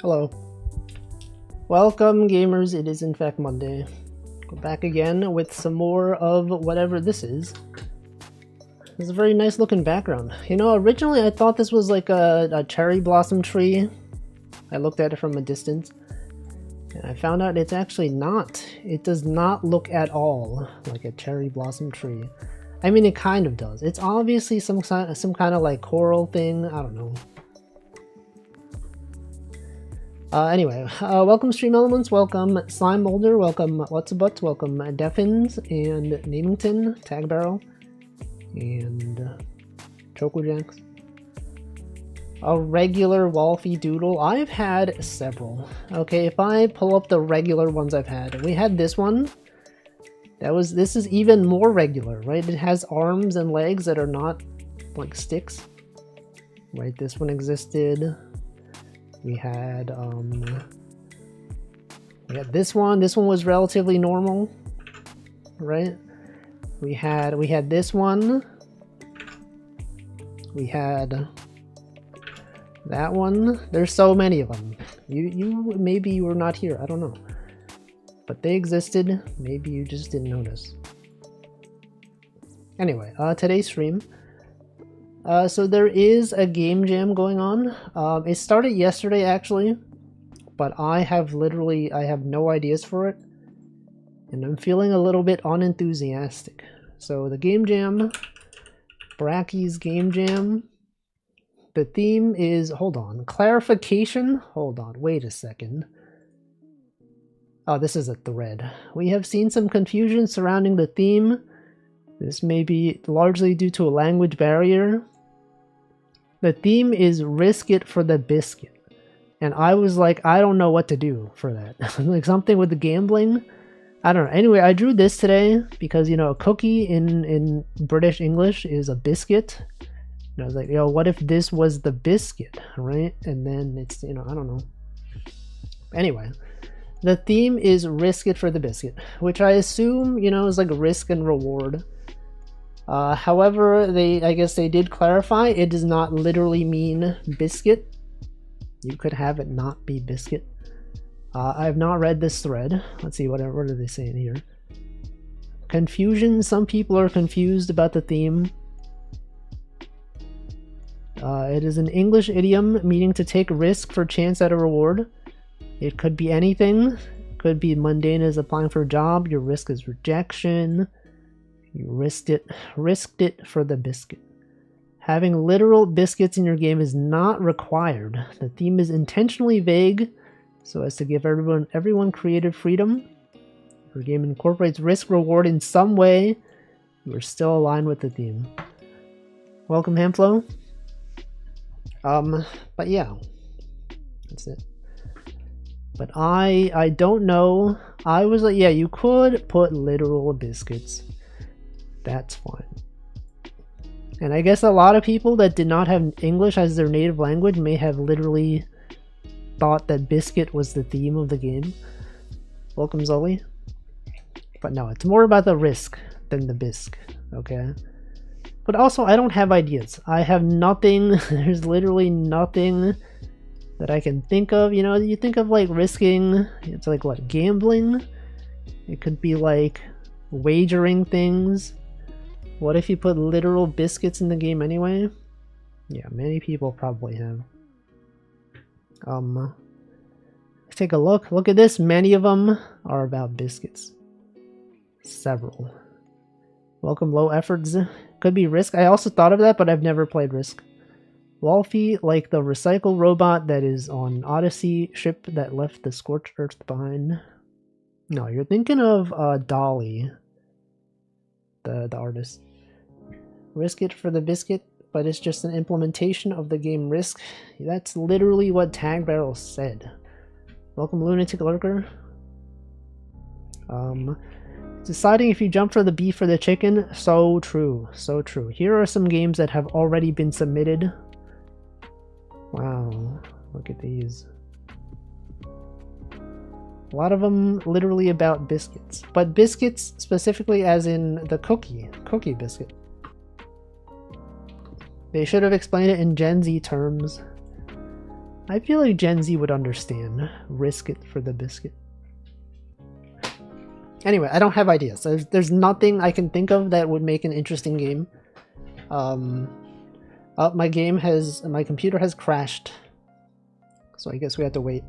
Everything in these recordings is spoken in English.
Hello. Welcome, gamers. It is in fact Monday. We're back again with some more of whatever this is. This is a very nice looking background. You know, originally I thought this was like a cherry blossom tree. I looked at it from a distance. And I found out it's actually not. It does not look at all like a cherry blossom tree. I mean, it kind of does. It's obviously some kind of like coral thing. I don't know. Anyway, welcome Stream Elements, welcome Slime Molder, welcome What's a Butt, welcome Deffins and Namington, Tag Barrel, and Chocojacks. A regular Wolfie Doodle. I've had several. Okay, if I pull up the regular ones I've had, we had this one. This is even more regular, right? It has arms and legs that are not like sticks. Right, this one existed. We had this one. This one was relatively normal, right? We had this one. We had that one. There's so many of them. Maybe you were not here. I don't know, but they existed. Maybe you just didn't notice. Anyway, today's stream. So there is a game jam going on. It started yesterday actually, but I have no ideas for it, and I'm feeling a little bit unenthusiastic. So the game jam, brackeys game jam. The theme is, hold on, clarification. Hold on, wait a second. Oh, this is a thread. We have seen some confusion surrounding the theme. This may be largely due to a language barrier. The theme is risk it for the biscuit. And I was like, I don't know what to do for that. Like something with the gambling. I don't know. Anyway, I drew this today because, you know, a cookie in British English is a biscuit. And I was like, yo, what if this was the biscuit, right? And then it's, you know, I don't know. Anyway, the theme is risk it for the biscuit, which I assume, you know, is like risk and reward. However, I guess they did clarify it does not literally mean biscuit. You could have it not be biscuit. I have not read this thread. Let's see, what are they saying here? Confusion. Some people are confused about the theme. It is an English idiom meaning to take risk for chance at a reward. It could be anything. It could be mundane as applying for a job. Your risk is rejection. You risked it for the biscuit. Having literal biscuits in your game is not required. The theme is intentionally vague so as to give everyone creative freedom. If your game incorporates risk reward in some way, you are still aligned with the theme. Welcome, Hamflow. But yeah, that's it. But I don't know. I was like, yeah, you could put literal biscuits. That's fine. And I guess a lot of people that did not have English as their native language may have literally thought that biscuit was the theme of the game. Welcome, Zully. But no, it's more about the risk than the bisque, okay? But also, I don't have ideas. I have nothing. There's literally nothing that I can think of. You know, you think of like risking, it's like what, gambling? It could be like wagering things. What if you put literal biscuits in the game anyway? Yeah, many people probably have. Let's take a look. Look at this. Many of them are about biscuits. Several. Welcome, low efforts. Could be Risk. I also thought of that, but I've never played Risk. Wolfie, like the recycle robot that is on Odyssey ship that left the scorched earth behind. No, you're thinking of Dolly. The artist. Risk it for the biscuit, but it's just an implementation of the game Risk. That's literally what Tag Barrel said. Welcome, Lunatic Lurker. Deciding if you jump for the beef or the chicken. So true, so true. Here are some games that have already been submitted. Wow, look at these. A lot of them literally about biscuits, but biscuits specifically as in the cookie biscuit. They should have explained it in Gen Z terms. I feel like Gen Z would understand. Risk it for the biscuit. Anyway, I don't have ideas. There's nothing I can think of that would make an interesting game. My computer has crashed. So I guess we have to wait.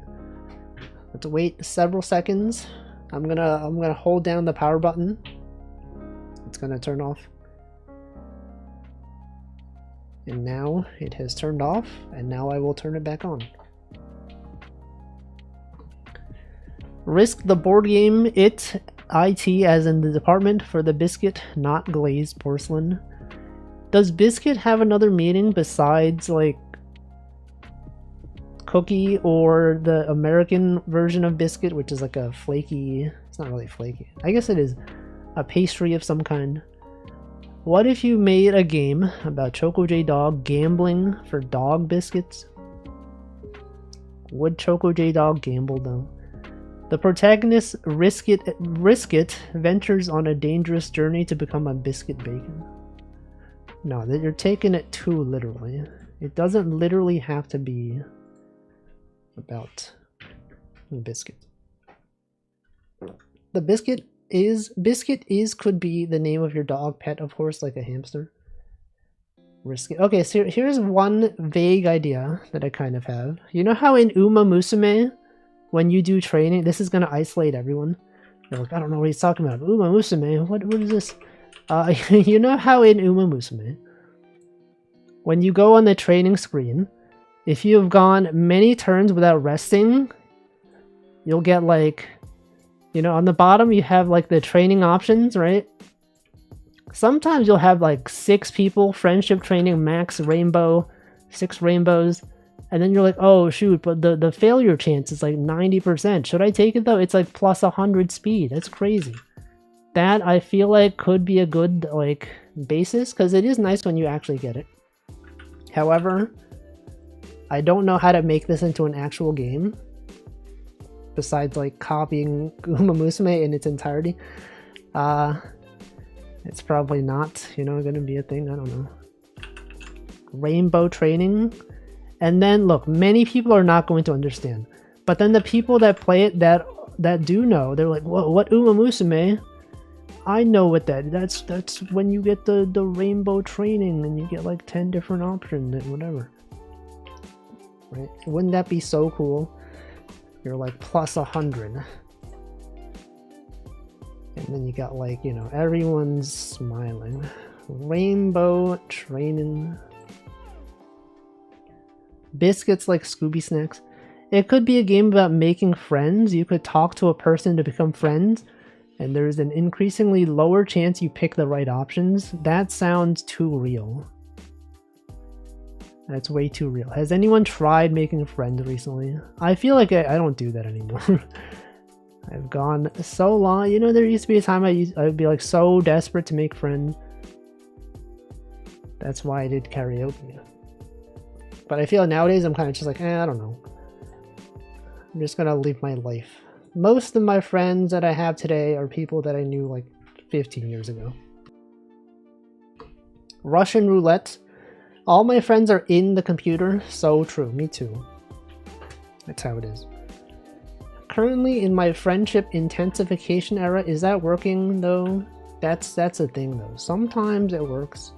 Have to wait several seconds. I'm gonna hold down the power button. It's gonna turn off. And now it has turned off, and now I will turn it back on. Risk the board game IT as in the department for the biscuit, not glazed porcelain. Does biscuit have another meaning besides like cookie or the American version of biscuit, which is like a flaky, it's not really flaky, I guess it is a pastry of some kind. What if you made a game about Choco J Dog gambling for dog biscuits? Would Choco J Dog gamble though? The protagonist Risk it ventures on a dangerous journey to become a biscuit bacon. No, you're taking it too literally. It doesn't literally have to be about biscuit. The biscuit is could be the name of your dog pet, of course, like a hamster. Risk it. Okay, so here's one vague idea that I kind of have. You know how in Uma Musume, when you do training, this is gonna isolate everyone. You're like, I don't know what he's talking about. Uma Musume, what is this? You know how in Uma Musume, when you go on the training screen, if you have gone many turns without resting, you'll get like, you know, on the bottom you have like the training options, right? Sometimes you'll have like 6 people, friendship training, max rainbow, 6 rainbows, and then you're like, oh shoot, but the failure chance is like 90%. Should I take it though? It's like plus 100 speed. That's crazy. That I feel like could be a good like basis, because it is nice when you actually get it. However, I don't know how to make this into an actual game besides like copying Uma Musume in its entirety. It's probably not, you know, gonna be a thing. I don't know. Rainbow training. And then look, many people are not going to understand, but then the people that play it that do know, they're like, whoa, what Uma Musume? I know what that's when you get the rainbow training and you get like 10 different options and whatever. Right? Wouldn't that be so cool? You're like plus 100. And then you got like, you know, everyone's smiling. Rainbow training. Biscuits like Scooby snacks. It could be a game about making friends. You could talk to a person to become friends, and there's an increasingly lower chance you pick the right options. That sounds too real. That's way too real. Has anyone tried making friends recently? I feel like I don't do that anymore. I've gone so long. You know, there used to be a time I'd be like so desperate to make friends. That's why I did karaoke. But I feel nowadays I'm kind of just like, I don't know. I'm just gonna live my life. Most of my friends that I have today are people that I knew like 15 years ago. Russian roulette. All my friends are in the computer. So true. Me too. That's how it is. Currently in my friendship intensification era. Is that working though? That's a thing though. Sometimes it works.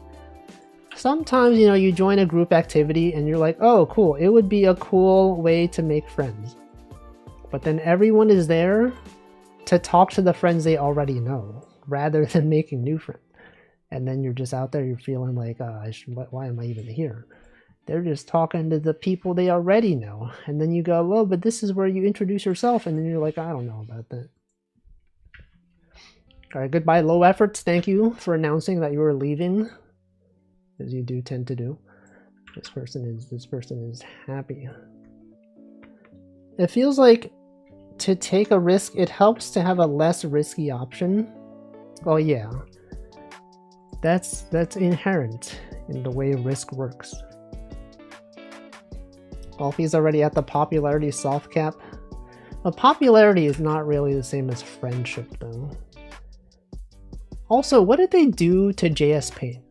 Sometimes, you know, you join a group activity and you're like, oh cool, it would be a cool way to make friends. But then everyone is there to talk to the friends they already know, rather than making new friends. And then you're just out there, you're feeling like, why am I even here? They're just talking to the people they already know. And then you go, well, but this is where you introduce yourself. And then you're like, I don't know about that. All right, goodbye, low efforts. Thank you for announcing that you were leaving, as you do tend to do. This person is happy. It feels like to take a risk, it helps to have a less risky option. Oh yeah. That's inherent in the way risk works. Well, he's already at the popularity soft cap. Well, popularity is not really the same as friendship though. Also, what did they do to JS Paint?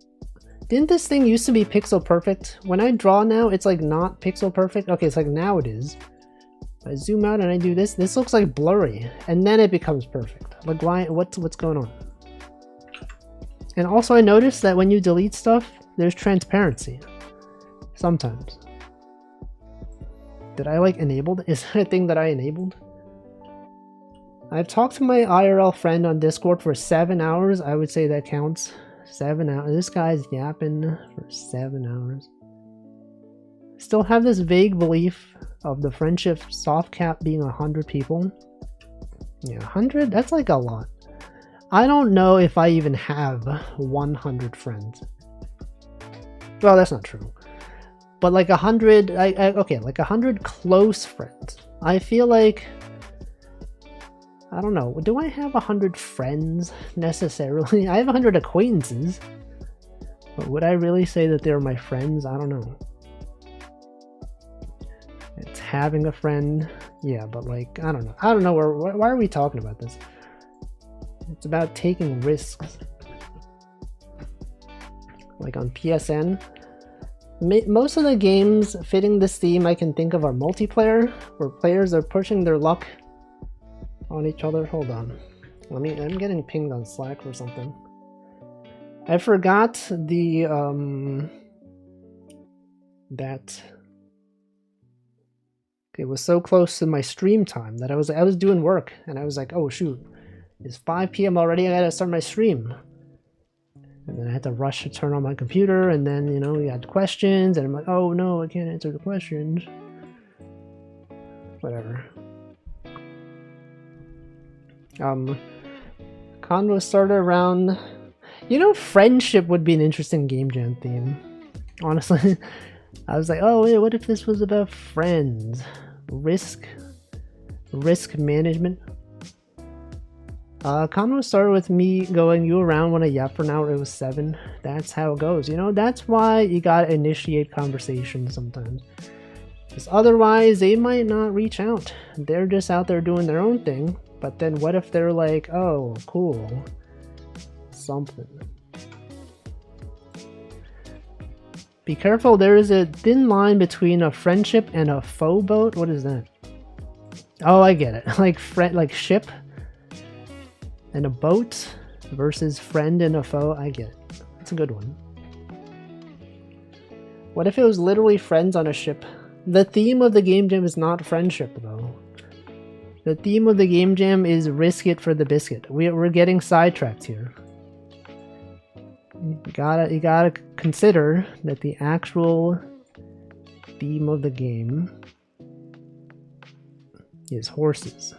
Didn't this thing used to be pixel perfect? When I draw now, it's like not pixel perfect. Okay, it's like now it is. I zoom out and I do this. This looks like blurry, and then it becomes perfect. Like why? What's going on? And also I noticed that when you delete stuff, there's transparency. Sometimes. Did I like enabled? Is that a thing that I enabled? I've talked to my IRL friend on Discord for 7 hours. I would say that counts. 7 hours. This guy's yapping for 7 hours. Still have this vague belief of the friendship soft cap being 100 people. Yeah, 100? That's like a lot. I don't know if I even have 100 friends. Well, that's not true. But like 100, okay, like 100 close friends. I feel like, I don't know, do I have 100 friends necessarily? I have 100 acquaintances. But would I really say that they're my friends? I don't know. It's having a friend. Yeah, but like, I don't know. I don't know why are we talking about this? It's about taking risks. Like on PSN. Most of the games fitting this theme I can think of are multiplayer, where players are pushing their luck on each other. Hold on. I'm getting pinged on Slack or something. I forgot the that it was so close to my stream time that I was doing work and I was like, oh shoot, it's 5 p.m. already, I gotta start my stream. And then I had to rush to turn on my computer, and then, you know, we had questions, and I'm like, oh no, I can't answer the questions. Whatever. Convo started around... You know, friendship would be an interesting game jam theme. Honestly. I was like, oh wait, what if this was about friends? Risk management. Convo started with me going, you around when I yap for an hour, it was 7. That's how it goes. You know, that's why you gotta initiate conversations sometimes. Because otherwise, they might not reach out. They're just out there doing their own thing. But then what if they're like, oh, cool. Something. Be careful, there is a thin line between a friendship and a faux boat. What is that? Oh, I get it. Like ship and a boat versus friend and a foe. I get it. That's a good one. What if it was literally friends on a ship? The theme of the game jam is not friendship though. The theme of the game jam is risk it for the biscuit. We're getting sidetracked here. You gotta consider that the actual theme of the game is horses.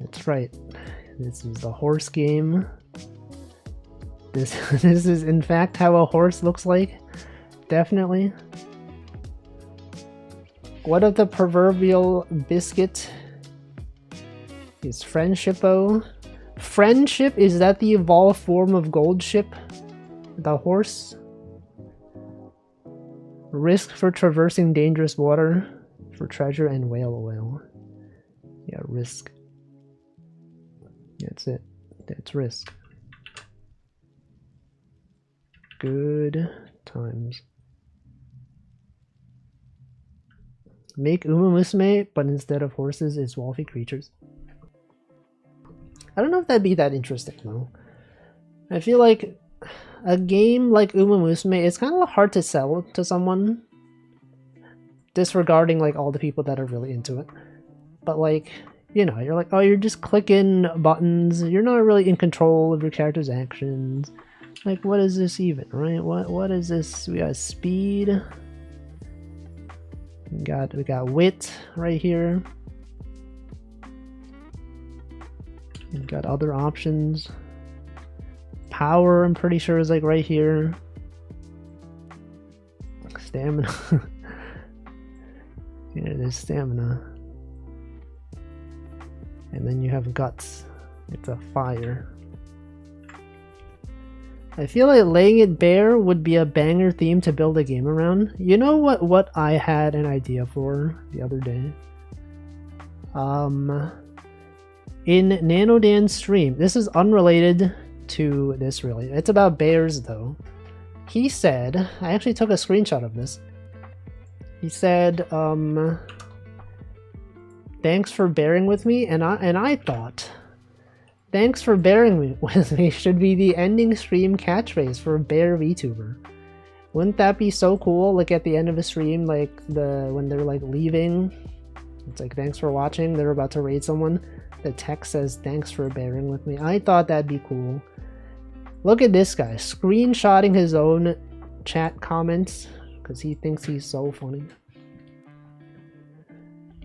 That's right. This is the horse game. This is in fact how a horse looks like. Definitely. What if the proverbial biscuit is friendship-o? Friendship, is that the evolved form of gold ship? The horse? Risk for traversing dangerous water for treasure and whale oil. Yeah, risk. That's it. That's risk. Good times. Make Uma Musume, but instead of horses, it's wolfy creatures. I don't know if that'd be that interesting though. I feel like a game like Uma Musume, it's kind of hard to sell to someone, disregarding like all the people that are really into it. But like, you know, you're like, oh, you're just clicking buttons. You're not really in control of your character's actions. Like, what is this even, right? What is this? We got speed. We got wit right here. We got other options. Power, I'm pretty sure, is like right here. Stamina. Yeah, there's stamina. And then you have guts. It's a fire. I feel like laying it bare would be a banger theme to build a game around. You know what I had an idea for the other day? In NanoDan's stream, this is unrelated to this really. It's about bears though. He said, I actually took a screenshot of this. He said, thanks for bearing with me, and I thought, thanks for bearing with me should be the ending stream catchphrase for a bear VTuber. Wouldn't that be so cool? Like at the end of a stream, like when they're like leaving, it's like thanks for watching, they're about to raid someone, the text says thanks for bearing with me. I thought that'd be cool. Look at this guy screenshotting his own chat comments because he thinks he's so funny.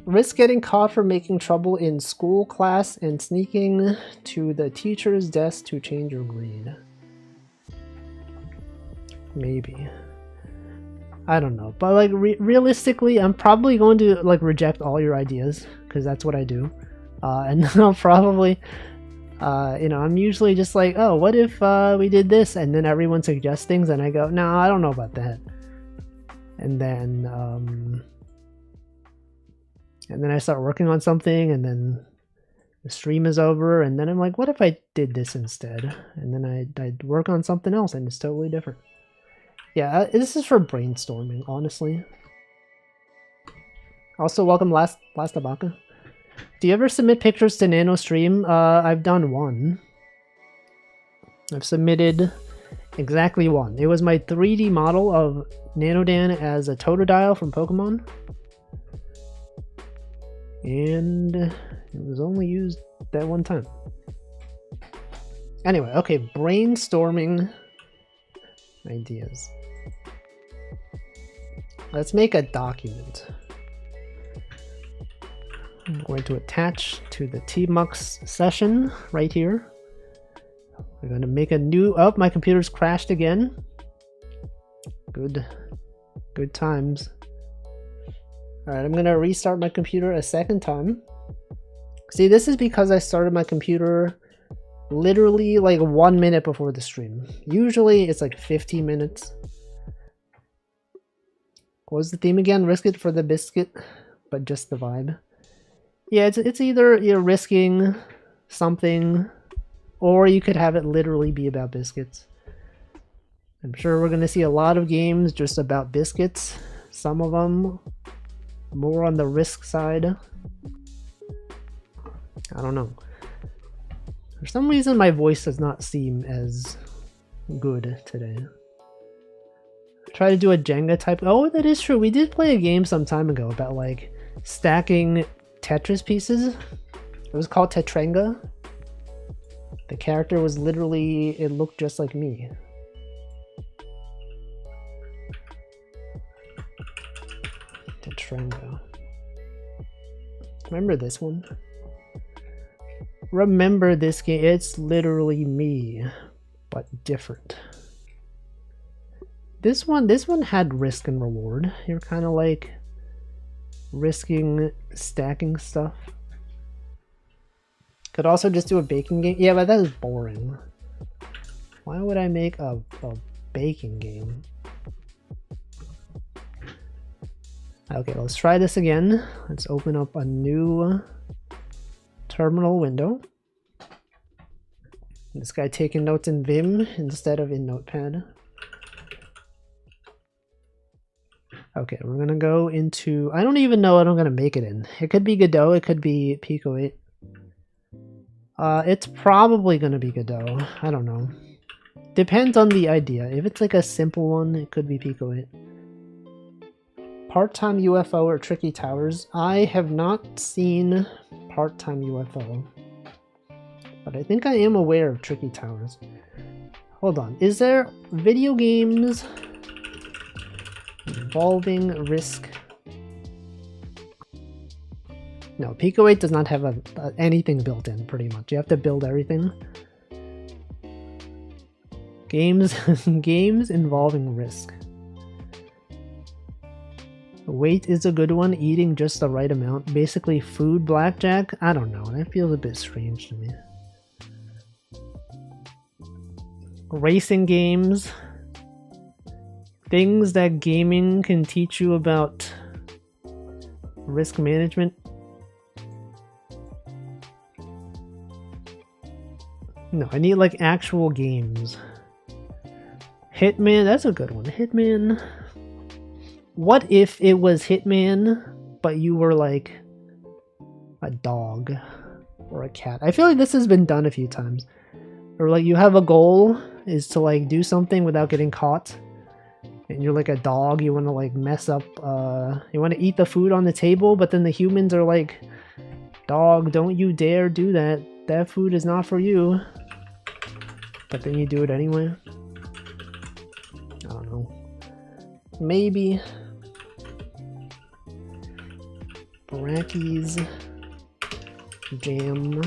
Risk getting caught for making trouble in school class and sneaking to the teacher's desk to change your grade. Maybe. I don't know. But like realistically, I'm probably going to like reject all your ideas because that's what I do. And I'll probably, you know, I'm usually just like, oh, what if we did this? And then everyone suggests things and I go, no, I don't know about that. And then I start working on something and then the stream is over and then I'm like, what if I did this instead? And then I'd work on something else and it's totally different. Yeah, this is for brainstorming, honestly. Also, welcome Last Abaka. Do you ever submit pictures to NanoStream? I've done one. I've submitted exactly one. It was my 3D model of Nanodan as a Totodile from Pokemon. And it was only used that one time. Anyway, okay, brainstorming ideas. Let's make a document. I'm going to attach to the TMUX session right here. We're going to make a new... Oh, my computer's crashed again. Good times. Alright, I'm going to restart my computer a second time. See, this is because I started my computer literally like 1 minute before the stream. Usually it's like 15 minutes. What was the theme again? Risk it for the biscuit, but just the vibe. Yeah, it's either you're risking something, or you could have it literally be about biscuits. I'm sure we're going to see a lot of games just about biscuits. Some of them more on the risk side. I don't know. For some reason my voice does not seem as good today. Try to do a Jenga type. Oh, that is true. We did play a game some time ago about like stacking Tetris pieces. It was called Tetrenga. The character was literally, it looked just like me. Tetrenga. Remember this one? Remember this game? It's literally me, but different. This one had risk and reward. You're kind of like risking stacking stuff. Could also just do a baking game. Yeah, but that is boring. Why would I make a baking game? Okay, let's try this again. Let's open up a new terminal window. This guy taking notes in Vim instead of in Notepad. Okay, we're gonna go into... I don't even know what I'm gonna make it in. It could be Godot, it could be Pico 8. It's probably gonna be Godot. I don't know. Depends on the idea. If it's like a simple one, it could be Pico 8. Part-time UFO or Tricky Towers. I have not seen Part-time UFO. But I think I am aware of Tricky Towers. Hold on. Is there video games involving risk? No, Pico 8 does not have anything built in, pretty much. You have to build everything. Games involving risk. Weight is a good one, eating just the right amount. Basically food blackjack? I don't know, that feels a bit strange to me. Racing games. Things that gaming can teach you about risk management. No, I need like actual games. Hitman, that's a good one. Hitman. What if it was Hitman, but you were like a dog or a cat? I feel like this has been done a few times. Or like you have a goal is to like do something without getting caught. And you're like a dog, you want to like mess up, you want to eat the food on the table, but then the humans are like, dog, don't you dare do that. That food is not for you. But then you do it anyway. I don't know. Maybe. Brackeys. Jam.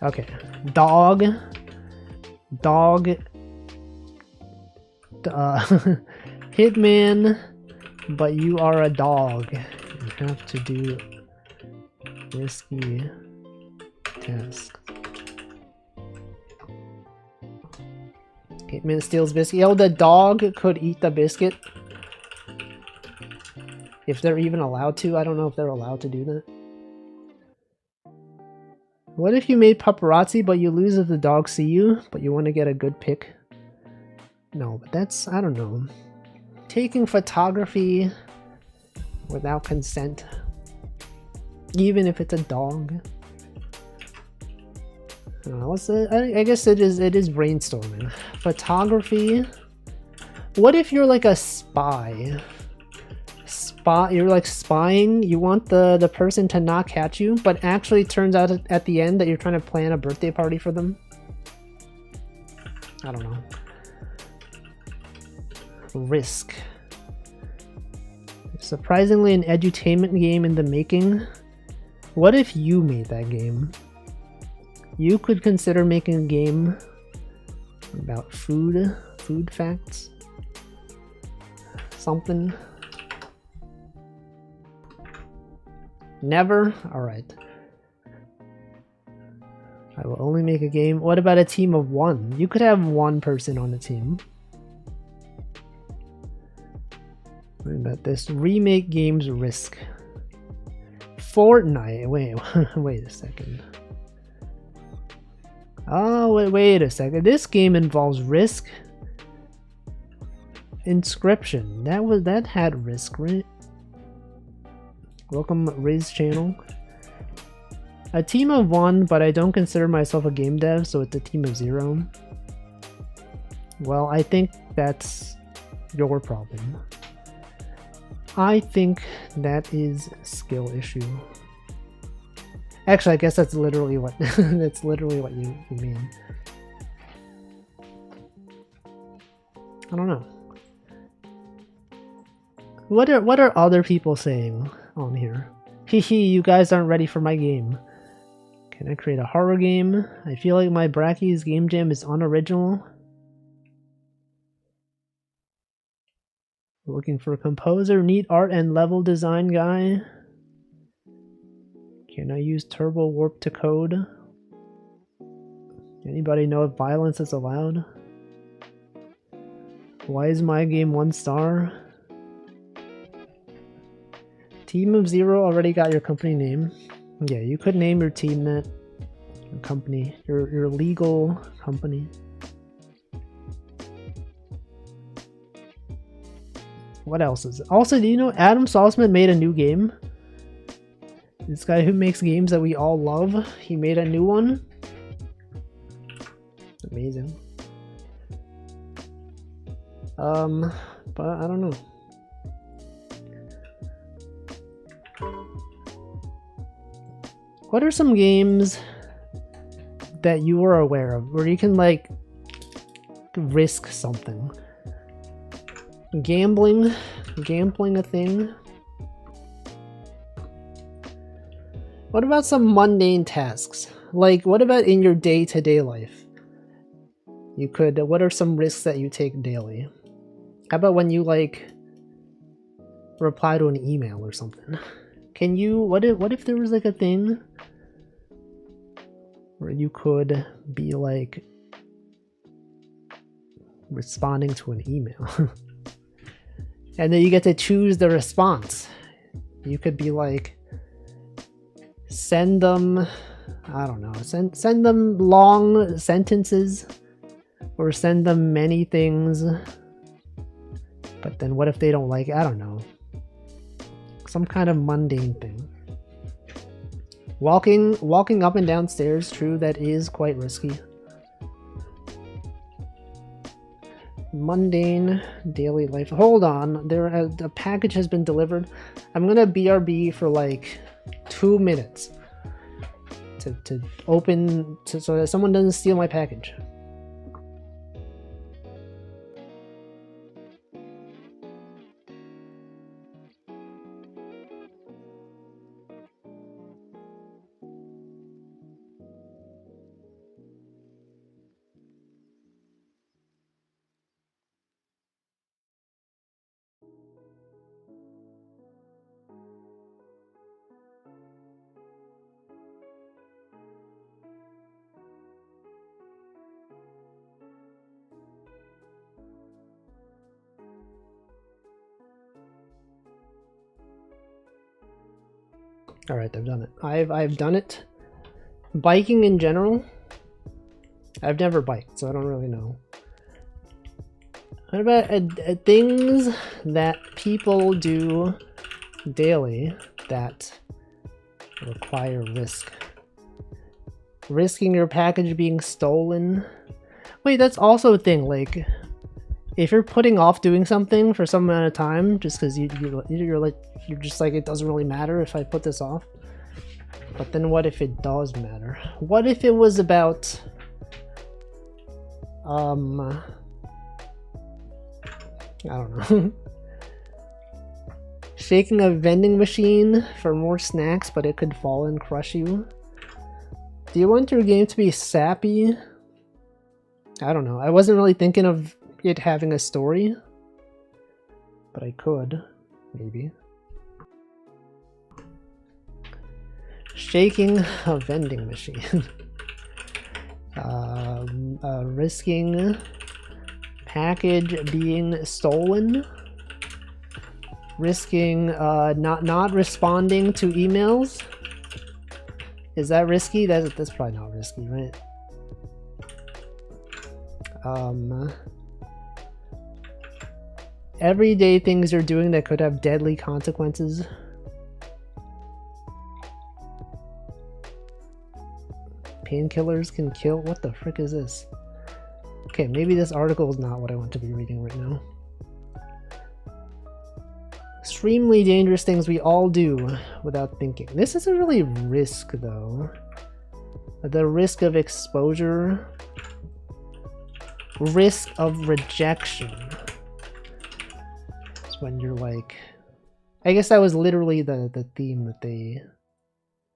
Okay. Dog. Hitman, but you are a dog. You have to do risky tasks. Hitman steals biscuit. Oh, the dog could eat the biscuit. If they're even allowed to. I don't know if they're allowed to do that. What if you made paparazzi, but you lose if the dogs see you, but you want to get a good pic? No, but that's, I don't know. Taking photography without consent. Even if it's a dog. I don't know, what's it? I guess it is brainstorming. Photography. What if you're like a spy? You're like spying, you want the person to not catch you, but actually it turns out at the end that you're trying to plan a birthday party for them. I don't know. Risk. Surprisingly an edutainment game in the making. What if you made that game? You could consider making a game about food facts. Something. Never? Alright. I will only make a game. What about a team of one? You could have one person on the team. What about this? Remake games risk. Fortnite. Wait a second. Oh, wait a second. This game involves risk. Inscription. That had risk, right? Welcome, Riz channel. A team of one, but I don't consider myself a game dev, so it's a team of 0. Well, I think that's your problem. I think that is a skill issue. Actually, I guess that's literally what that's literally what you mean. I don't know. What are other people saying on here? Hehe, you guys aren't ready for my game. Can I create a horror game? I feel like my brackeys game jam is unoriginal. Looking for a composer, neat art and level design guy. Can I use turbo warp to code? Anybody know if violence is allowed? Why is my game 1 star? Team of 0 already got your company name. Yeah, you could name your team that. Your company. Your legal company. What else is it? Also, do you know Adam Salzman made a new game? This guy who makes games that we all love. He made a new one. Amazing. But I don't know. What are some games that you are aware of where you can like risk something? Gambling a thing? What about some mundane tasks? Like, what about in your day-to-day life? You could, what are some risks that you take daily? How about when you like reply to an email or something? Can you, what if there was like a thing where you could be like responding to an email and then you get to choose the response. You could be like, send them, I don't know, send them long sentences or send them many things. But then what if they don't like it? I don't know. Some kind of mundane thing. Walking up and down stairs, true, that is quite risky. Mundane daily life. Hold on, a package has been delivered. I'm gonna BRB for like 2 minutes to open so that someone doesn't steal my package. All right, I've done it. I've done it. Biking in general, I've never biked, so I don't really know. What about things that people do daily that require risk? Risking your package being stolen. Wait, that's also a thing. Like, if you're putting off doing something for some amount of time, just because you're just like, it doesn't really matter if I put this off. But then what if it does matter? What if it was about I don't know. Shaking a vending machine for more snacks, but it could fall and crush you. Do you want your game to be sappy? I don't know. I wasn't really thinking of it having a story, but I could, maybe. Shaking a vending machine. Risking package being stolen. Risking not responding to emails. Is that risky? That's probably not risky, right? Everyday things you're doing that could have deadly consequences. Painkillers can kill. What the frick is this? Okay, maybe this article is not what I want to be reading right now. Extremely dangerous things we all do without thinking. This isn't really risk though. The risk of exposure. Risk of rejection. It's when you're like... I guess that was literally the theme that they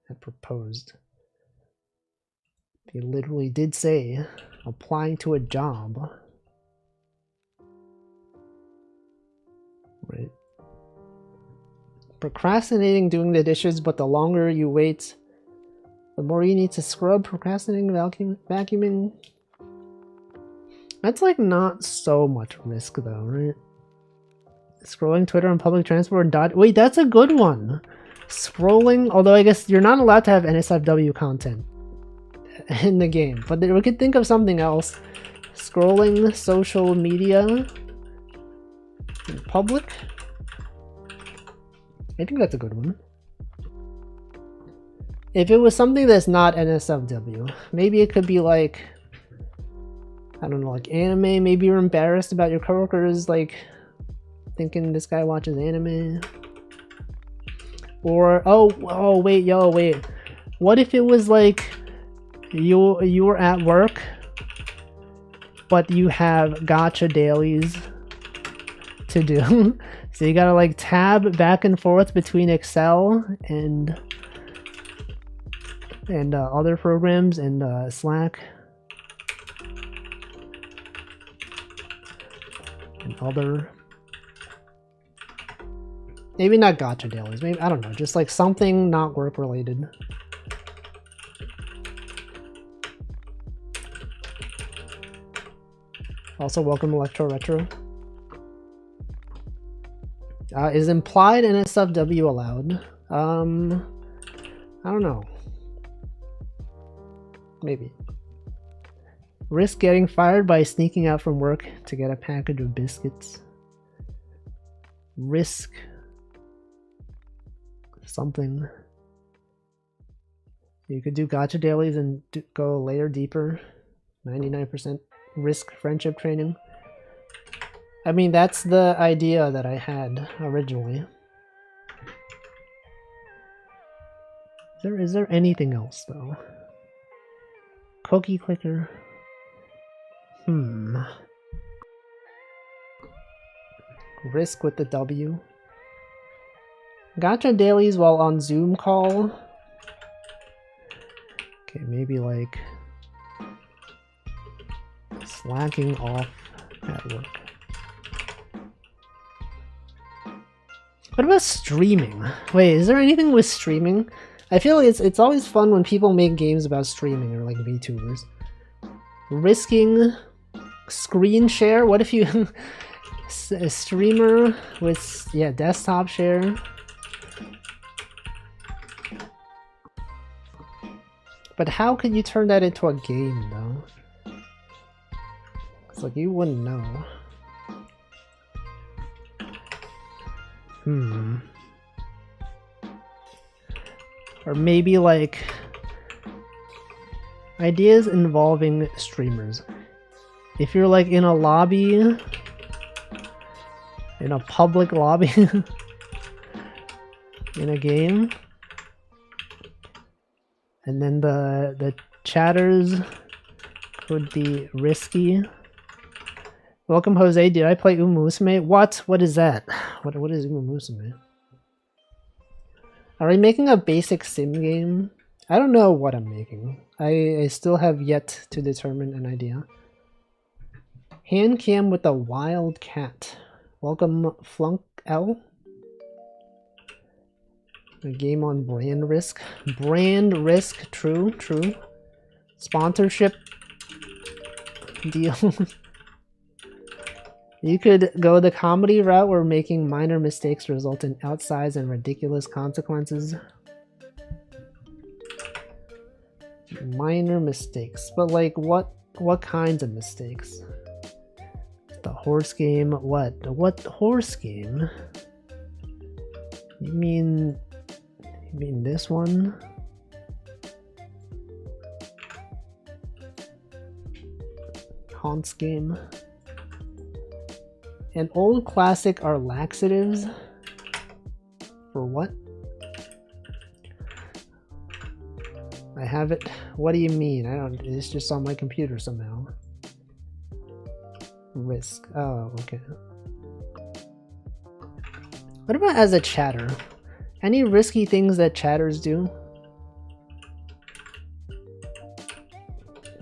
had proposed. They literally did say, applying to a job. Right. Procrastinating doing the dishes, but the longer you wait, the more you need to scrub. Procrastinating vacuuming. That's like not so much risk though, right? Scrolling Twitter on public transport. Wait, that's a good one. Scrolling, although I guess you're not allowed to have NSFW content in the game, but we could think of something else. Scrolling social media in public. I think that's a good one. If it was something that's not NSFW, maybe it could be like, I don't know, like anime. Maybe you're embarrassed about your coworkers, like thinking this guy watches anime. Or wait. What if it was like you were at work, but you have gacha dailies to do. So you gotta like tab back and forth between Excel and other programs and Slack and other. Maybe not gacha dailies. Maybe, I don't know. Just like something not work related. Also, welcome Electro Retro. Is implied NSFW allowed? I don't know. Maybe. Risk getting fired by sneaking out from work to get a package of biscuits. Risk something. You could do gacha dailies and go a layer deeper. 99% risk friendship training. I mean, that's the idea that I had originally. Is there anything else though? Cookie clicker. Risk with the W. Gacha dailies while on Zoom call. Okay, maybe like slacking off at work. What about streaming? Wait, is there anything with streaming? I feel like it's always fun when people make games about streaming or like VTubers. Risking screen share? What if you a streamer with desktop share? But how could you turn that into a game though? It's like you wouldn't know. Or maybe like ideas involving streamers. If you're like in a lobby, in a public lobby, in a game, and then the chatters could be risky. Welcome, Jose. Did I play Umusume? What is that? What is Umusume? Are we making a basic sim game? I don't know what I'm making. I still have yet to determine an idea. Hand cam with a wild cat. Welcome, Flunk L. A game on brand risk. Brand risk, true. Sponsorship deal. You could go the comedy route where making minor mistakes result in outsized and ridiculous consequences. Minor mistakes, but like what kinds of mistakes? The horse game, what horse game? You mean this one? Haunts game. An old classic are laxatives. For what? I have it. What do you mean? I don't. It's just on my computer somehow. Risk. Oh, okay. What about as a chatter? Any risky things that chatters do?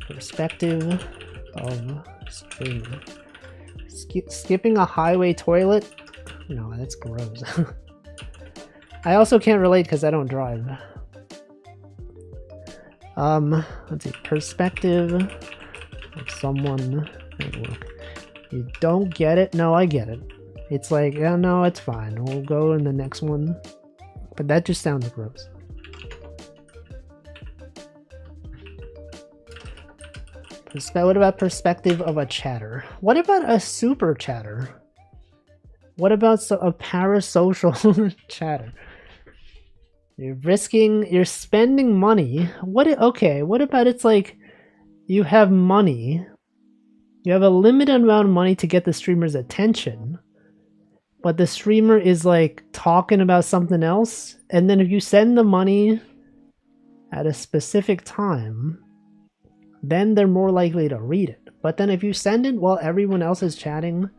Perspective of streamer. Skipping a highway toilet? No, that's gross. I also can't relate because I don't drive. Let's see. Perspective of someone at work. You don't get it? No, I get it. It's like, yeah, no, it's fine. We'll go in the next one. But that just sounds gross. What about perspective of a chatter? What about a super chatter? What about a parasocial chatter? You're spending money. Okay, what about it's like you have money. You have a limited amount of money to get the streamer's attention. But the streamer is like talking about something else. And then if you send the money at a specific time, then they're more likely to read it. But then if you send it while everyone else is chatting,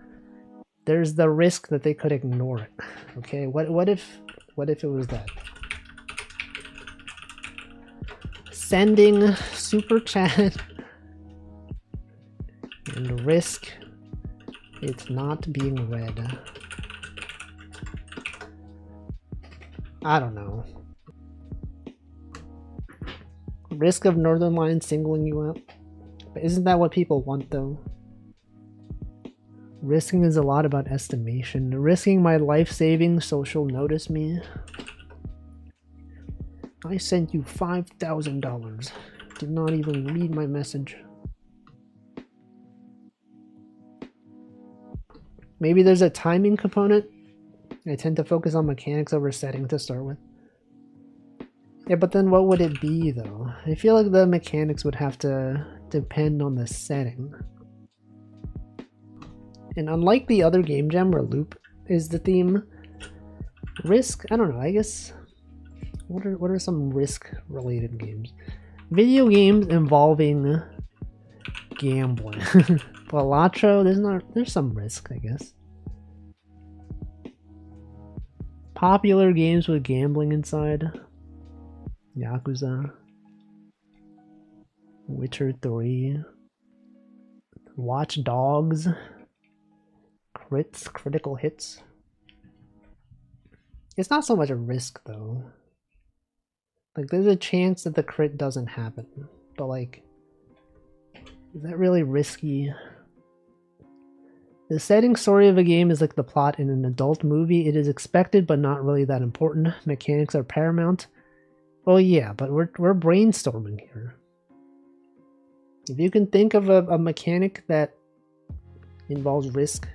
there's the risk that they could ignore it. Okay, what if it was that? Sending super chat and risk it not being read. I don't know. Risk of Northern Lion singling you out. But isn't that what people want though? Risking is a lot about estimation. Risking my life savings so she'll notice me. I sent you $5,000. Did not even read my message. Maybe there's a timing component. I tend to focus on mechanics over setting to start with. Yeah, but then what would it be though? I feel like the mechanics would have to depend on the setting. And unlike the other game jam where loop is the theme, risk, I don't know, I guess, what are some risk related games? Video games involving gambling. Balatro, there's some risk, I guess. Popular games with gambling inside. Yakuza. Witcher 3. Watch Dogs. Crits, critical hits. It's not so much a risk though. Like there's a chance that the crit doesn't happen. But like, is that really risky? The setting story of a game is like the plot in an adult movie. It is expected but not really that important. Mechanics are paramount. Well, yeah, but we're brainstorming here. If you can think of a mechanic that involves risk,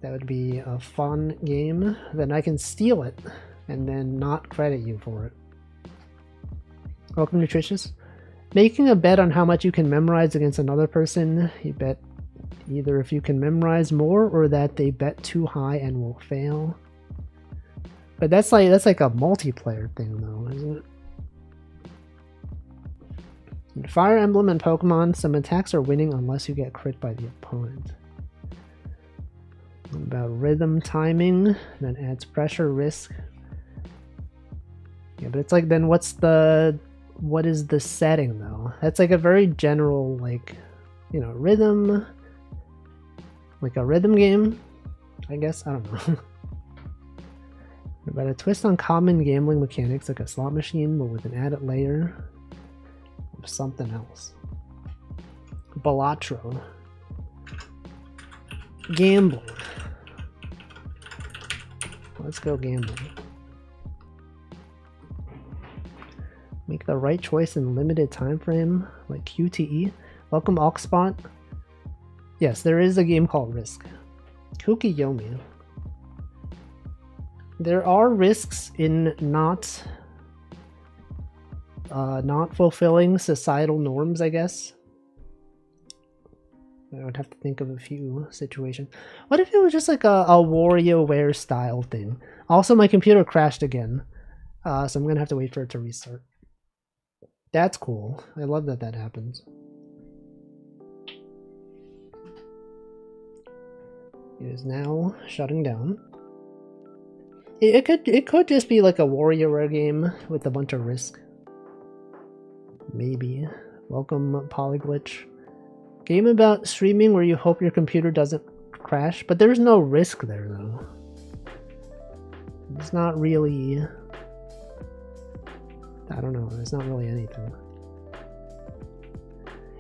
that would be a fun game, then I can steal it and then not credit you for it. Welcome, Nutritious. Making a bet on how much you can memorize against another person. You bet either if you can memorize more or that they bet too high and will fail. But that's like a multiplayer thing though, isn't it? In Fire Emblem and Pokemon, some attacks are winning unless you get crit by the opponent. What about rhythm timing? That adds pressure, risk. Yeah, but it's like then what is the setting though? That's like a very general, like, you know, rhythm, like a rhythm game, I guess. I don't know. What about a twist on common gambling mechanics, like a slot machine, but with an added layer of something else? Balatro. Gambling. Let's go gambling. Make the right choice in limited time frame, like QTE. Welcome, Oxspot. Yes, there is a game called Risk. Kukiyomi. There are risks in not fulfilling societal norms, I guess. I would have to think of a few situations. What if it was just like a WarioWare style thing? Also, my computer crashed again, so I'm gonna have to wait for it to restart. That's cool. I love that that happens. It is now shutting down. It could just be like a WarioWare game with a bunch of risk. Maybe. Welcome, Polyglitch. Game about streaming where you hope your computer doesn't crash, but there's no risk there though. It's not really... I don't know, there's not really anything.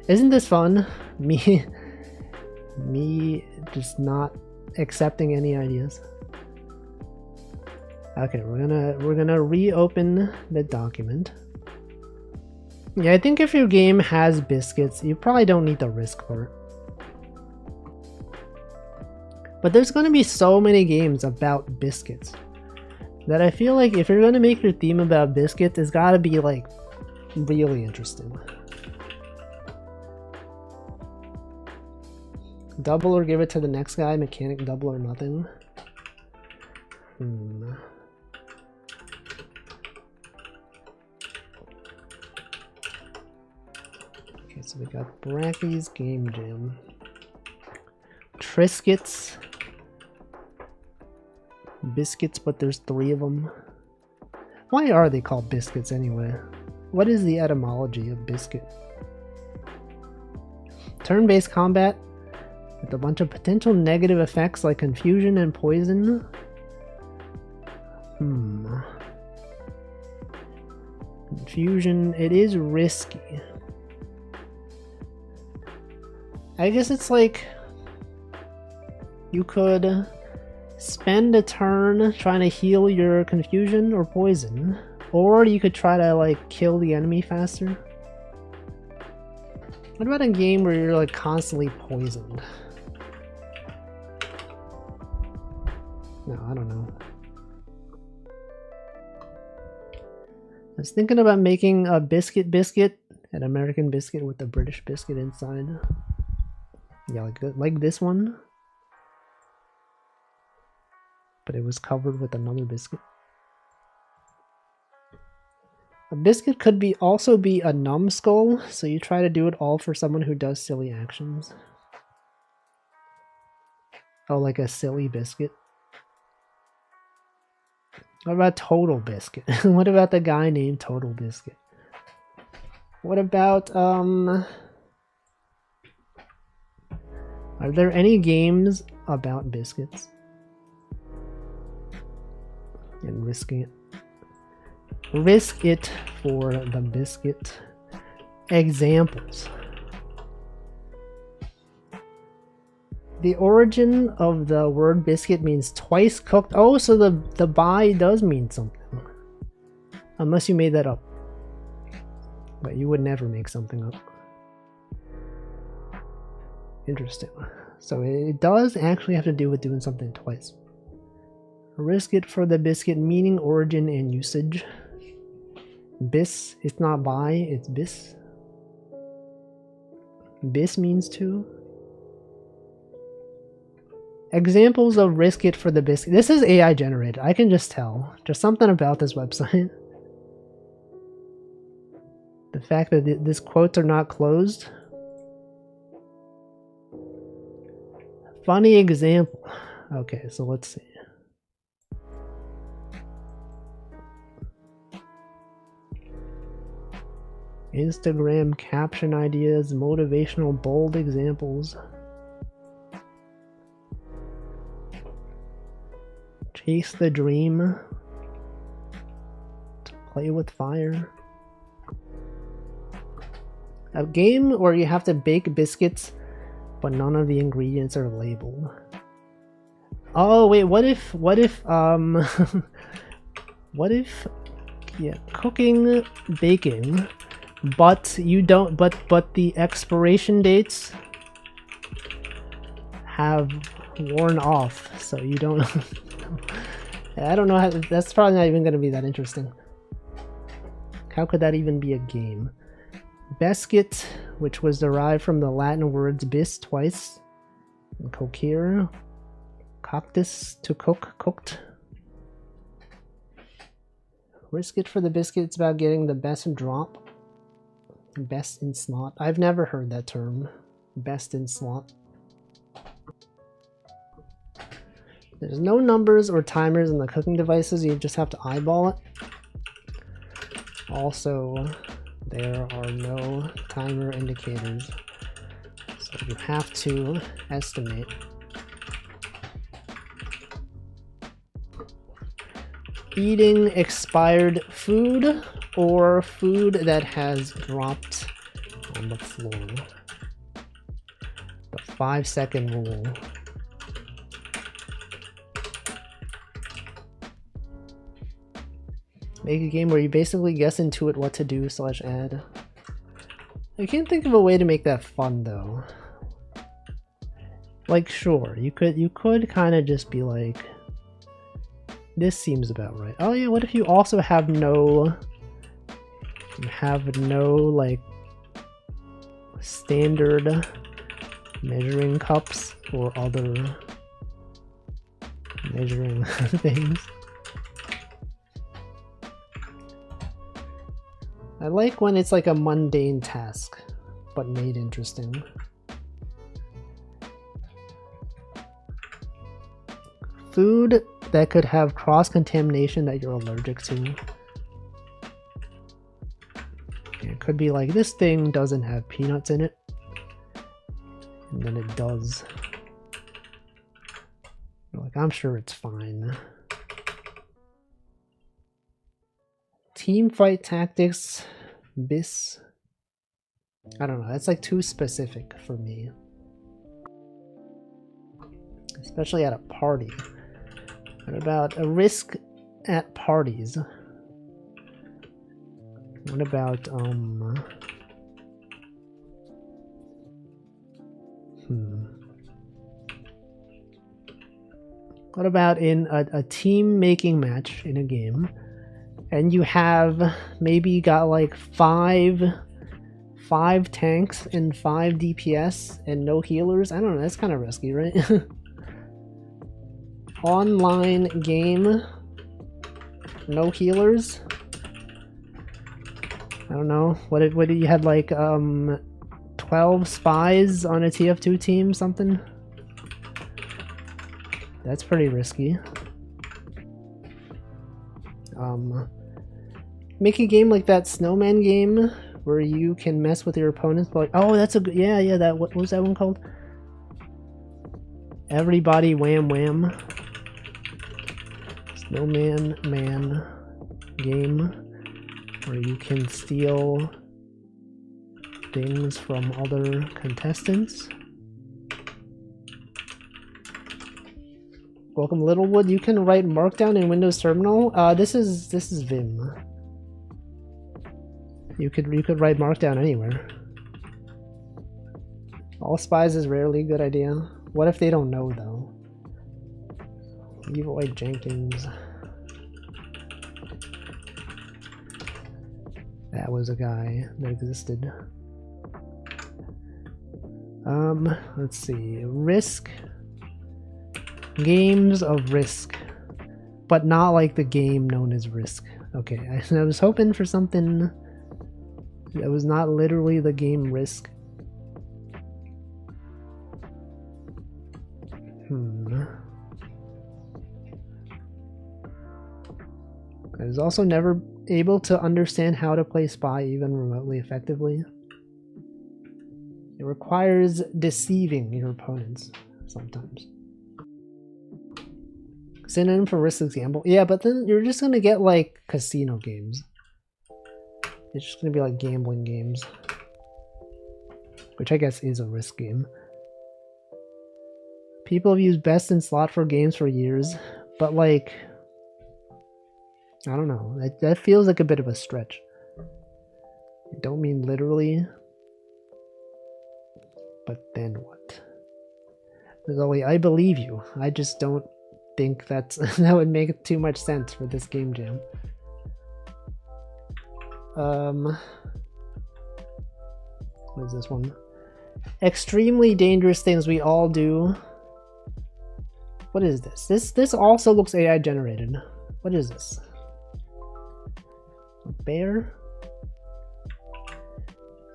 Isn't this fun? Me just not accepting any ideas. Okay, we're gonna reopen the document. Yeah, I think if your game has biscuits, you probably don't need the risk part. But there's gonna be so many games about biscuits that I feel like if you're gonna make your theme about biscuits, it's gotta be like really interesting. Double or give it to the next guy, mechanic double or nothing. Okay, so we got Brackeys Game Jam. Triscuits. Biscuits, but there's 3 of them. Why are they called biscuits anyway? What is the etymology of biscuit? Turn-based combat with a bunch of potential negative effects like confusion and poison. Confusion, it is risky. I guess it's like you could spend a turn trying to heal your confusion or poison, Or you could try to like kill the enemy faster. What about a game where you're like constantly poisoned? No, I don't know. I was thinking about making a biscuit, an American biscuit with a British biscuit inside. Yeah, like this one. But it was covered with another biscuit. A biscuit could also be a numbskull, so you try to do it all for someone who does silly actions. Oh, like a silly biscuit. What about Total Biscuit? What about the guy named Total Biscuit? What about, are there any games about biscuits? And risking it. Risk it for the biscuit. Examples. The origin of the word biscuit means twice cooked. Oh, so the by does mean something. Unless you made that up. But you would never make something up. Interesting. So it does actually have to do with doing something twice. Risk it for the biscuit, meaning, origin, and usage. Bis, it's not by, it's bis. Bis means to. Examples of risk it for the biscuit. This is AI generated. I can just tell. There's something about this website. The fact that these quotes are not closed. Funny example. Okay, so let's see. Instagram caption ideas, motivational bold examples. Chase the dream. Play with fire. A game where you have to bake biscuits, but none of the ingredients are labeled. Oh wait, what if what if yeah, cooking, baking, but you don't but the expiration dates have worn off, so you don't I don't know how, that's probably not even going to be that interesting. How could that even be a game? Biscuit, which was derived from the Latin words bis, twice, and coquere, coctus, to cook, cooked. Risk it for the biscuit, it's about getting the best drop. Best in slot. I've never heard that term. Best in slot. There's no numbers or timers in the cooking devices, you just have to eyeball it. Also, there are no timer indicators, so you have to estimate. Eating expired food or food that has dropped on the floor. The 5-second rule. Make a game where you basically guess into it what to do / add. I can't think of a way to make that fun though. Like sure, you could kind of just be like, this seems about right. Oh yeah, what if you also have no like standard measuring cups or other measuring things? I like when it's like a mundane task, but made interesting. Food that could have cross-contamination that you're allergic to. It could be like, this thing doesn't have peanuts in it, and then it does. You're like, I'm sure it's fine. Team fight tactics, bis. I don't know, that's like too specific for me. Especially at a party. What about a risk at parties? What about what about in a team making match in a game, and you have maybe you got like five tanks and 5 DPS and no healers? I don't know, that's kind of risky, right? Online game, no healers. I don't know. What if you had like 12 spies on a TF2 team, something? That's pretty risky. Make a game like that snowman game where you can mess with your opponents. Like, oh, that's a good, yeah. That what was that one called? Everybody Wham Wham. Snowman man game where you can steal things from other contestants. Welcome Littlewood. You can write Markdown in Windows Terminal. This is Vim. You could write Markdown anywhere. All spies is rarely a good idea. What if they don't know though? Leroy Jenkins. That was a guy that existed. Let's see. Risk. Games of Risk. But not like the game known as Risk. Okay, I was hoping for something that was not literally the game Risk. I was also never able to understand how to play Spy even remotely effectively. It requires deceiving your opponents sometimes. Synonym for Risk example. Yeah, but then you're just gonna get like casino games. It's just gonna be like gambling games. Which I guess is a Risk game. People have used Best in Slot for games for years, but like, I don't know, that feels like a bit of a stretch. I don't mean literally, but then what? Zoe, I believe you. I just don't think that would make too much sense for this game jam. What is this one? Extremely dangerous things we all do. What is this? This also looks AI generated. What is this? A bear?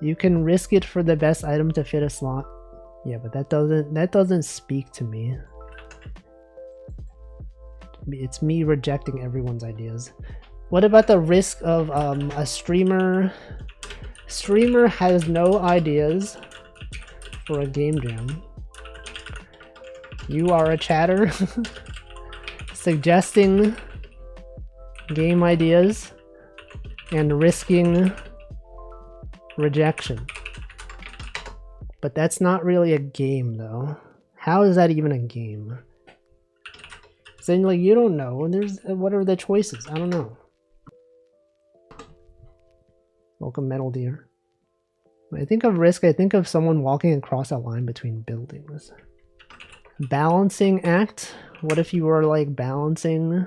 You can risk it for the best item to fit a slot. Yeah, but that doesn't speak to me. It's me rejecting everyone's ideas. What about the risk of a streamer? Streamer has no ideas for a game jam. You are a chatter suggesting game ideas and risking rejection. But that's not really a game though. How is that even a game? Then like you don't know, and there's what are the choices? I don't know. Welcome Metal Deer. When I think of risk, I think of someone walking across a line between buildings. Balancing act. What if you were like balancing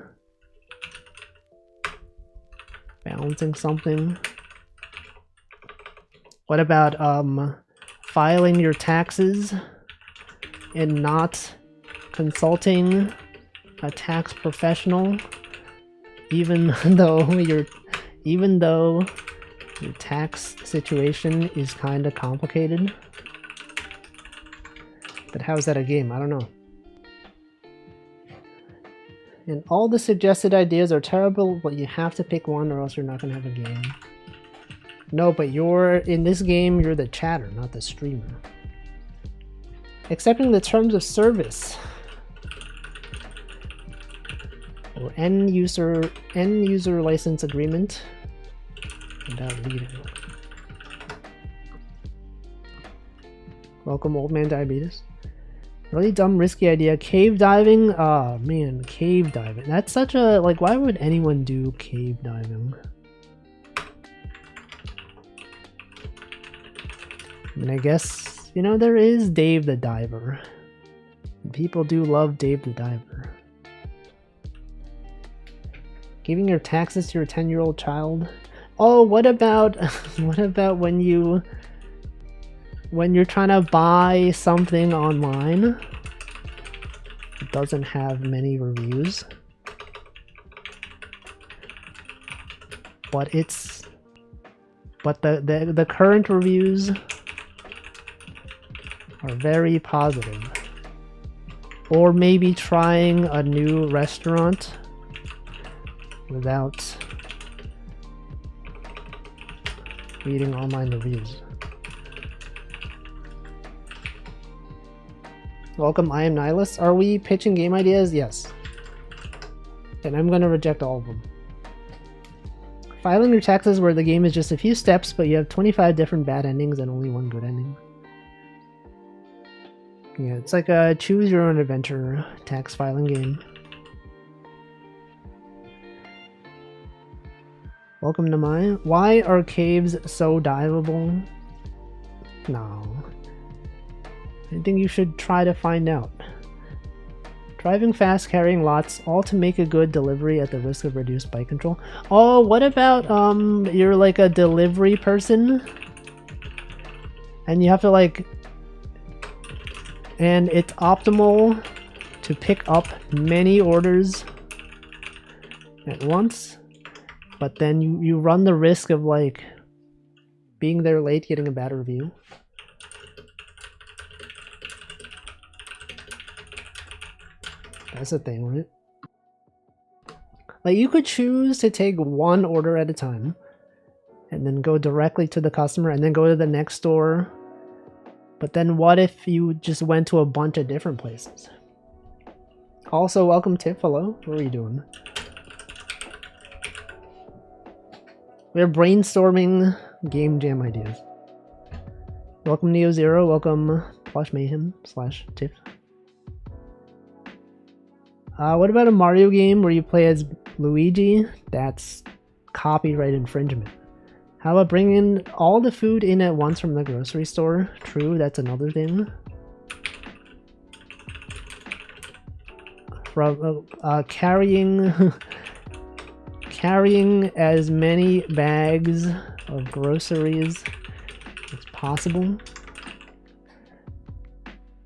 something? What about filing your taxes and not consulting a tax professional, even though your tax situation is kind of complicated? But how is that a game? I don't know. And all the suggested ideas are terrible, but you have to pick one or else you're not gonna have a game. No, but in this game, you're the chatter, not the streamer. Accepting the terms of service. Or end user license agreement without reading. Welcome, Old Man Diabetes. Really dumb, risky idea. Cave diving? Oh man, cave diving. That's such a, like, why would anyone do cave diving? I mean, I guess, you know, there is Dave the Diver. People do love Dave the Diver. Giving your taxes to your 10-year-old child. Oh, what about when you're trying to buy something online? It doesn't have many reviews. But the current reviews are very positive. Or maybe trying a new restaurant without reading online reviews. Welcome, I am Nihilist. Are we pitching game ideas? Yes. And I'm going to reject all of them. Filing your taxes where the game is just a few steps, but you have 25 different bad endings and only one good ending. Yeah, it's like a choose your own adventure tax filing game. Welcome to my... Why are caves so diveable? No. I think you should try to find out. Driving fast, carrying lots, all to make a good delivery at the risk of reduced bike control. Oh, what about, you're like a delivery person? And you have to like... And it's optimal to pick up many orders at once. But then you run the risk of like being there late, getting a bad review. That's the thing, right? Like you could choose to take one order at a time and then go directly to the customer and then go to the next store. But then what if you just went to a bunch of different places? Also, welcome Tiff, hello. What are you doing? We're brainstorming game jam ideas. Welcome Neo Zero, welcome Plush Mayhem / Tiff. What about a Mario game where you play as Luigi? That's copyright infringement. How about bringing all the food in at once from the grocery store? True, that's another thing. From carrying as many bags of groceries as possible.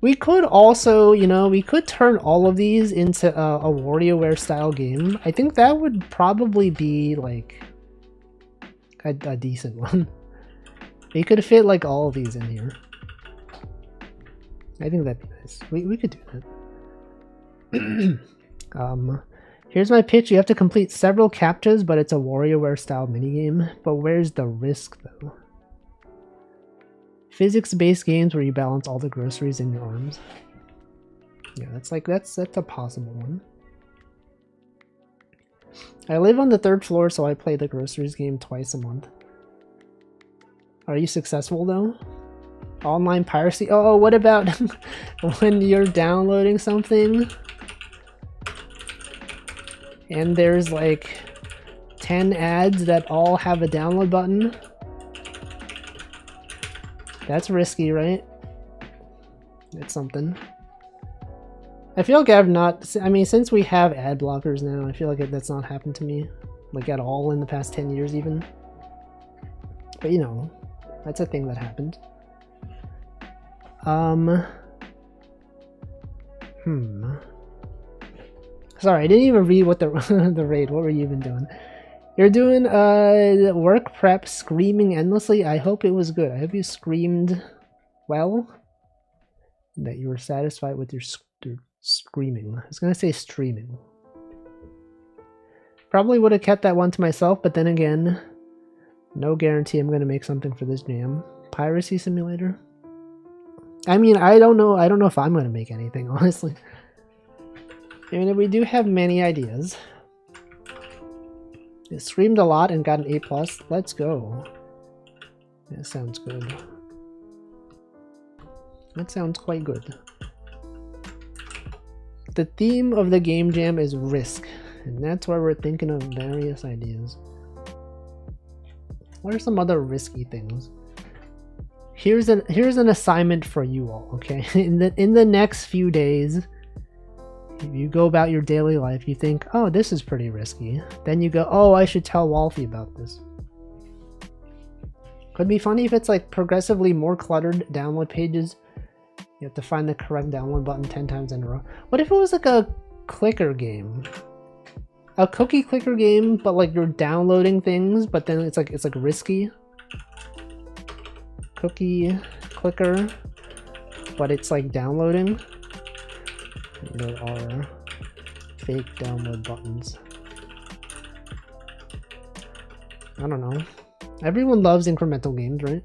We could also, you know, we could turn all of these into a WarioWare style game. I think that would probably be like a decent one. We could fit like all of these in here. I think that'd be nice. We could do that. Here's my pitch. You have to complete several captchas, but it's a WarioWare style minigame. But where's the risk though? Physics-based games where you balance all the groceries in your arms. Yeah, that's a possible one. I live on the 3rd floor, so I play the groceries game twice a month. Are you successful though? Online piracy? Oh, what about when you're downloading something and there's like 10 ads that all have a download button? That's risky, right? It's something. I feel like I've not... I mean, since we have ad blockers now, I feel like that's not happened to me. Like, at all in the past 10 years, even. But, you know, that's a thing that happened. Sorry, I didn't even read what the raid... What were you even doing? You're doing work prep, screaming endlessly. I hope it was good. I hope you screamed well. That you were satisfied with your screaming. I was gonna say streaming. Probably would have kept that one to myself, but then again, no guarantee I'm gonna make something for this jam. Piracy simulator? I mean, I don't know if I'm gonna make anything, honestly. I mean, we do have many ideas. It screamed a lot and got an A+. Let's go. That sounds good. That sounds quite good. The theme of the game jam is risk, and that's why we're thinking of various ideas. What are some other risky things? Here's an assignment for you all, okay? In the next few days, if you go about your daily life, you think, oh, this is pretty risky. Then you go, oh, I should tell Wolfie about this. Could be funny if it's like progressively more cluttered download pages. You have to find the correct download button 10 times in a row. What if it was like a clicker game? A cookie clicker game, but like you're downloading things, but then it's like risky. Cookie clicker, but it's like downloading. There are fake download buttons. I don't know. Everyone loves incremental games, right?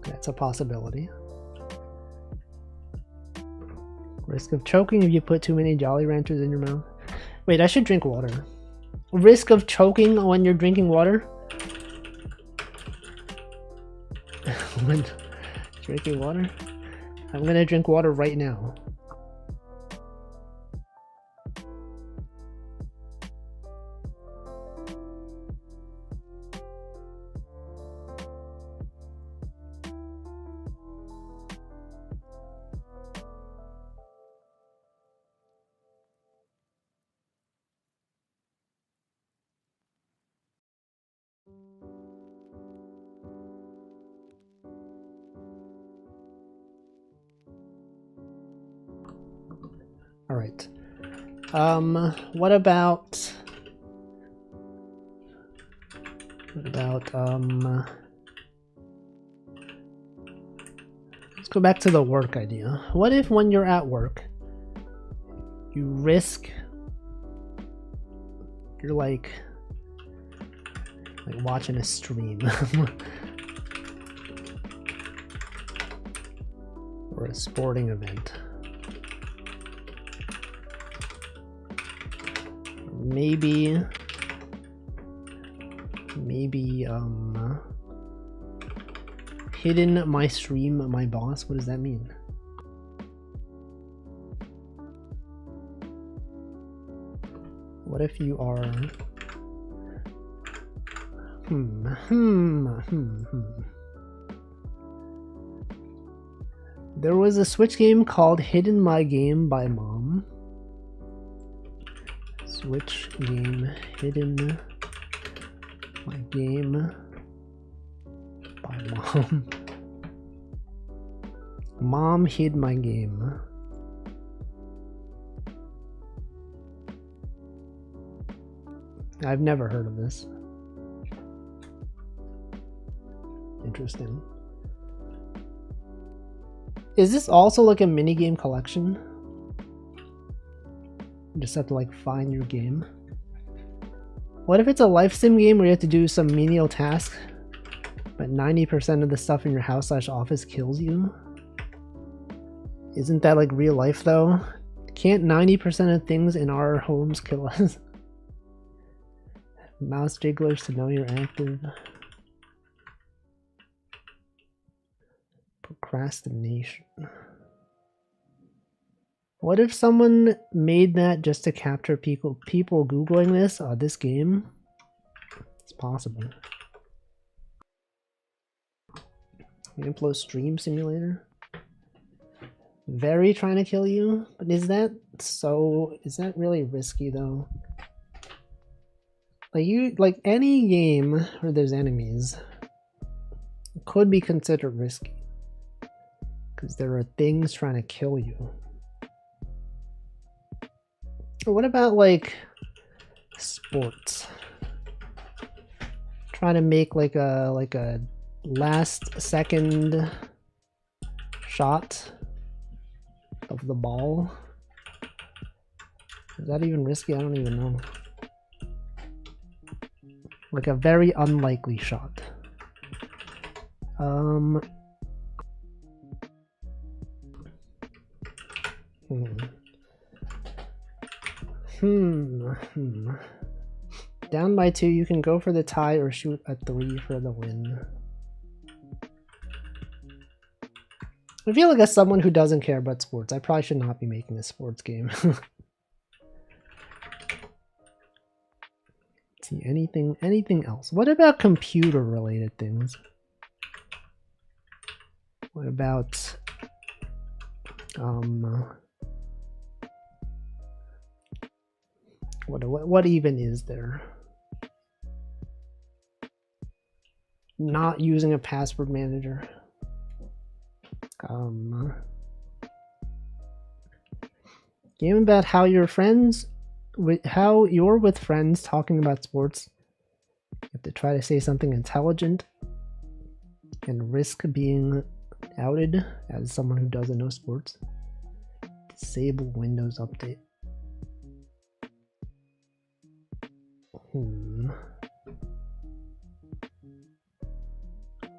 That's a possibility. Risk of choking if you put too many Jolly Ranchers in your mouth. Wait, I should drink water. Risk of choking when you're drinking water? When drinking water? I'm gonna drink water right now. All right. What about let's go back to the work idea. What if when you're at work, you risk, you're like watching a stream or a sporting event. Maybe hidden my stream, my boss. What does that mean? What if you are There was a Switch game called Hidden My Game by Mom. Switch game Hidden My Game by Mom. Mom hid my game. I've never heard of this. Interesting. Is this also like a minigame collection? You just have to like find your game. What if it's a life sim game where you have to do some menial task, but 90% of the stuff in your house/office kills you? Isn't that like real life though? Can't 90% of things in our homes kill us? Mouse jigglers to know you're active. Procrastination. What if someone made that just to capture people Googling this game? It's possible. Amplo Stream Simulator. Very trying to kill you, but is that really risky though? Like any game where there's enemies could be considered risky because there are things trying to kill you. What about like sports? Trying to make like a last second shot of the ball. Is that even risky? I don't even know. Like a very unlikely shot. Down by 2, you can go for the tie or shoot a 3 for the win. I feel like as someone who doesn't care about sports, I probably should not be making a sports game. It's see anything else. What about computer related things? What about what even is there? Not using a password manager. Game about how you're with friends talking about sports. You have to try to say something intelligent and risk being outed as someone who doesn't know sports. Disable Windows update.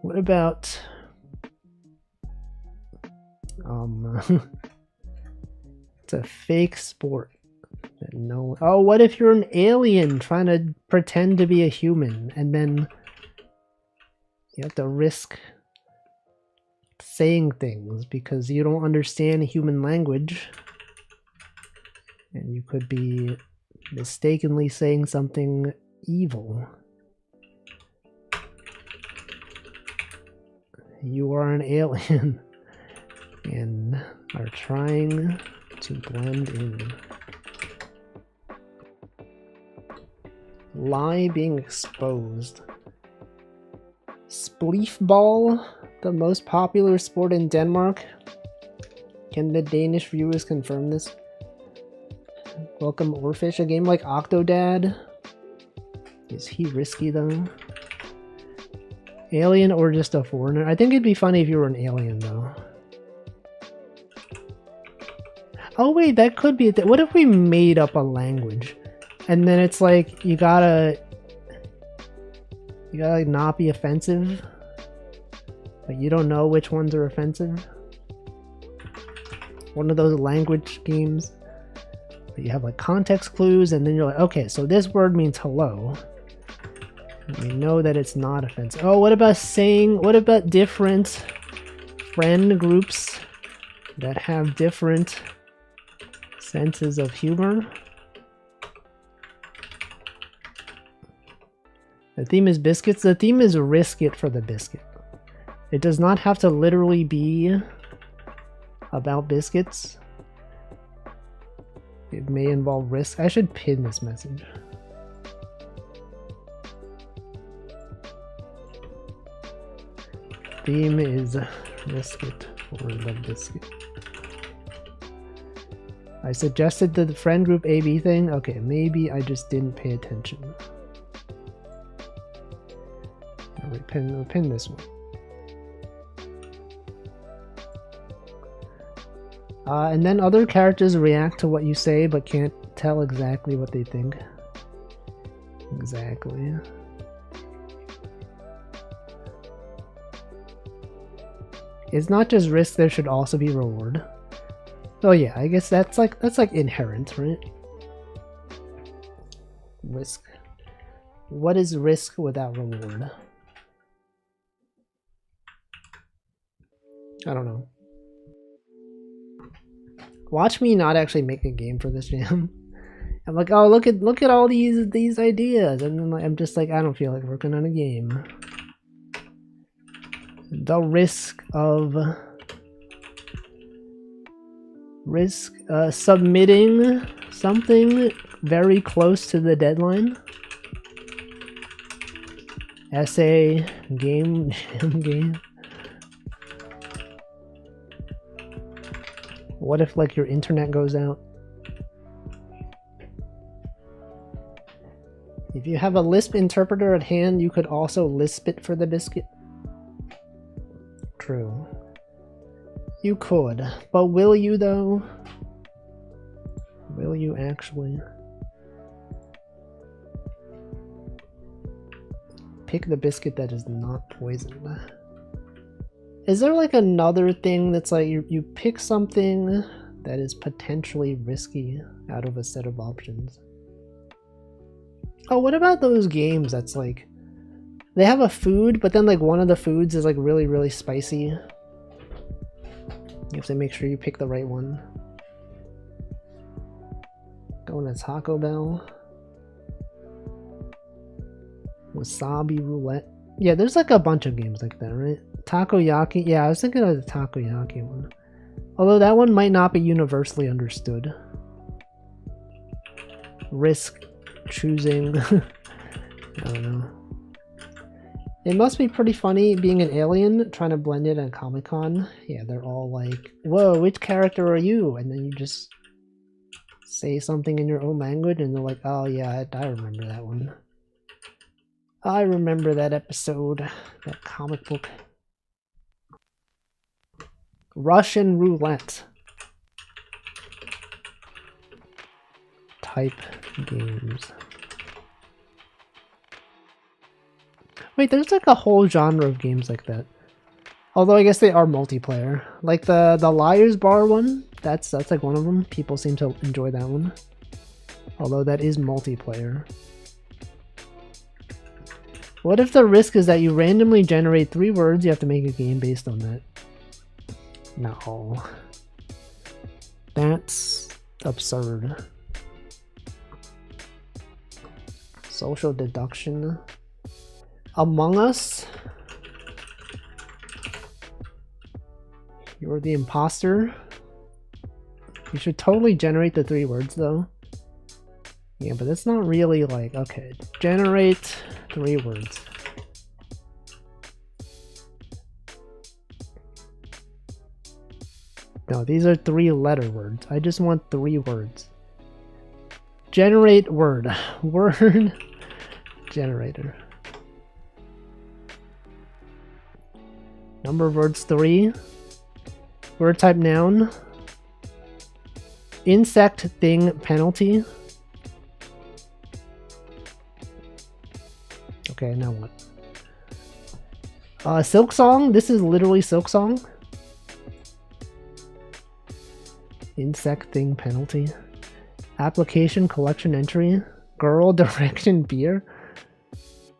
What about it's a fake sport that no. Oh, what if you're an alien trying to pretend to be a human, and then you have to risk saying things because you don't understand human language, and you could be mistakenly saying something evil. You are an alien and are trying to blend in. Lie being exposed. Spleefball, the most popular sport in Denmark. Can the Danish viewers confirm this? Welcome Orfish, a game like Octodad. Is he risky though? Alien or just a foreigner? I think it'd be funny if you were an alien though. Oh wait, that could be it. What if we made up a language? And then it's like, you gotta like not be offensive. But you don't know which ones are offensive. One of those language games. But you have like context clues and then you're like, okay, so this word means hello. We know that it's not offensive. Oh, what about different friend groups that have different senses of humor? The theme is biscuits. The theme is risk it for the biscuit. It does not have to literally be about biscuits. It may involve risk. I should pin this message. Theme is risk it for the biscuit. I suggested the friend group AB thing. Okay, maybe I just didn't pay attention. We'll pin this one. And then other characters react to what you say but can't tell exactly what they think. Exactly. It's not just risk, there should also be reward. Oh yeah, I guess that's like inherent, right? Risk. What is risk without reward? I don't know. Watch me not actually make a game for this jam. I'm like, oh look at all these ideas, and then like, I'm just like, I don't feel like working on a game. The risk of submitting something very close to the deadline. Essay, game. What if like your internet goes out? If you have a Lisp interpreter at hand, you could also Lisp it for the biscuit. True. You could, but will you though? Will you actually? Pick the biscuit that is not poisoned. Is there like another thing that's like you pick something that is potentially risky out of a set of options? Oh, what about those games that's like they have a food, but then like one of the foods is like really, really spicy. You have to make sure you pick the right one. Going to Taco Bell. Wasabi roulette. Yeah, there's like a bunch of games like that, right? Takoyaki. Yeah, I was thinking of the takoyaki one. Although that one might not be universally understood. Risk choosing. I don't know. It must be pretty funny being an alien trying to blend in at Comic-Con. Yeah, they're all like, whoa, which character are you? And then you just say something in your own language and they're like, oh yeah, I remember that one. I remember that episode, that comic book. Russian roulette. Type games. Wait, there's like a whole genre of games like that. Although I guess they are multiplayer. Like the Liar's Bar one, that's like one of them. People seem to enjoy that one. Although that is multiplayer. What if the risk is that you randomly generate 3 words, you have to make a game based on that? No. That's absurd. Social deduction. Among Us? You're the imposter? You should totally generate the 3 words though. Yeah, but it's not really like, okay, generate 3 words. No, these are 3-letter words. I just want 3 words. Generate word. Word generator. Number of words 3. Word type noun. Insect thing penalty. Okay, now what? Silk Song? This is literally Silk Song. Insect thing penalty. Application collection entry. Girl direction beer.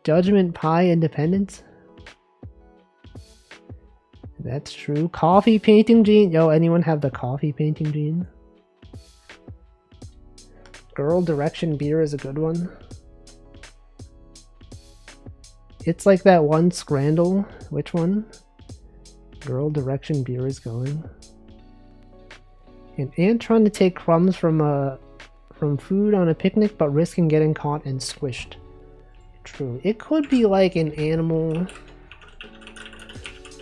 Judgment Pie Independence. That's true. Coffee painting gene. Yo, anyone have the coffee painting gene? Girl direction beer is a good one. It's like that one Scrandle. Which one? Girl direction beer is going. An ant trying to take crumbs from food on a picnic, but risking getting caught and squished. True. It could be like an animal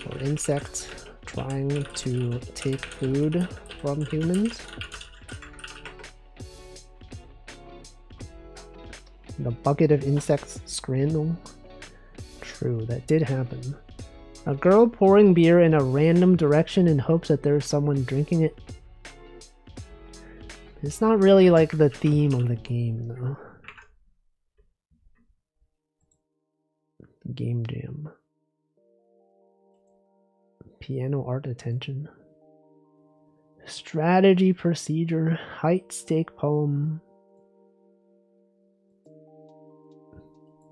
or insect trying to take food from humans. The bucket of insects Scrandle. True, that did happen. A girl pouring beer in a random direction in hopes that there's someone drinking it. It's not really like the theme of the game, though. Game jam. Piano art attention. Strategy procedure. Height stake poem.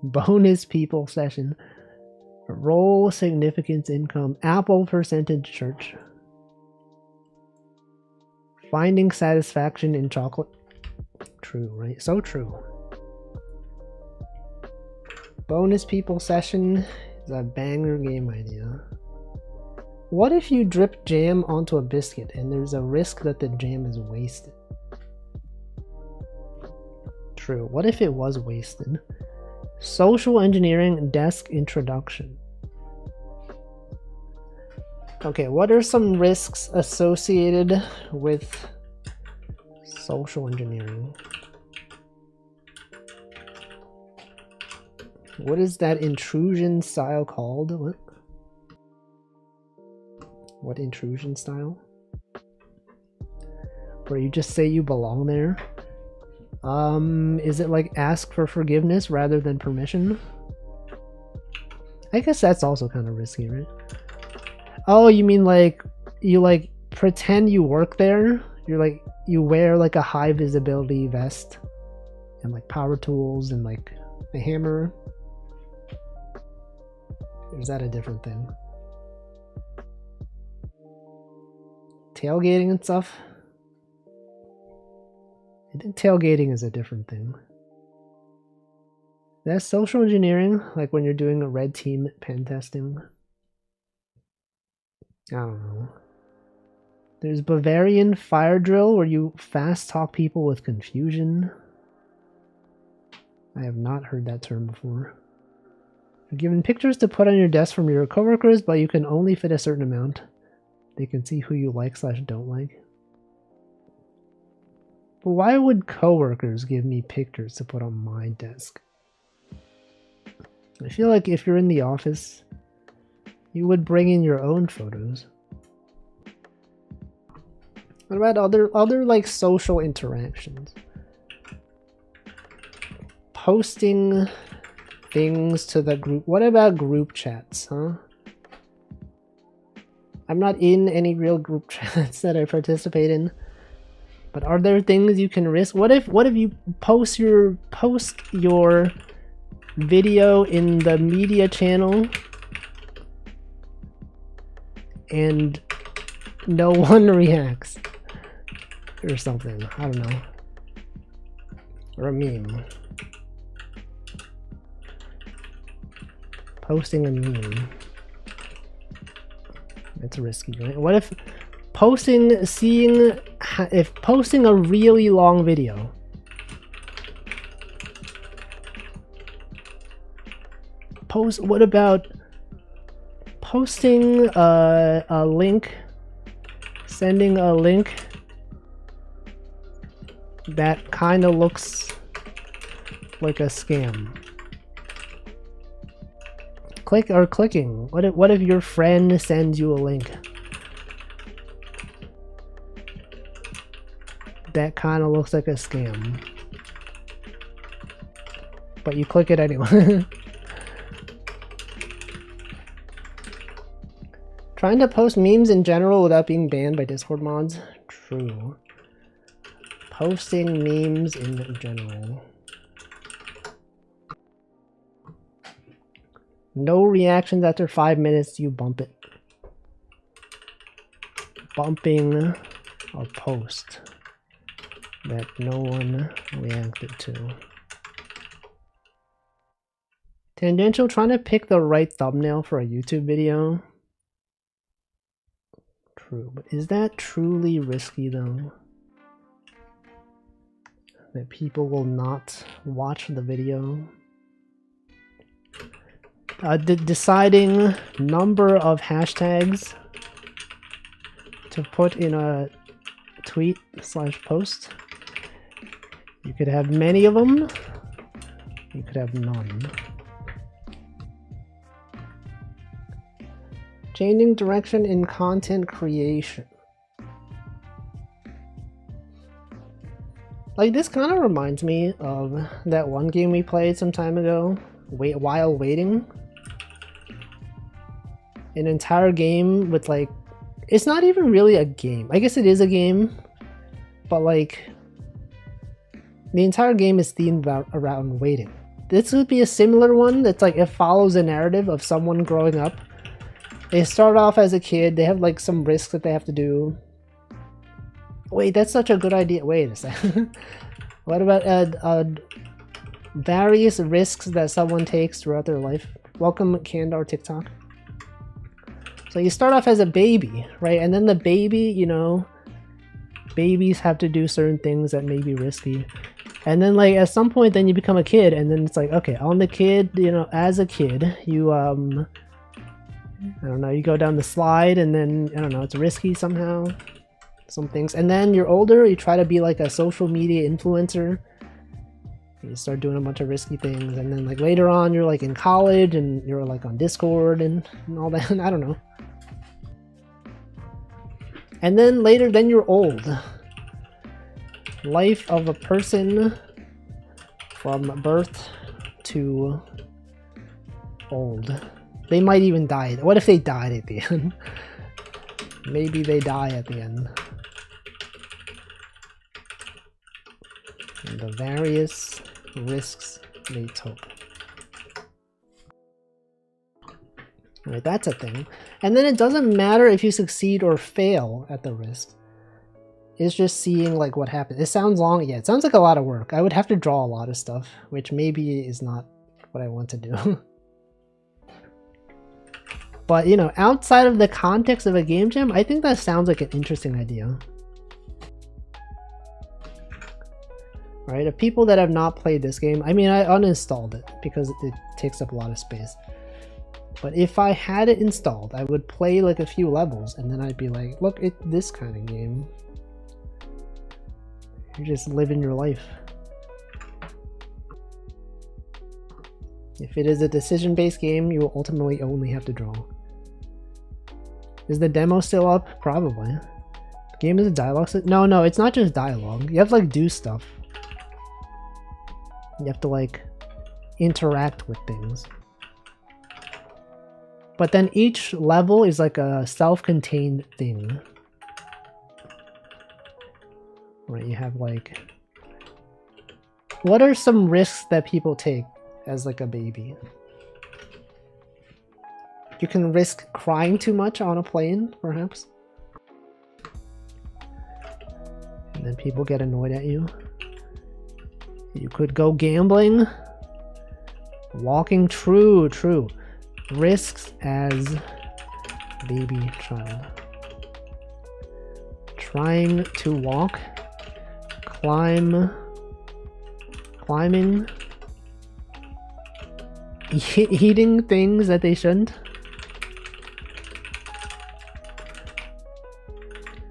Bonus people session. Roll significance income. Apple percentage church. Finding satisfaction in chocolate. True, right? So true. Bonus people session is a banger game idea. What if you drip jam onto a biscuit and there's a risk that the jam is wasted? True. What if it was wasted? Social engineering desk introduction. Okay, what are some risks associated with social engineering? What is that intrusion style called? What intrusion style? Where you just say you belong there? Is it like ask for forgiveness rather than permission? I guess that's also kind of risky, right? Oh, you mean like you like pretend you work there? You're like you wear like a high visibility vest and like power tools and like a hammer? Or is that a different thing? Tailgating and stuff? I think tailgating is a different thing. That's social engineering, like when you're doing a red team pen testing. I don't know. There's Bavarian fire drill where you fast talk people with confusion. I have not heard that term before. You're given pictures to put on your desk from your coworkers, but you can only fit a certain amount. They can see who you like/don't like. But why would coworkers give me pictures to put on my desk? I feel like if you're in the office, you would bring in your own photos. What about other like social interactions? Posting things to the group. What about group chats, huh? I'm not in any real group chats that I participate in. But are there things you can risk? What if you post your video in the media channel and no one reacts or something? I don't know. Or a meme. Posting a meme. It's risky, right? What if posting a really long video? What about posting a link, sending a link that kind of looks like a scam? Clicking. What if your friend sends you a link that kind of looks like a scam, but you click it anyway? Trying to post memes in general without being banned by Discord mods. True. Posting memes in general. No reactions after 5 minutes, you bump it. Bumping a post that no one reacted to. Tangential, trying to pick the right thumbnail for a YouTube video. True, but is that truly risky though? That people will not watch the video? Deciding number of hashtags to put in a tweet/post. You could have many of them. You could have none. Changing direction in content creation. Like, this kind of reminds me of that one game we played some time ago, While Waiting. An entire game with, like, it's not even really a game. I guess it is a game, but like the entire game is themed around waiting. This would be a similar one that's like, it follows a narrative of someone growing up. They start off as a kid, they have like some risks that they have to do. Wait, that's such a good idea. Wait a second. What about various risks that someone takes throughout their life? Welcome, Kandar TikTok. So you start off as a baby, right? And then the baby, you know, babies have to do certain things that may be risky. And then like at some point then you become a kid, and then it's like, okay, on the kid, you know, as a kid, you I don't know, you go down the slide and then, I don't know, it's risky somehow. Some things. And then you're older, you try to be like a social media influencer. You start doing a bunch of risky things, and then like later on you're like in college and you're like on Discord and all that. I don't know. And then later, then you're old. Life of a person from birth to old. They might even die. What if they died at the end? Maybe they die at the end. And the various risks they took. Right, that's a thing. And then it doesn't matter if you succeed or fail at the risk. It's just seeing like what happens. It sounds long. Yeah, it sounds like a lot of work. I would have to draw a lot of stuff, which maybe is not what I want to do. But, you know, outside of the context of a game jam, I think that sounds like an interesting idea. Right, of people that have not played this game, I mean, I uninstalled it because it takes up a lot of space. But if I had it installed, I would play like a few levels and then I'd be like, look, it's this kind of game. You're just living your life. If it is a decision-based game, you will ultimately only have to draw. Is the demo still up? Probably. The game is a dialogue. No, it's not just dialogue. You have to like do stuff. You have to like interact with things. But then each level is like a self-contained thing. Right, you have like... What are some risks that people take as like a baby? You can risk crying too much on a plane, perhaps. And then people get annoyed at you. You could go gambling. Walking, true. Risks as baby child. Trying to walk. Climbing. Eating things that they shouldn't.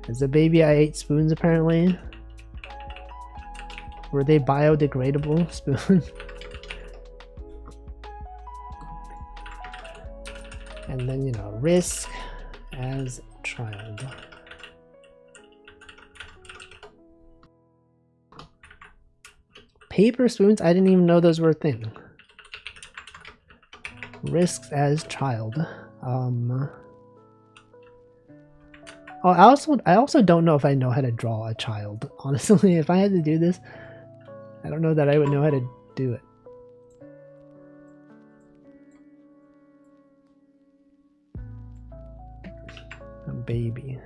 As a baby, I ate spoons apparently. Were they biodegradable spoons? And then, you know, risk as child. Paper spoons? I didn't even know those were a thing. Risks as child. Oh, I also don't know if I know how to draw a child. Honestly, if I had to do this, I don't know that I would know how to do it. A baby.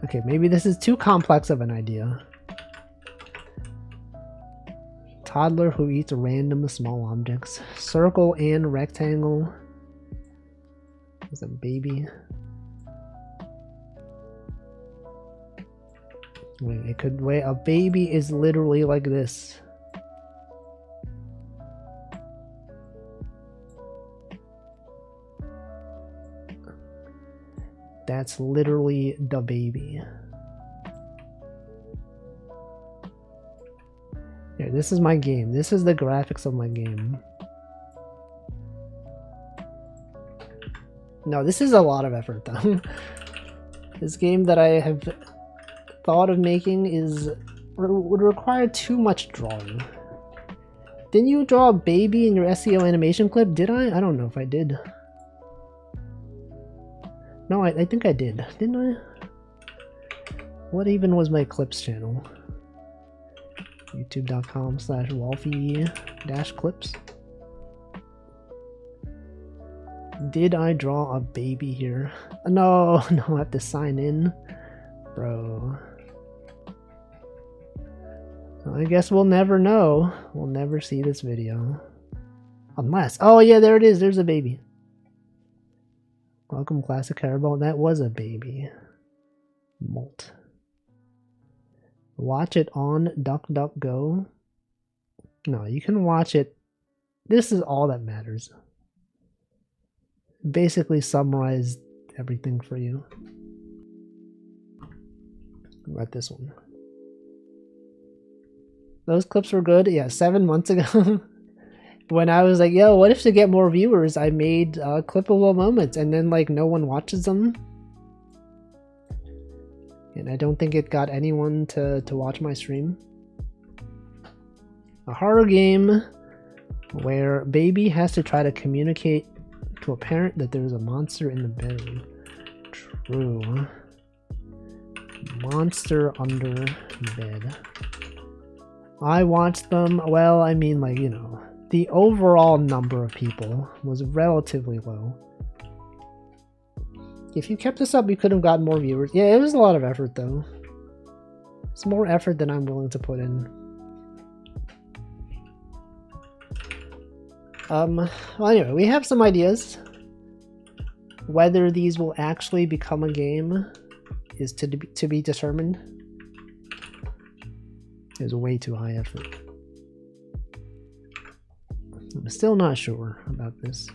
Okay, maybe this is too complex of an idea. Toddler who eats random small objects. Circle and rectangle. There's a baby. Wait, it could wait. A baby is literally like this. That's literally the baby. Here, this is my game. This is the graphics of my game. No, this is a lot of effort though. This game that I have thought of making would require too much drawing. Didn't you draw a baby in your SEO animation clip? Did I? I don't know if I did. No, I think I did. Didn't I? What even was my clips channel? youtube.com/wolfie-clips. Did I draw a baby here? No, I have to sign in. Bro. I guess we'll never know. We'll never see this video. Unless... Oh yeah, there it is. There's a baby. Welcome Classic Carabao. That was a baby. Molt. Watch it on DuckDuckGo. No, you can watch it. This is all that matters. Basically summarized everything for you. What about this one? Those clips were good. Yeah, 7 months ago. When I was like, yo, what if to get more viewers, I made clippable moments, and then like no one watches them. And I don't think it got anyone to watch my stream. A horror game where baby has to try to communicate to a parent that there's a monster in the bedroom. True. Monster under bed. I watched them. Well, I mean, like, you know, the overall number of people was relatively low. If you kept this up, you could have gotten more viewers. Yeah, it was a lot of effort, though. It's more effort than I'm willing to put in. Well, anyway, we have some ideas. Whether these will actually become a game is to be determined. It's way too high effort. I'm still not sure about this.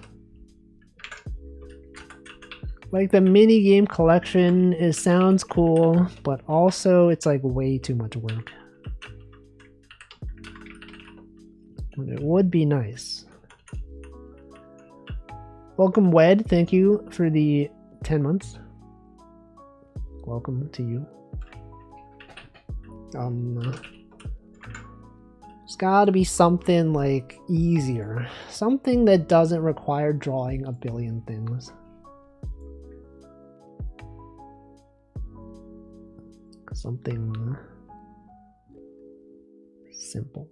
Like the mini game collection, sounds cool, but also it's like way too much work. But it would be nice. Welcome, Wed. Thank you for the 10 months. Welcome to you. There's gotta be something like easier. Something that doesn't require drawing a billion things. Something simple.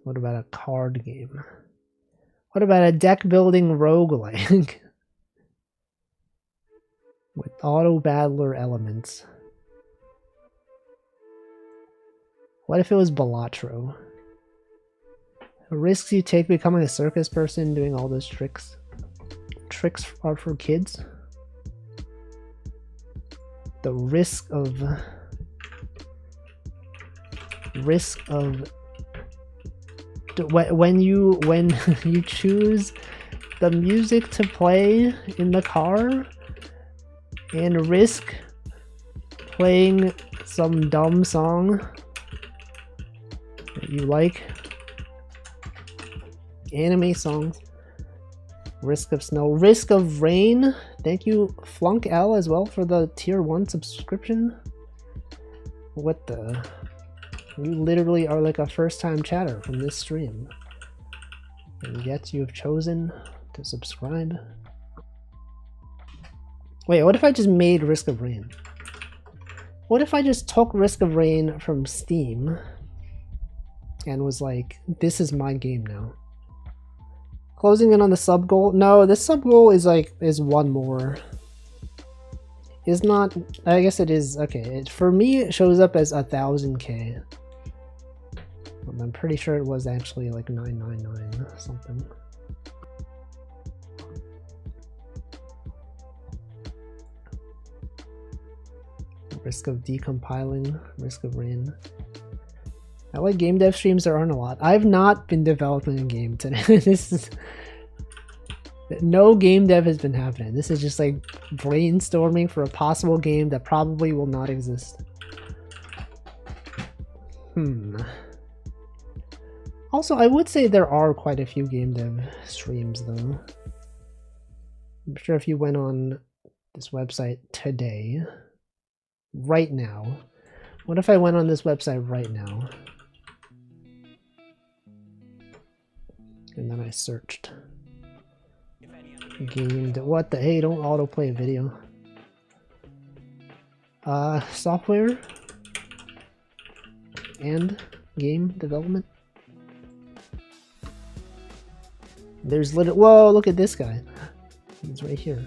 What about a card game? What about a deck building roguelike with auto battler elements? What if it was Balatro? The risks you take becoming a circus person doing all those tricks. Tricks are for kids. The risk of when you choose the music to play in the car and risk playing some dumb song that you like. Anime songs. Risk of snow. Risk of rain. Thank you, Flunk L, as well for the tier 1 subscription. What the? You literally are like a first-time chatter from this stream. And yet you have chosen to subscribe. Wait, what if I just made Risk of Rain? What if I just took Risk of Rain from Steam and was like, this is my game now? Closing in on the sub goal? No, the sub goal is is one more. Is not, I guess it is, okay. For me, it shows up as 1000K. I'm pretty sure it was actually like 999 something. Risk of decompiling, Risk of rain. I like game dev streams, there aren't a lot. I've not been developing a game today. This is... No game dev has been happening. This is just like brainstorming for a possible game that probably will not exist. Also, I would say there are quite a few game dev streams though. I'm sure if you went on this website today, right now, what if I went on this website right now? And then I searched. What the hey, don't autoplay a video. Software and game development. There's whoa, look at this guy. He's right here.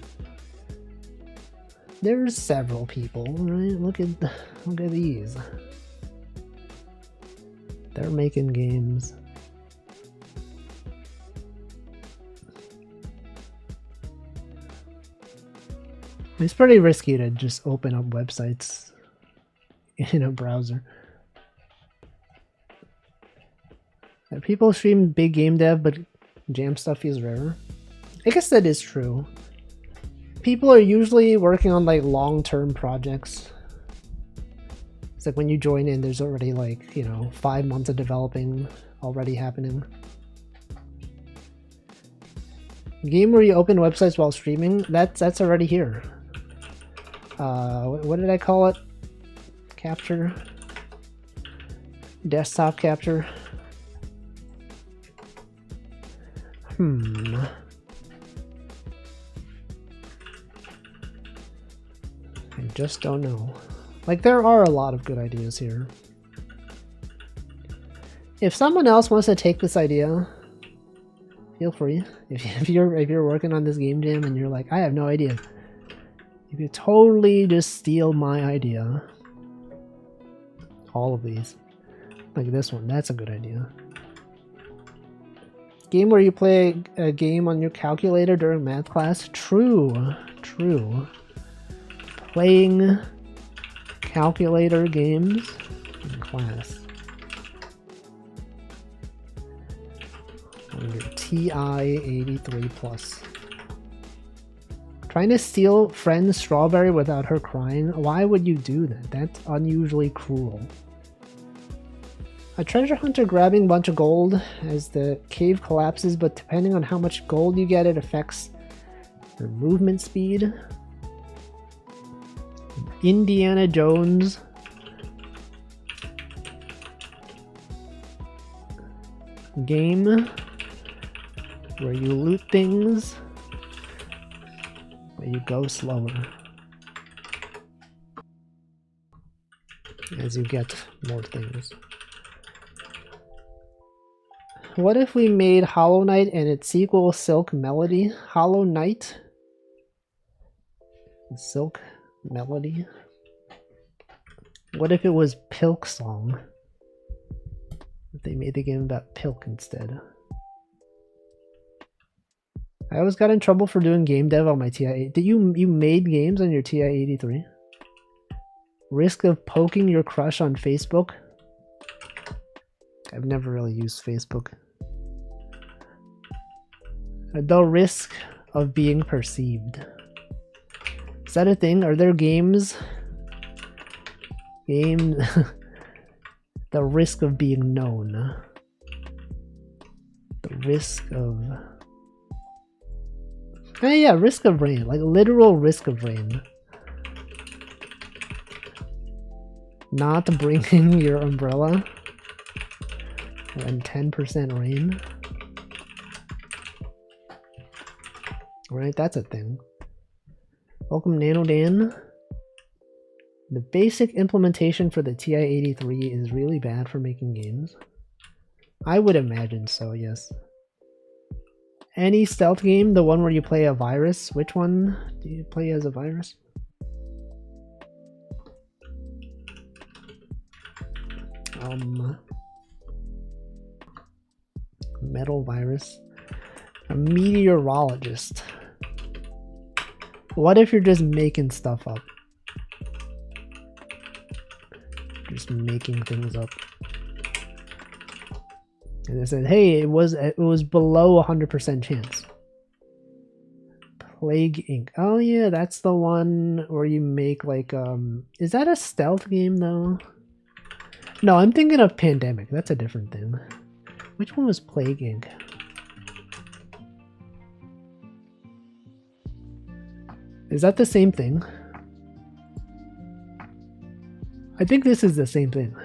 There's several people, right? Look at these. They're making games. It's pretty risky to just open up websites in a browser. People stream big game dev, but jam stuff is rarer. I guess that is true. People are usually working on like long-term projects. It's like when you join in, there's already like, 5 months of developing already happening. Game where you open websites while streaming, that's already here. What did I call it? Capture? Desktop capture? I just don't know. Like, there are a lot of good ideas here. If someone else wants to take this idea, feel free. If you're working on this game jam and you're like, I have no idea, you could totally just steal my idea. All of these. Like this one, that's a good idea. Game where you play a game on your calculator during math class? True, true. Playing calculator games in class. TI 83 plus. Trying to steal friend's strawberry without her crying? Why would you do that? That's unusually cruel. A treasure hunter grabbing a bunch of gold as the cave collapses, but depending on how much gold you get, it affects your movement speed. Indiana Jones. Game where you loot things, but you go slower as you get more things. What if we made Hollow Knight and its sequel Silk Melody? Hollow Knight? Silk Melody? What if it was Pilk Song? If they made the game about Pilk instead. I always got in trouble for doing game dev on my TI-8. Did you made games on your TI-83? Risk of poking your crush on Facebook? I've never really used Facebook. The risk of being perceived. Is that a thing? Are there games? The risk of being known. The risk of... Oh yeah, risk of rain. Like literal risk of rain. Not bringing your umbrella. And 10% rain. Right, that's a thing. Welcome NanoDan. The basic implementation for the TI-83 is really bad for making games. I would imagine so, yes. Any stealth game, the one where you play a virus, which one do you play as a virus? Metal virus. A meteorologist. What if you're just making stuff up? Just making things up. And they said, hey, it was below 100% chance. Plague Inc. Oh yeah, that's the one where you make like is that a stealth game though? No, I'm thinking of Pandemic. That's a different thing. Which one was Plague Inc? Is that the same thing? I think this is the same thing.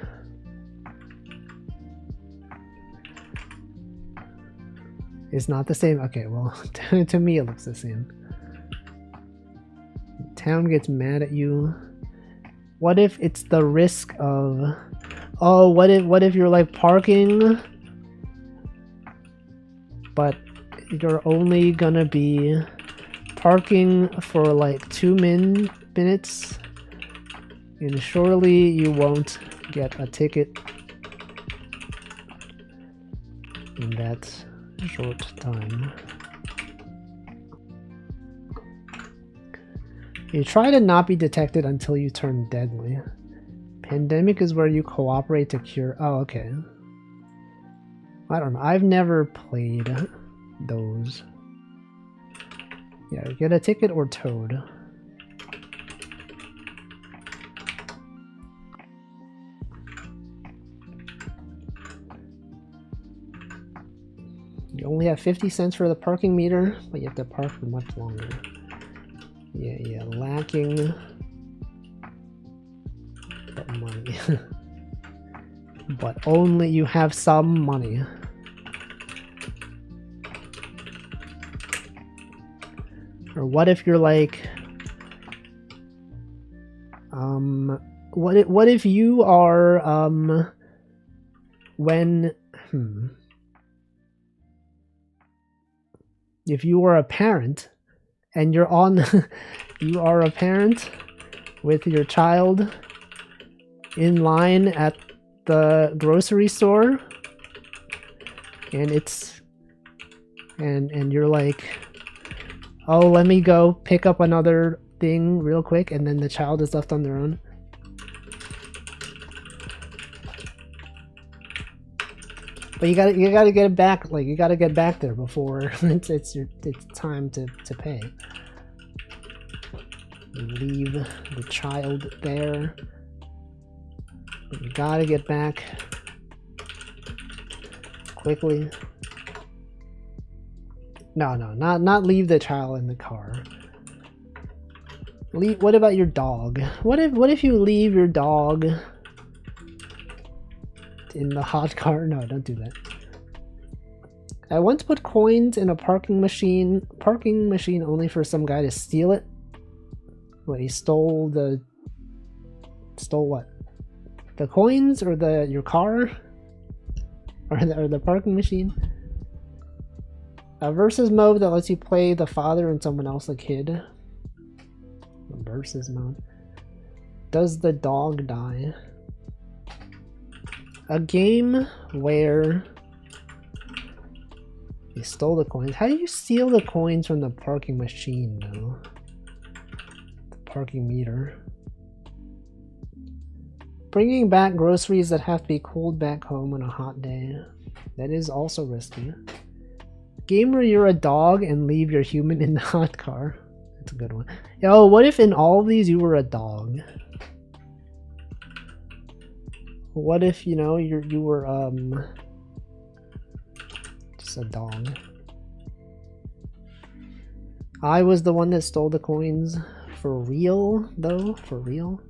It's not the same? Okay, well, to me it looks the same. Town gets mad at you. What if it's the risk of... Oh, what if you're like parking, but you're only gonna be parking for like 2 minutes, and surely you won't get a ticket in that short time. You try to not be detected until you turn deadly. Pandemic is where you cooperate to cure... Oh, okay. I don't know. I've never played those. Yeah, get a ticket or Toad. You only have 50 cents for the parking meter, but you have to park for much longer. Yeah, lacking but money. But only you have some money. Or what if you're like what if you are if you are a parent and you're on you are a parent with your child in line at the grocery store and it's and you're like, oh, let me go pick up another thing real quick, and then the child is left on their own. But you gotta get it back, like you gotta get back there before it's time to pay. You leave the child there. You gotta get back quickly. No, not leave the child in the car. What about your dog? What if you leave your dog in the hot car? No, don't do that. I once put coins in a parking machine only for some guy to steal it. What, he stole what? The coins or your car? Or the parking machine? A versus mode that lets you play the father and someone else, a kid. Versus mode. Does the dog die? A game where you stole the coins. How do you steal the coins from the parking machine though? The parking meter. Bringing back groceries that have to be cooled back home on a hot day. That is also risky. Game where you're a dog and leave your human in the hot car. That's a good one. Yo, what if in all of these you were a dog? What if, you know, you were just a dog? I was the one that stole the coins. For real though? For real?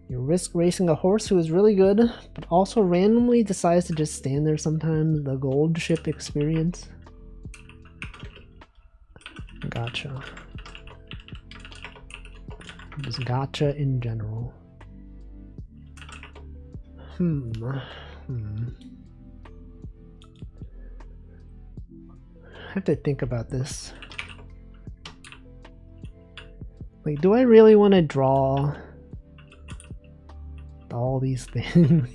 You risk racing a horse who is really good, but also randomly decides to just stand there sometimes. The gold ship experience. Gotcha. Just gotcha in general. I have to think about this. Like, do I really want to draw all these things?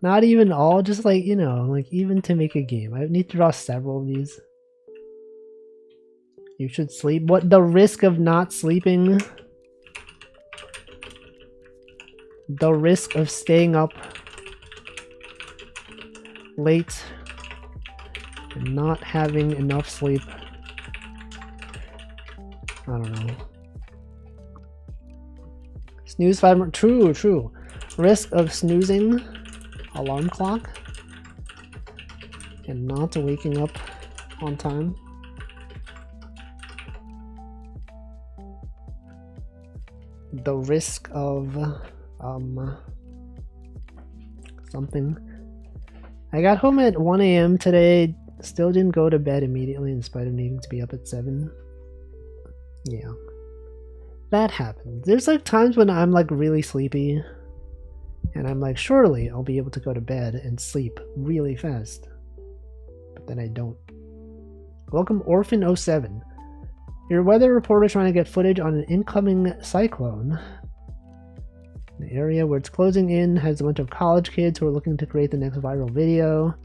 Not even all, just like, you know, like even to make a game. I need to draw several of these. You should sleep. What, the risk of not sleeping? The risk of staying up late and not having enough sleep. I don't know. Snooze 5 more. True. Risk of snoozing alarm clock and not waking up on time. The risk of something. I got home at 1 AM today. Still didn't go to bed immediately in spite of needing to be up at 7. Yeah. That happens. There's like times when I'm like really sleepy and I'm like, surely I'll be able to go to bed and sleep really fast. But then I don't. Welcome Orphan07. Your weather reporter trying to get footage on an incoming cyclone. The area where it's closing in has a bunch of college kids who are looking to create the next viral video.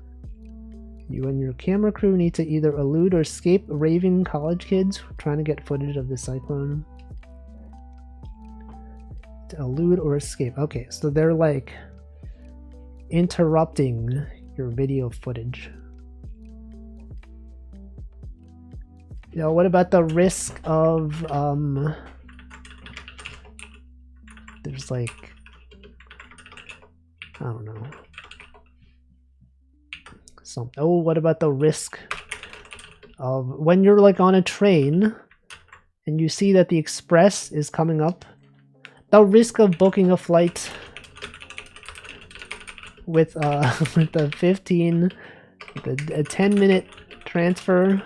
You and your camera crew need to either elude or escape raving college kids trying to get footage of the cyclone. To elude or escape. Okay, so they're like interrupting your video footage. You know, what about the risk of there's like, I don't know. Oh, what about the risk of when you're like on a train and you see that the express is coming up? The risk of booking a flight with with a 10-minute transfer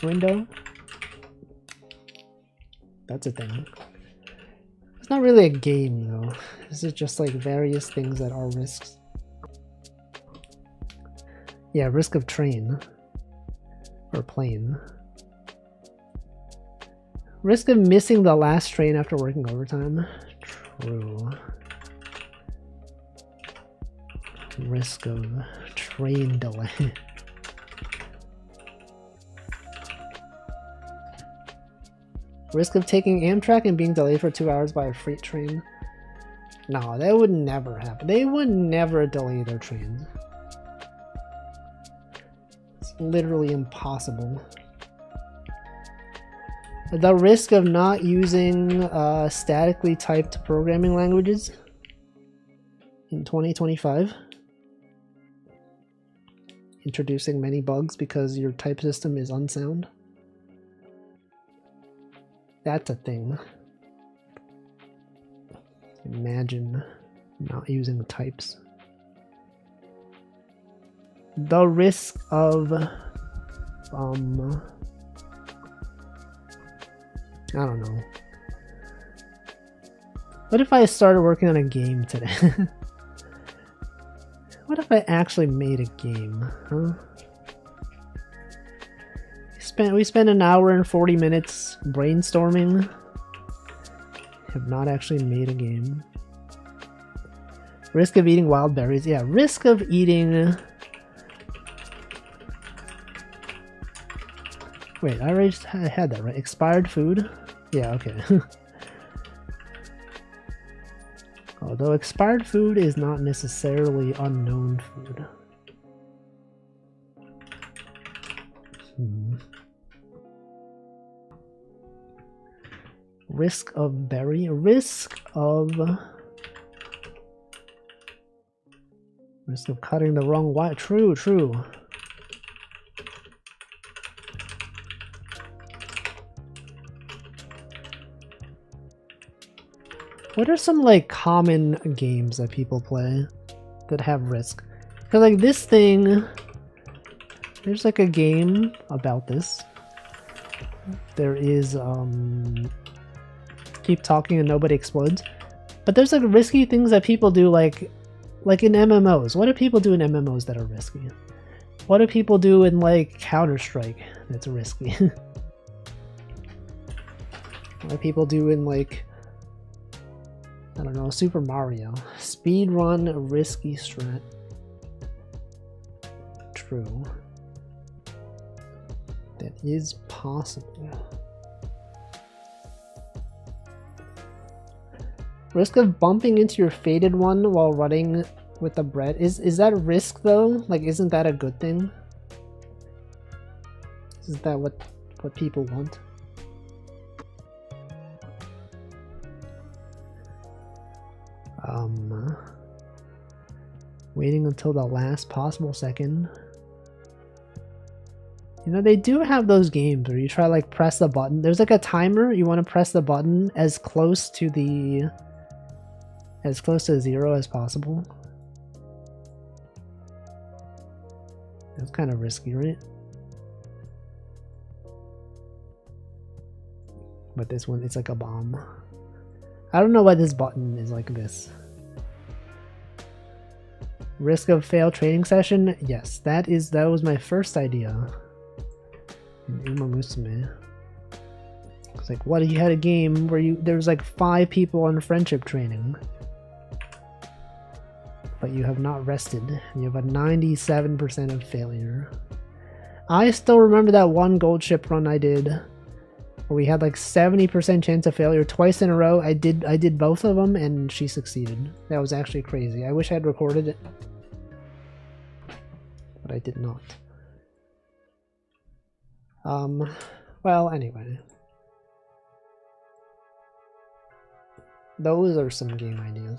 window. That's a thing. It's not really a game though. This is just like various things that are risks. Yeah, risk of train or plane. Risk of missing the last train after working overtime. True. Risk of train delay. Risk of taking Amtrak and being delayed for 2 hours by a freight train. No, that would never happen. They would never delay their trains. It's literally impossible. The risk of not using statically typed programming languages in 2025. Introducing many bugs because your type system is unsound. That's a thing. Imagine not using types. The risk of I don't know. What if I started working on a game today? What if I actually made a game, huh? We spent an hour and 40 minutes brainstorming. Have not actually made a game. Risk of eating wild berries. Yeah, risk of eating... Wait, I already had that, right? Expired food? Yeah, okay. Although expired food is not necessarily unknown food. Risk of berry. Risk of cutting the wrong wire. True, true. What are some like common games that people play that have risk? Because like this thing, there's like a game about this. There is keep talking and nobody explodes. But there's like risky things that people do like in MMOs. What do people do in MMOs that are risky? What do people do in like Counter-Strike that's risky? What do people do in like, I don't know, Super Mario? Speedrun, risky strat. True. That is possible. Risk of bumping into your faded one while running with the bread. Is that risk though? Like, isn't that a good thing? Is that what people want? Waiting until the last possible second. You know, they do have those games where you try like press the button. There's like a timer. You want to press the button as close to 0 as possible. That's kind of risky, right? But this one, it's like a bomb. I don't know why this button is like this. Risk of failed training session. Yes, that was my first idea. In Uma Musume. It's like, what if you had a game where there was like 5 people on friendship training, but you have not rested. You have a 97% of failure. I still remember that one gold ship run I did where we had like 70% chance of failure twice in a row. I did both of them and she succeeded. That was actually crazy. I wish I had recorded it, but I did not. Well, anyway. Those are some game ideas.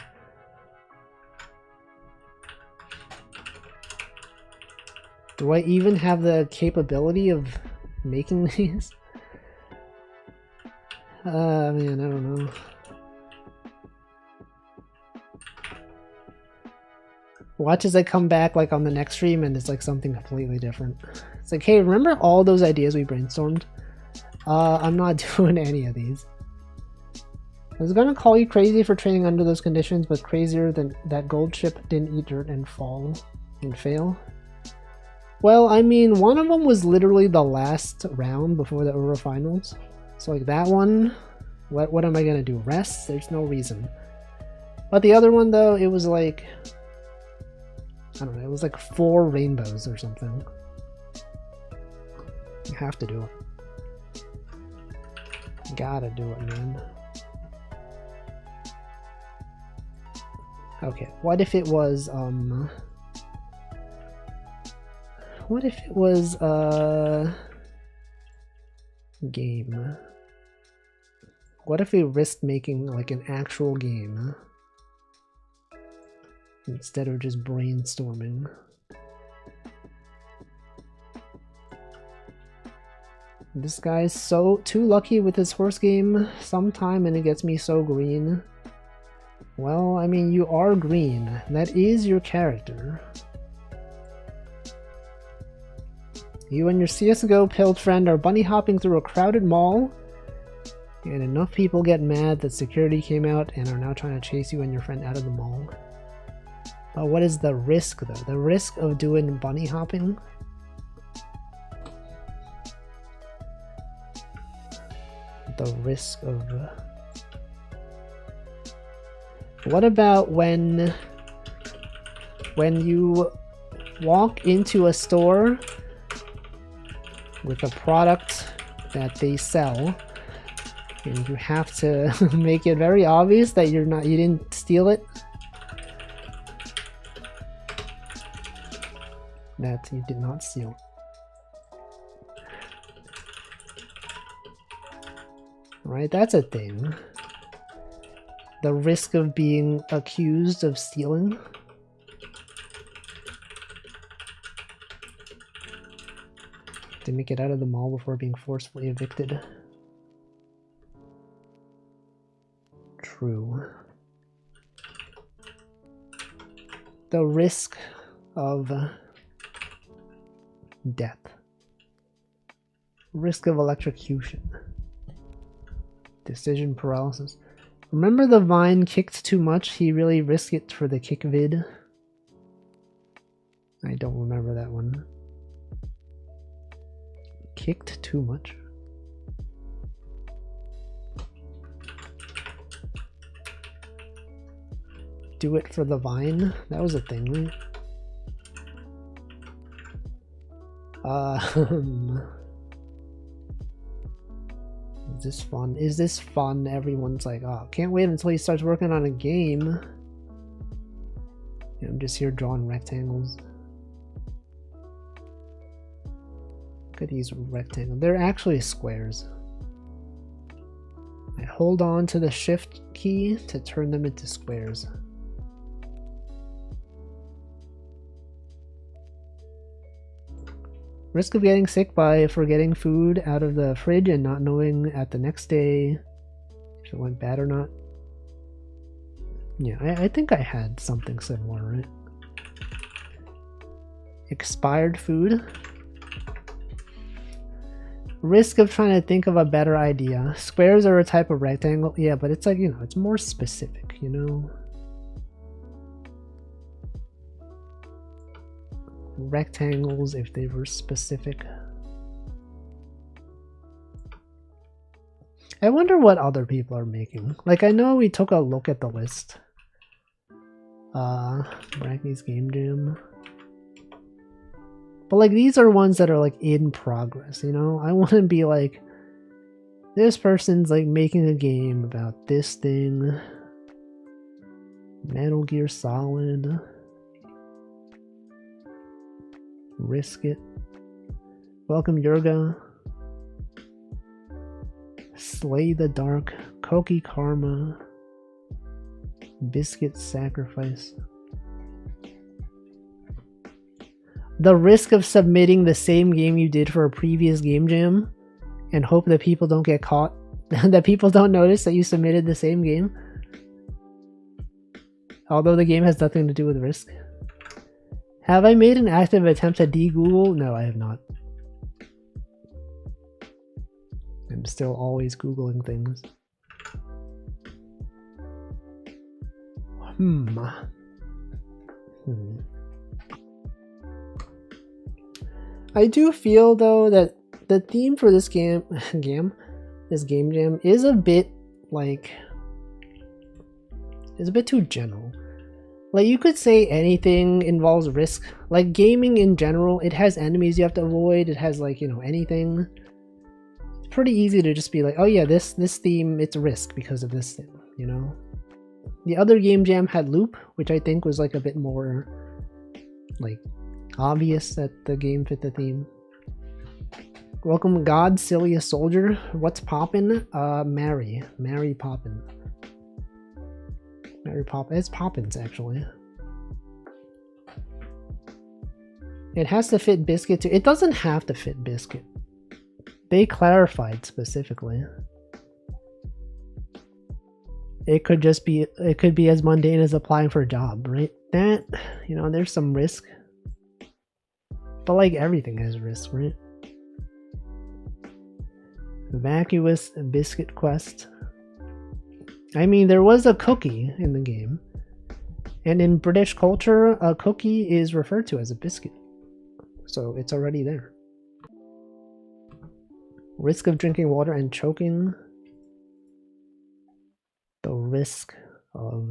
Do I even have the capability of making these? Man, I don't know. Watch as I come back like on the next stream and it's like something completely different. It's like, hey, remember all those ideas we brainstormed? I'm not doing any of these. I was gonna call you crazy for training under those conditions, but crazier than that gold ship didn't eat dirt and fall and fail. Well, I mean, one of them was literally the last round before the Euro Finals. So like that one, what am I gonna do? Rest? There's no reason. But the other one though, it was like, I don't know, it was like 4 rainbows or something. You have to do it. Gotta do it, man. Okay, what if it was, what if it was a game? What if we risked making like an actual game instead of just brainstorming? This guy's so too lucky with his horse game sometime, and it gets me so green. Well, I mean, you are green. That is your character. You and your CSGO pilled friend are bunny hopping through a crowded mall, and enough people get mad that security came out and are now trying to chase you and your friend out of the mall. But what is the risk though? The risk of doing bunny hopping? The risk of... What about when you walk into a store with a product that they sell, and you have to make it very obvious that you didn't steal it, that you did not steal. Right, that's a thing. The risk of being accused of stealing. To make it out of the mall before being forcefully evicted. True. The risk of death. Risk of electrocution. Decision paralysis. Remember the Vine kicked too much? He really risked it for the kick vid. I don't remember that one. Kicked too much? Do it for the Vine? That was a thing, right? Is this fun? Is this fun? Everyone's like, oh, can't wait until he starts working on a game. I'm just here drawing rectangles. Look at these rectangles. They're actually squares. I hold on to the shift key to turn them into squares. Risk of getting sick by forgetting food out of the fridge and not knowing at the next day if it went bad or not. Yeah, I think I had something similar, right? Expired food. Risk of trying to think of a better idea. Squares are a type of rectangle. Yeah, but it's like, you know, it's more specific, you know? Rectangles if they were specific. I wonder what other people are making. Like, I know we took a look at the list. Brackeys Game Jam. But like, these are ones that are like in progress, you know? I want to be like, this person's like making a game about this thing. Metal Gear Solid. Risk it. Welcome Yurga. Slay the Dark. Koki Karma. Biscuit Sacrifice. The risk of submitting the same game you did for a previous game jam and hope that people don't get caught, that people don't notice that you submitted the same game, although the game has nothing to do with risk. Have I made an active attempt to de-Google? No, I have not. I'm still always Googling things. I do feel though that the theme for this game this game jam is a bit like, it's a bit too general. Like, you could say anything involves risk. Like, gaming in general, it has enemies you have to avoid. It has, like, you know, anything. It's pretty easy to just be like, oh yeah, this theme, it's risk because of this thing, you know? The other game jam had loop, which I think was, like, a bit more, like, obvious that the game fit the theme. Welcome, God, Silliest Soldier. What's poppin'? Mary Poppin'. Mary Poppins. It's Poppins, actually. It has to fit Biscuit too. It doesn't have to fit Biscuit. They clarified specifically. It could just be, it could be as mundane as applying for a job, right? That, you know, there's some risk. But like everything has risk, right? Vacuous Biscuit Quest. I mean, there was a cookie in the game. And in British culture, a cookie is referred to as a biscuit. So it's already there. Risk of drinking water and choking. The risk of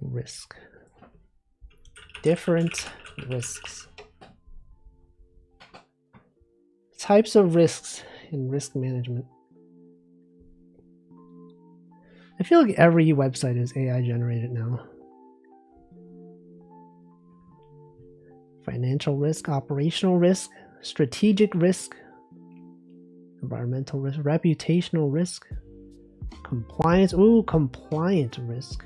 risk. Different risks. Types of risks in risk management. I feel like every website is AI generated now. Financial risk, operational risk, strategic risk, environmental risk, reputational risk, compliance. Ooh, compliance risk.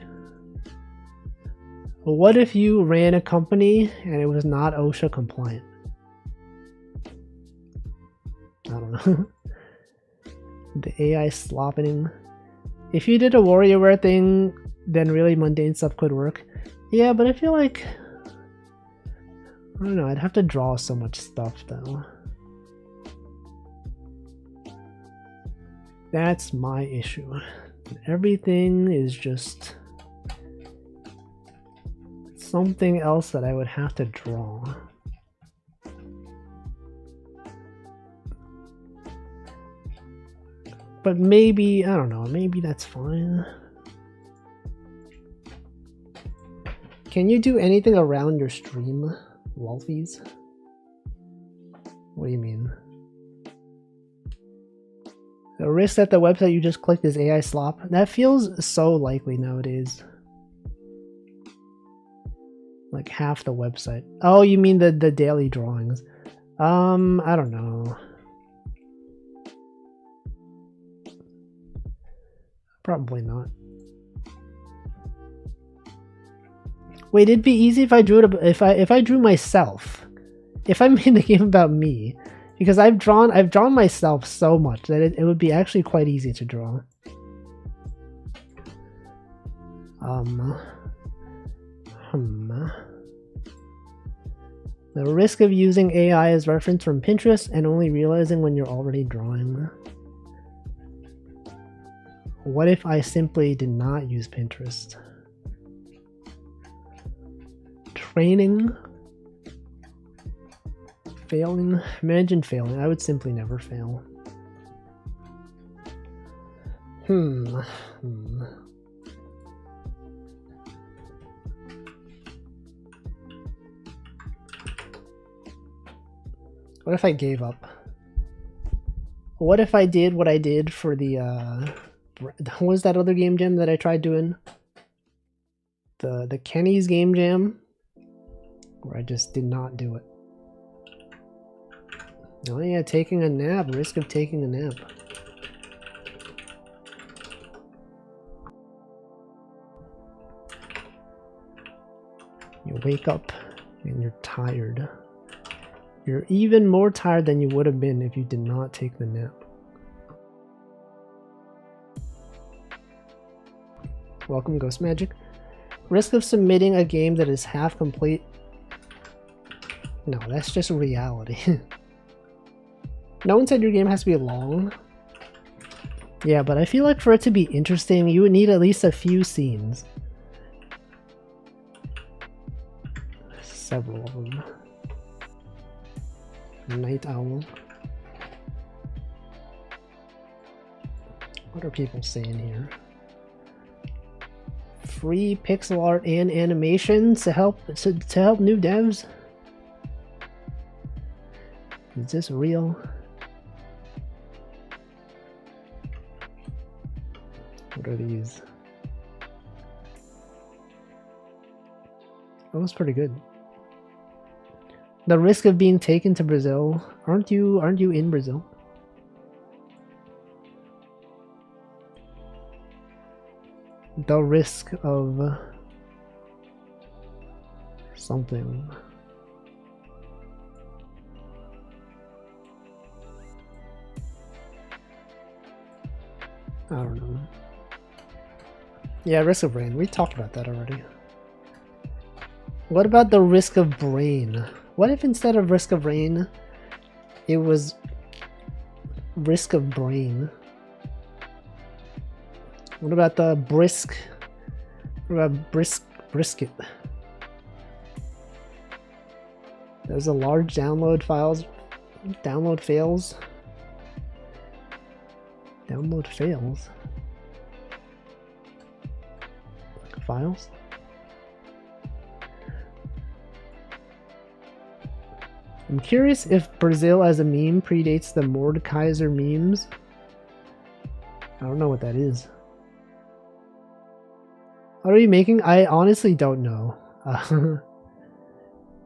Well, what if you ran a company and it was not OSHA compliant? I don't know. The AI slopping. If you did a WarioWare thing, then really mundane stuff could work. Yeah, but I feel like, I don't know, I'd have to draw so much stuff though. That's my issue. Everything is just something else that I would have to draw. But maybe, I don't know, maybe that's fine. Can you do anything around your stream, Wolfies? What do you mean? The risk that the website you just clicked is AI slop? That feels so likely nowadays. Like half the website. Oh, you mean the daily drawings. I don't know. Probably not. Wait, it'd be easy if I drew it. If I drew myself. If I made the game about me, because I've drawn myself so much that it would be actually quite easy to draw. The risk of using AI as reference from Pinterest and only realizing when you're already drawing. What if I simply did not use Pinterest? Training? Failing? Imagine failing. I would simply never fail. What if I gave up? What if I did what I did for the what was that other game jam that I tried doing? The Kenny's game jam, where I just did not do it. Oh yeah, taking a nap. Risk of taking a nap. You wake up and you're tired. You're even more tired than you would have been if you did not take the nap. Welcome, Ghost Magic. Risk of submitting a game that is half complete. No, that's just reality. No one said your game has to be long. Yeah, but I feel like for it to be interesting, you would need at least a few scenes. Several of them. Night owl. What are people saying here? Free pixel art and animation to help new devs. Is this real? What are these? That was pretty good. The risk of being taken to Brazil. Aren't you in Brazil? The risk of something. I don't know. Yeah, risk of rain. We talked about that already. What about the risk of brain? What if instead of risk of rain, it was risk of brain? What about the brisket? There's a large download fails. Download fails. Files? I'm curious if Brazil as a meme predates the Mordekaiser memes. I don't know what that is. What are you making? I honestly don't know.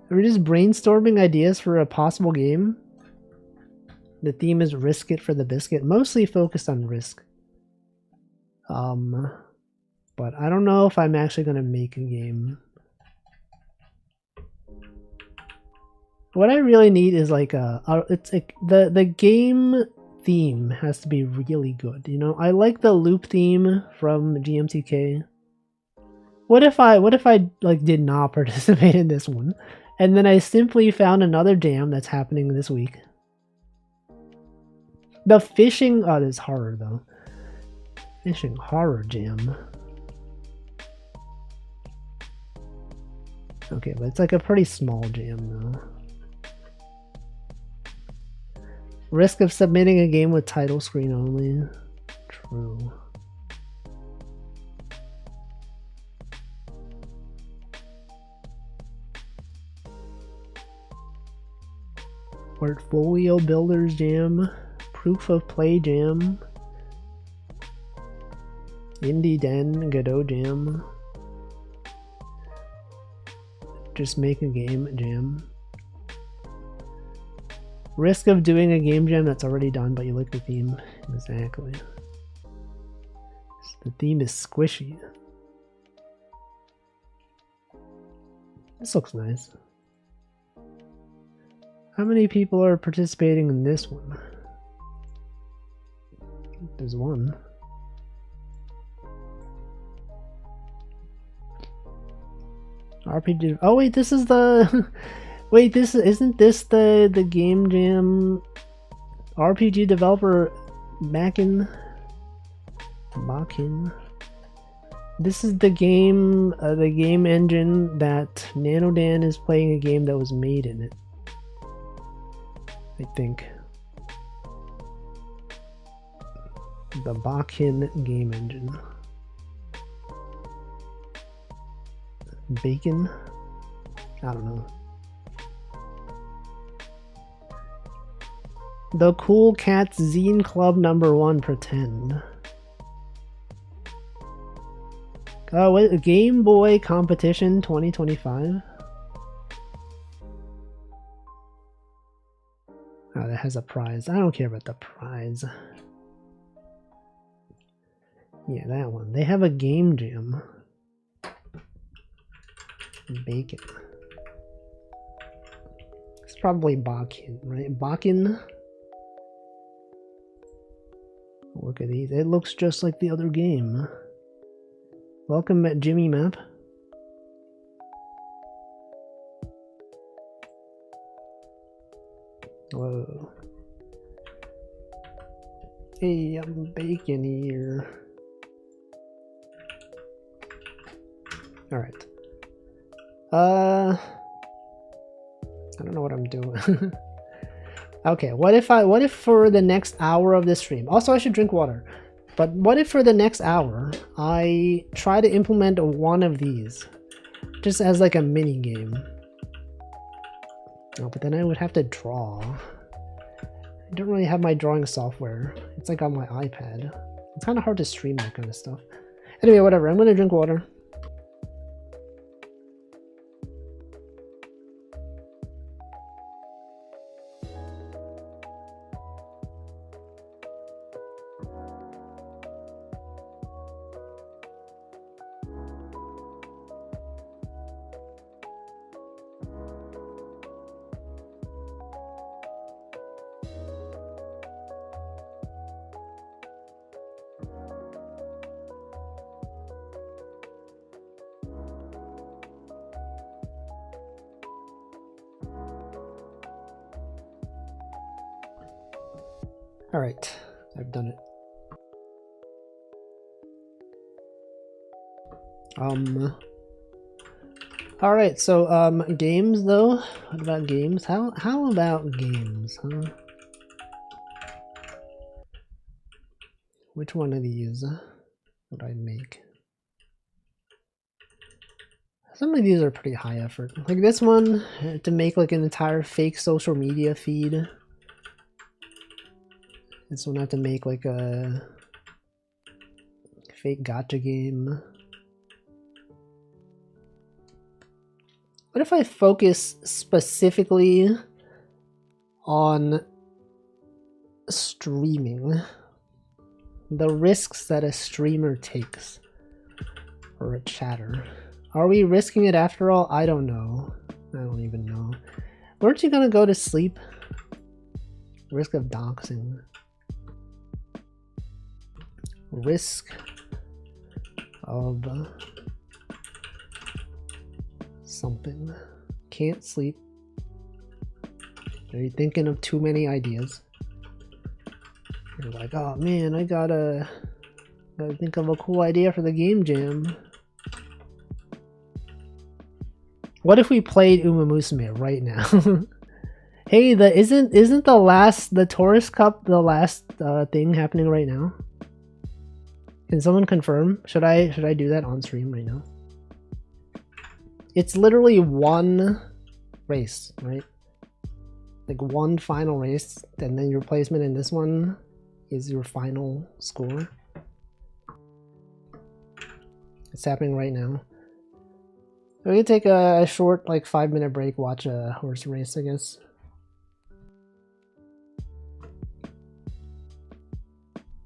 We're just brainstorming ideas for a possible game. The theme is Risk It for the Biscuit, mostly focused on Risk. But I don't know if I'm actually gonna make a game. What I really need is like the game theme has to be really good. You know, I like the loop theme from GMTK. What if I like did not participate in this one, and then I simply found another jam that's happening this week? The fishing, oh, this horror though. Fishing horror jam. Okay, but it's like a pretty small jam though. Risk of submitting a game with title screen only. True. Portfolio Builders Jam. Proof of Play Jam. Indie Den Godot Jam. Just make a game jam. Risk of doing a game jam that's already done, but you like the theme. Exactly. The theme is squishy. This looks nice. How many people are participating in this one? There's one. RPG. Oh wait, this is the. Wait, isn't this the game jam RPG developer Bakin? This is the game engine that Nanodan is playing a game that was made in it. I think. The Bakin game engine. Bacon? I don't know. The Cool Cats Zine Club #1 Pretend. What, Game Boy Competition 2025? Oh, that has a prize. I don't care about the prize. Yeah, that one. They have a game jam. Bacon. It's probably Bakin, right? Bakin? Look at these. It looks just like the other game. Welcome at Jimmy Map. Whoa. Hey, I'm bacon here. Alright. I don't know what I'm doing. Okay, what if for the next hour of this stream, also I should drink water, but what if for the next hour I try to implement one of these just as like a mini game? Oh, but then I would have to draw. I don't really have my drawing software. It's like on my iPad. It's kind of hard to stream that kind of stuff. Anyway, whatever, I'm gonna drink water. Alright, I've done it. Alright, so games though? What about games? How about games, huh? Which one of these would I make? Some of these are pretty high effort. Like this one, to make like an entire fake social media feed. This one I have to make like a fake gacha game. What if I focus specifically on streaming? The risks that a streamer takes. Or a chatter. Are we risking it after all? I don't know. I don't even know. Weren't you gonna go to sleep? Risk of doxing. Risk of something. Can't sleep. Are you thinking of too many ideas? You're like, oh man, I gotta think of a cool idea for the game jam. What if we played Uma Musume right now? Hey, isn't the Tourist Cup the last thing happening right now? Can someone confirm? Should I do that on stream right now? It's literally one race, right? Like one final race, and then your placement in this one is your final score. It's happening right now. We can take a short, like 5-minute break, watch a horse race, I guess.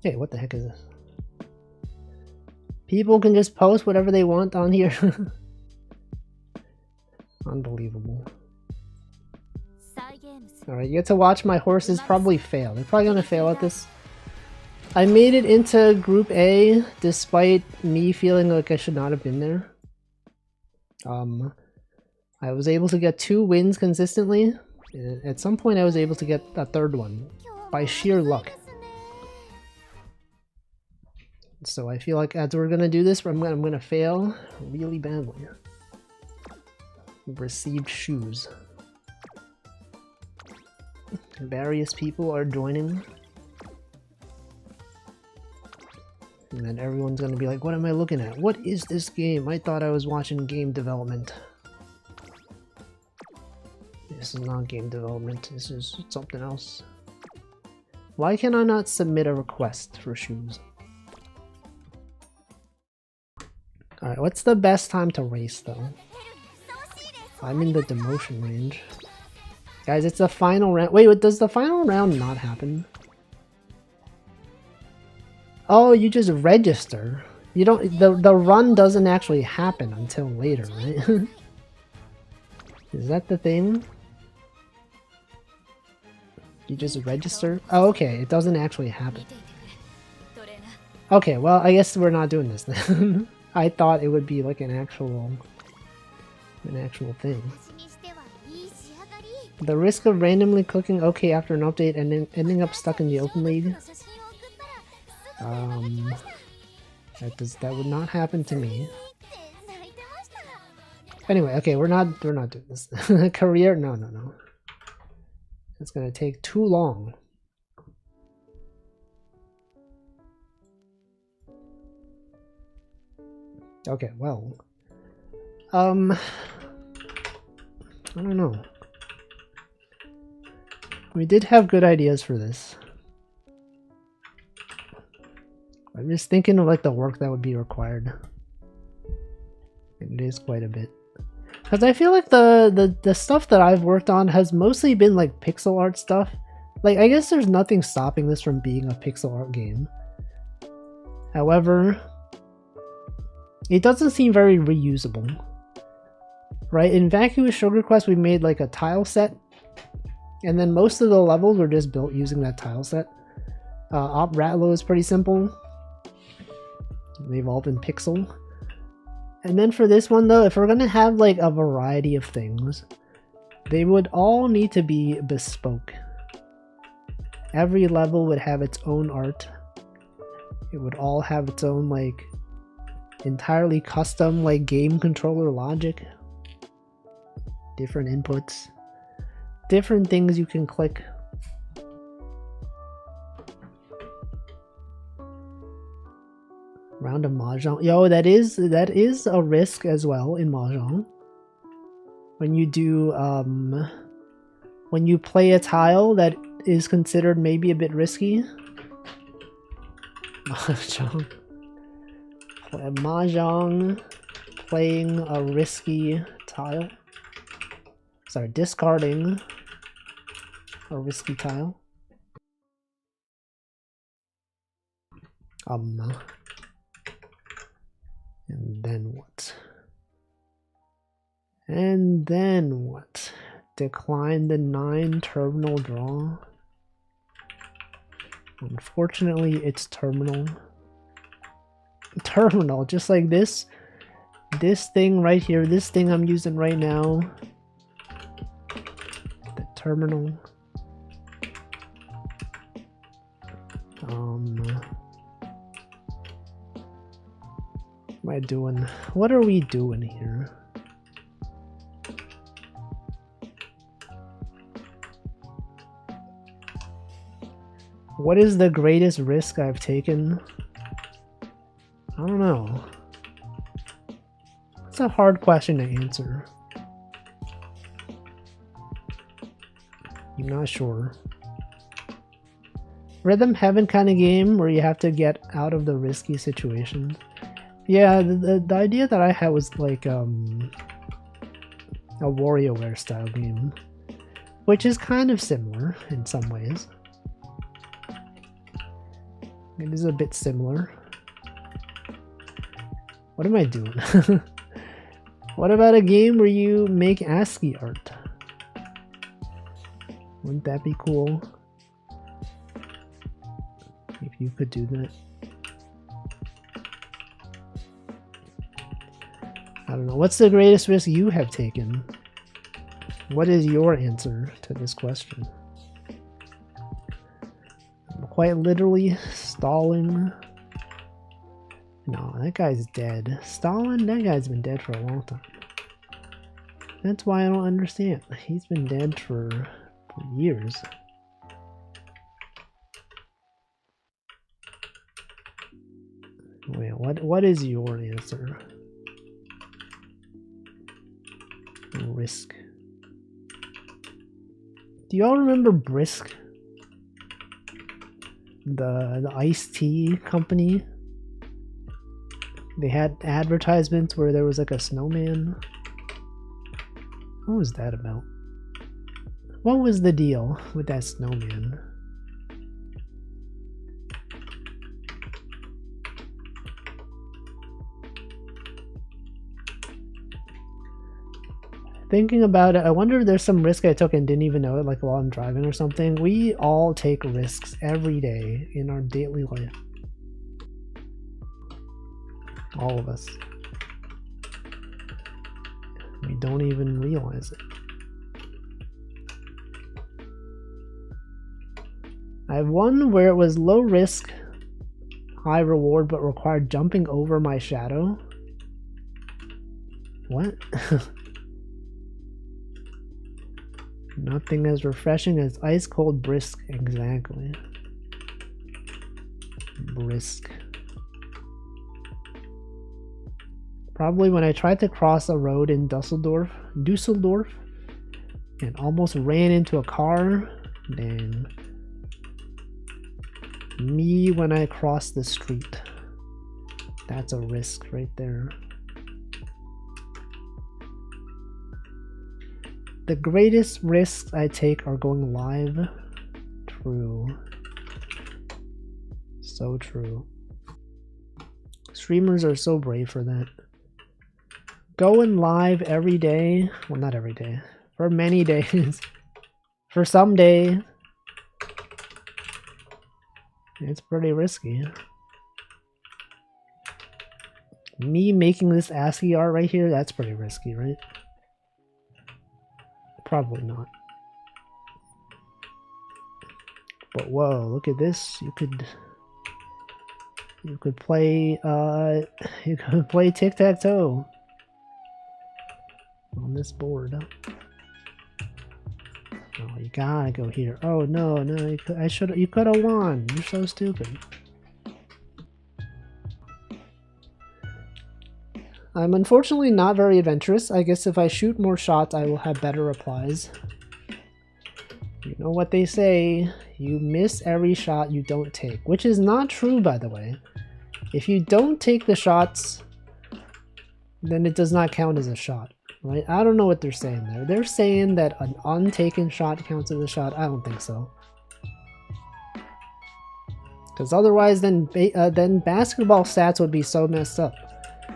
Hey, what the heck is this? People can just post whatever they want on here. Unbelievable. Alright, you get to watch my horses probably fail. They're probably gonna fail at this. I made it into Group A despite me feeling like I should not have been there. I was able to get 2 wins consistently. At some point I was able to get a 3rd one by sheer luck. So I feel like as we're gonna do this, I'm gonna fail really badly. We've received shoes. Various people are joining. And then everyone's gonna be like, what am I looking at? What is this game? I thought I was watching game development. This is not game development, this is something else. Why can I not submit a request for shoes? Alright, what's the best time to race though? I'm in the demotion range. Guys, it's the final round. Wait, does the final round not happen? Oh, you just register. You don't. The run doesn't actually happen until later, right? Is that the thing? You just register? Oh, okay. It doesn't actually happen. Okay, well, I guess we're not doing this then. I thought it would be like an actual thing. The risk of randomly clicking OK after an update and then ending up stuck in the open league. That would not happen to me. Anyway, okay, we're not doing this. Career? No. It's gonna take too long. Okay, well. I don't know. We did have good ideas for this. I'm just thinking of like the work that would be required. And it is quite a bit. Because I feel like the stuff that I've worked on has mostly been like pixel art stuff. Like, I guess there's nothing stopping this from being a pixel art game. However, it doesn't seem very reusable. Right? In Vacuous Sugar Quest, we made like a tile set. And then most of the levels were just built using that tile set. Op Ratlow is pretty simple. They've all been pixel. And then for this one though, if we're gonna have like a variety of things, they would all need to be bespoke. Every level would have its own art. It would all have its own like entirely custom like game controller logic. Different inputs. Different things you can click. Round of Mahjong. Yo, that is a risk as well in Mahjong. When you do when you play a tile that is considered maybe a bit risky. Mahjong. Mahjong playing a risky tile. Sorry, discarding a risky tile. And then what? And then what? Decline the 9 terminal draw. Unfortunately, it's terminal. Terminal, just like this. This thing right here, this thing I'm using right now. The terminal. What am I doing? What are we doing here? What is the greatest risk I've taken? I don't know. It's a hard question to answer. I'm not sure. Rhythm Heaven kind of game where you have to get out of the risky situations. Yeah, the idea that I had was like a WarioWare style game, which is kind of similar in some ways. It is a bit similar. What am I doing? What about a game where you make ASCII art? Wouldn't that be cool? If you could do that. I don't know. What's the greatest risk you have taken? What is your answer to this question? Quite literally, Stalin. No, that guy's dead. Stalin? That guy's been dead for a long time. That's why I don't understand. He's been dead for years. Wait, what is your answer? Risk. Do y'all remember Brisk? The iced tea company? They had advertisements where there was like a snowman. What was that about? What was the deal with that snowman? Thinking about it, I wonder if there's some risk I took and didn't even know it, like while I'm driving or something. We all take risks every day in our daily life. All of us. We don't even realize it. I have one where it was low risk, high reward, but required jumping over my shadow. What? Nothing as refreshing as ice cold brisk. Exactly. Brisk. Probably when I tried to cross a road in Dusseldorf, and almost ran into a car. Then me when I cross the street. That's a risk right there. The greatest risks I take are going live. True. So true. Streamers are so brave for that. Going live every day. Well, not every day. For many days. For some day. It's pretty risky. Me making this ASCII art right here, that's pretty risky, right? Probably not. But whoa, look at this. You could play tic-tac-toe on this board. Oh, you gotta go here. Oh no, you could have won. You're so stupid. I'm unfortunately not very adventurous. I guess if I shoot more shots, I will have better replies. You know what they say, you miss every shot you don't take, which is not true, by the way. If you don't take the shots, then it does not count as a shot, right? I don't know what they're saying there. They're saying that an untaken shot counts as a shot. I don't think so. Because otherwise, then basketball stats would be so messed up.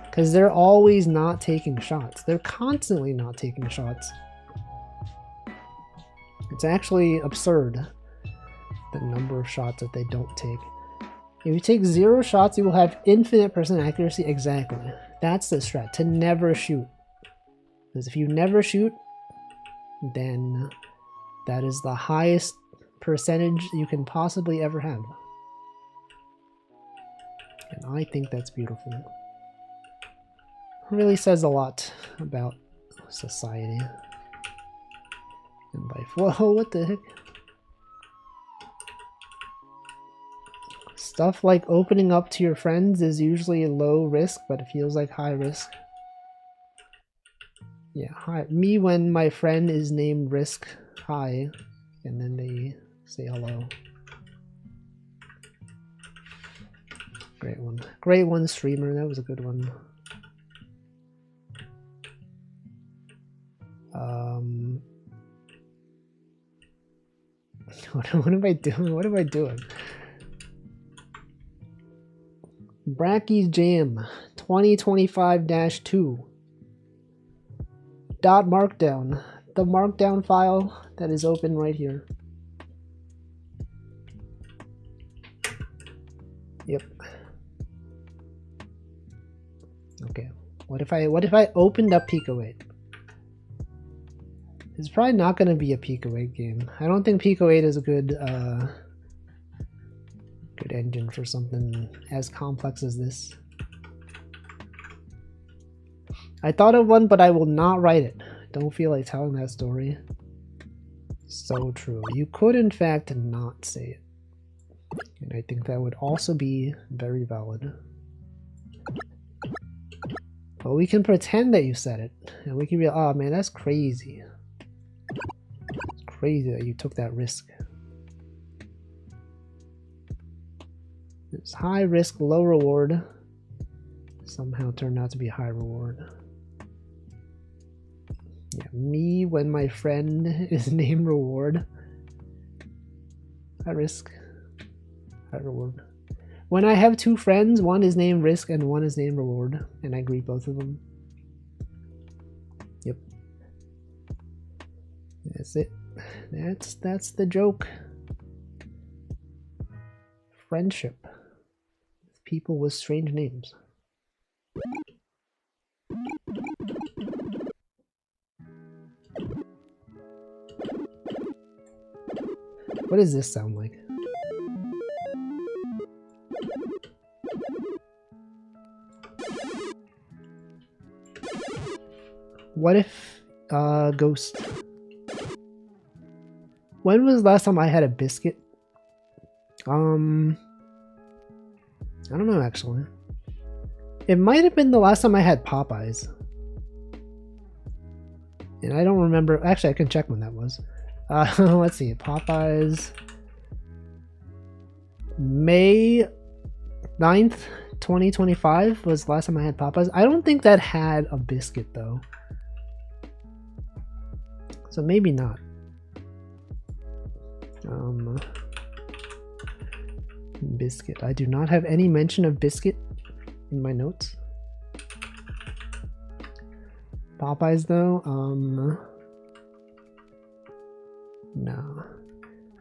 Because they're always not taking shots. They're constantly not taking shots. It's actually absurd, the number of shots that they don't take. If you take 0 shots, you will have infinite % accuracy. Exactly. That's the strat, to never shoot. Because if you never shoot, then that is the highest percentage you can possibly ever have. And I think that's beautiful. It really says a lot about society and life. Whoa, what the heck? Stuff like opening up to your friends is usually low risk, but it feels like high risk. Yeah, hi. Me when my friend is named Risk, hi, and then they say hello. Great one. Great one, streamer. That was a good one. What am I doing? What am I doing? Brackeys Jam 2025-2 .markdown. The markdown file that is open right here. Yep. Okay. What if I opened up Pico 8? It's probably not going to be a Pico 8 game. I don't think Pico 8 is a good good engine for something as complex as this. I thought of one, but I will not write it. Don't feel like telling that story. So true. You could, in fact, not say it. And I think that would also be very valid. But we can pretend that you said it. And we can be like, oh man, that's crazy. It's crazy that you took that risk. It's high risk, low reward. Somehow turned out to be high reward. Yeah, me when my friend is named Reward. High risk, high reward. When I have 2 friends, one is named Risk and one is named Reward, and I greet both of them. Yep. That's it. That's the joke. Friendship. People with strange names. What does this sound like? What if Ghost? When was the last time I had a biscuit? I don't know actually. It might have been the last time I had Popeyes. And I don't remember. Actually, I can check when that was. Let's see. Popeyes. May 9th, 2025 was the last time I had Popeyes. I don't think that had a biscuit though. So maybe not. Biscuit. I do not have any mention of biscuit in my notes. Popeyes though, no.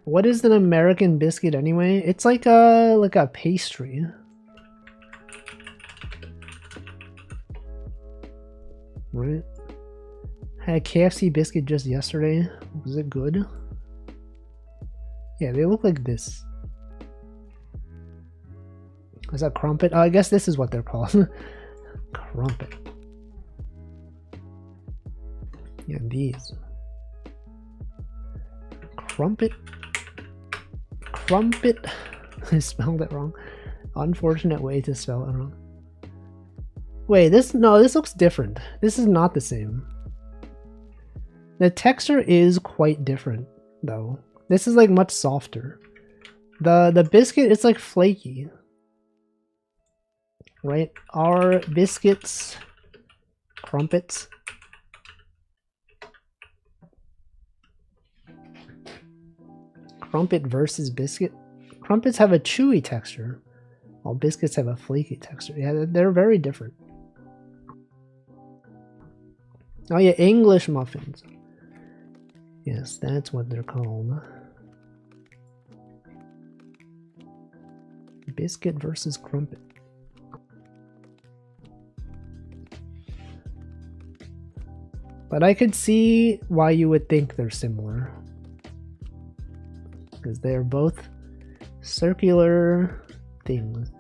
What is an American biscuit anyway? It's like a pastry. Right? Had a KFC biscuit just yesterday. Was it good? Yeah, they look like this. Is that crumpet? Oh, I guess this is what they're called. Crumpet. Yeah, these. Crumpet. Crumpet. I spelled it wrong. Unfortunate way to spell it wrong. Wait, this looks different. This is not the same. The texture is quite different though. This is like much softer. The biscuit, it's like flaky. Right? Our biscuits, crumpets. Crumpet versus biscuit. Crumpets have a chewy texture, while biscuits have a flaky texture. Yeah, they're very different. Oh yeah, English muffins. Yes, that's what they're called. Biscuit versus crumpet. But I could see why you would think they're similar. Because they're both circular things.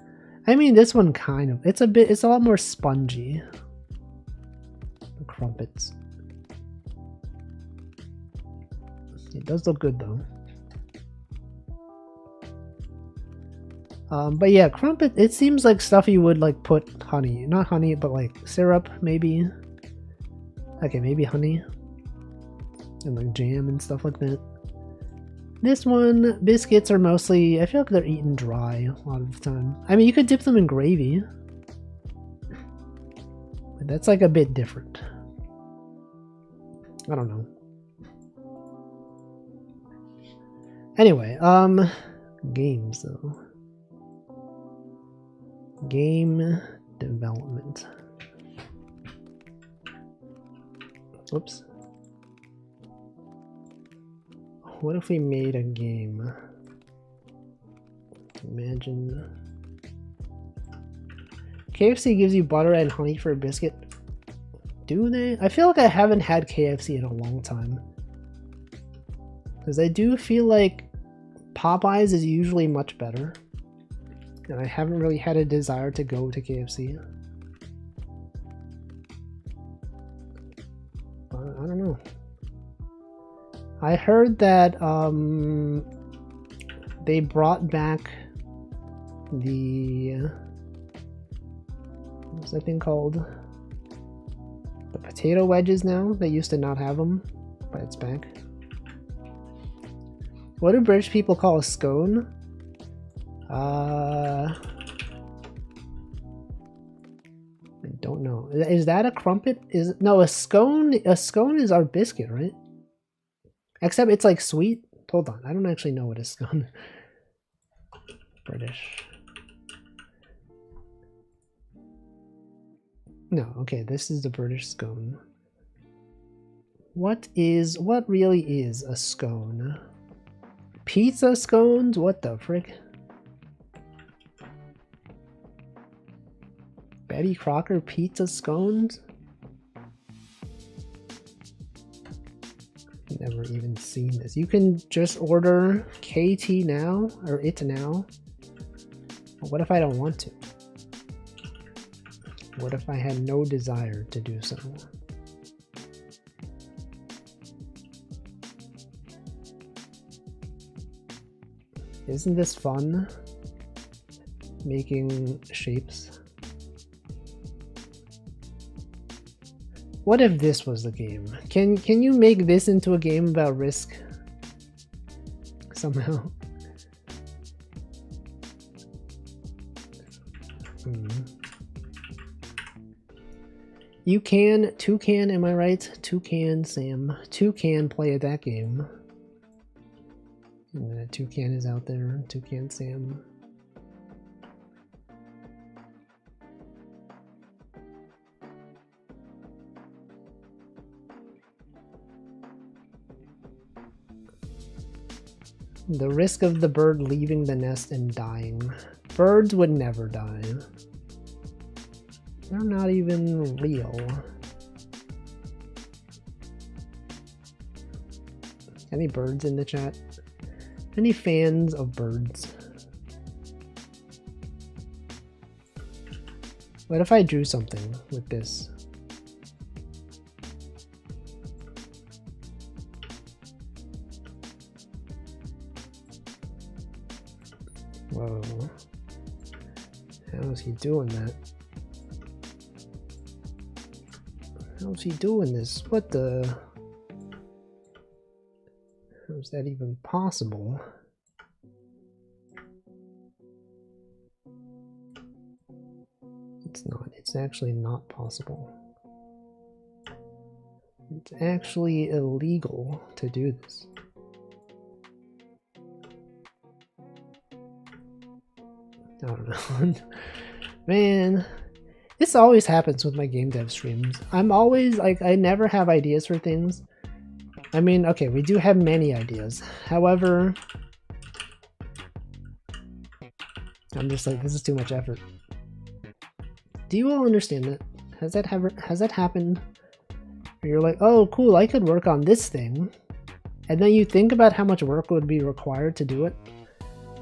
I mean, this one kind of, it's a lot more spongy. The crumpets. It does look good though. But yeah, crumpet, it seems like stuff you would like put honey, not honey, but like syrup maybe. Okay, maybe honey. And like jam and stuff like that. This one, biscuits are mostly, I feel like they're eaten dry a lot of the time. I mean, you could dip them in gravy. But that's like a bit different. I don't know. Anyway, games though. Game development. Whoops. What if we made a game? Imagine. KFC gives you butter and honey for a biscuit. Do they? I feel like I haven't had KFC in a long time. Because I do feel like Popeyes is usually much better. And I haven't really had a desire to go to KFC. But I don't know. I heard that they brought back the what's that thing called? The potato wedges now. They used to not have them, but it's back. What do British people call a scone? I don't know. Is that a crumpet? No, a scone? A scone is our biscuit, right? Except it's like sweet. Hold on, I don't actually know what a scone. British. No, okay, this is the British scone. What really is a scone? Pizza scones? What the frick? Betty Crocker pizza scones? Never even seen this. You can just order KT now, or it now. What if I don't want to? What if I had no desire to do so? Isn't this fun? Making shapes. What if this was the game? Can you make this into a game about Risk? Somehow. You can, Toucan, am I right? Toucan Sam. Toucan play at that game. And Toucan is out there. Toucan Sam. The risk of the bird leaving the nest and dying. Birds would never die. They're not even real. Any birds in the chat? Any fans of birds? What if I drew something with this? Whoa. How is he doing that? How is he doing this? What the? How is that even possible? It's not. It's actually not possible. It's actually illegal to do this. I don't know. Man, this always happens with my game dev streams. I'm always like, I never have ideas for things. I mean, okay, we do have many ideas. However, I'm just like, this is too much effort. Do you all understand that? Has that happened? Where you're like, oh, cool, I could work on this thing. And then you think about how much work would be required to do it.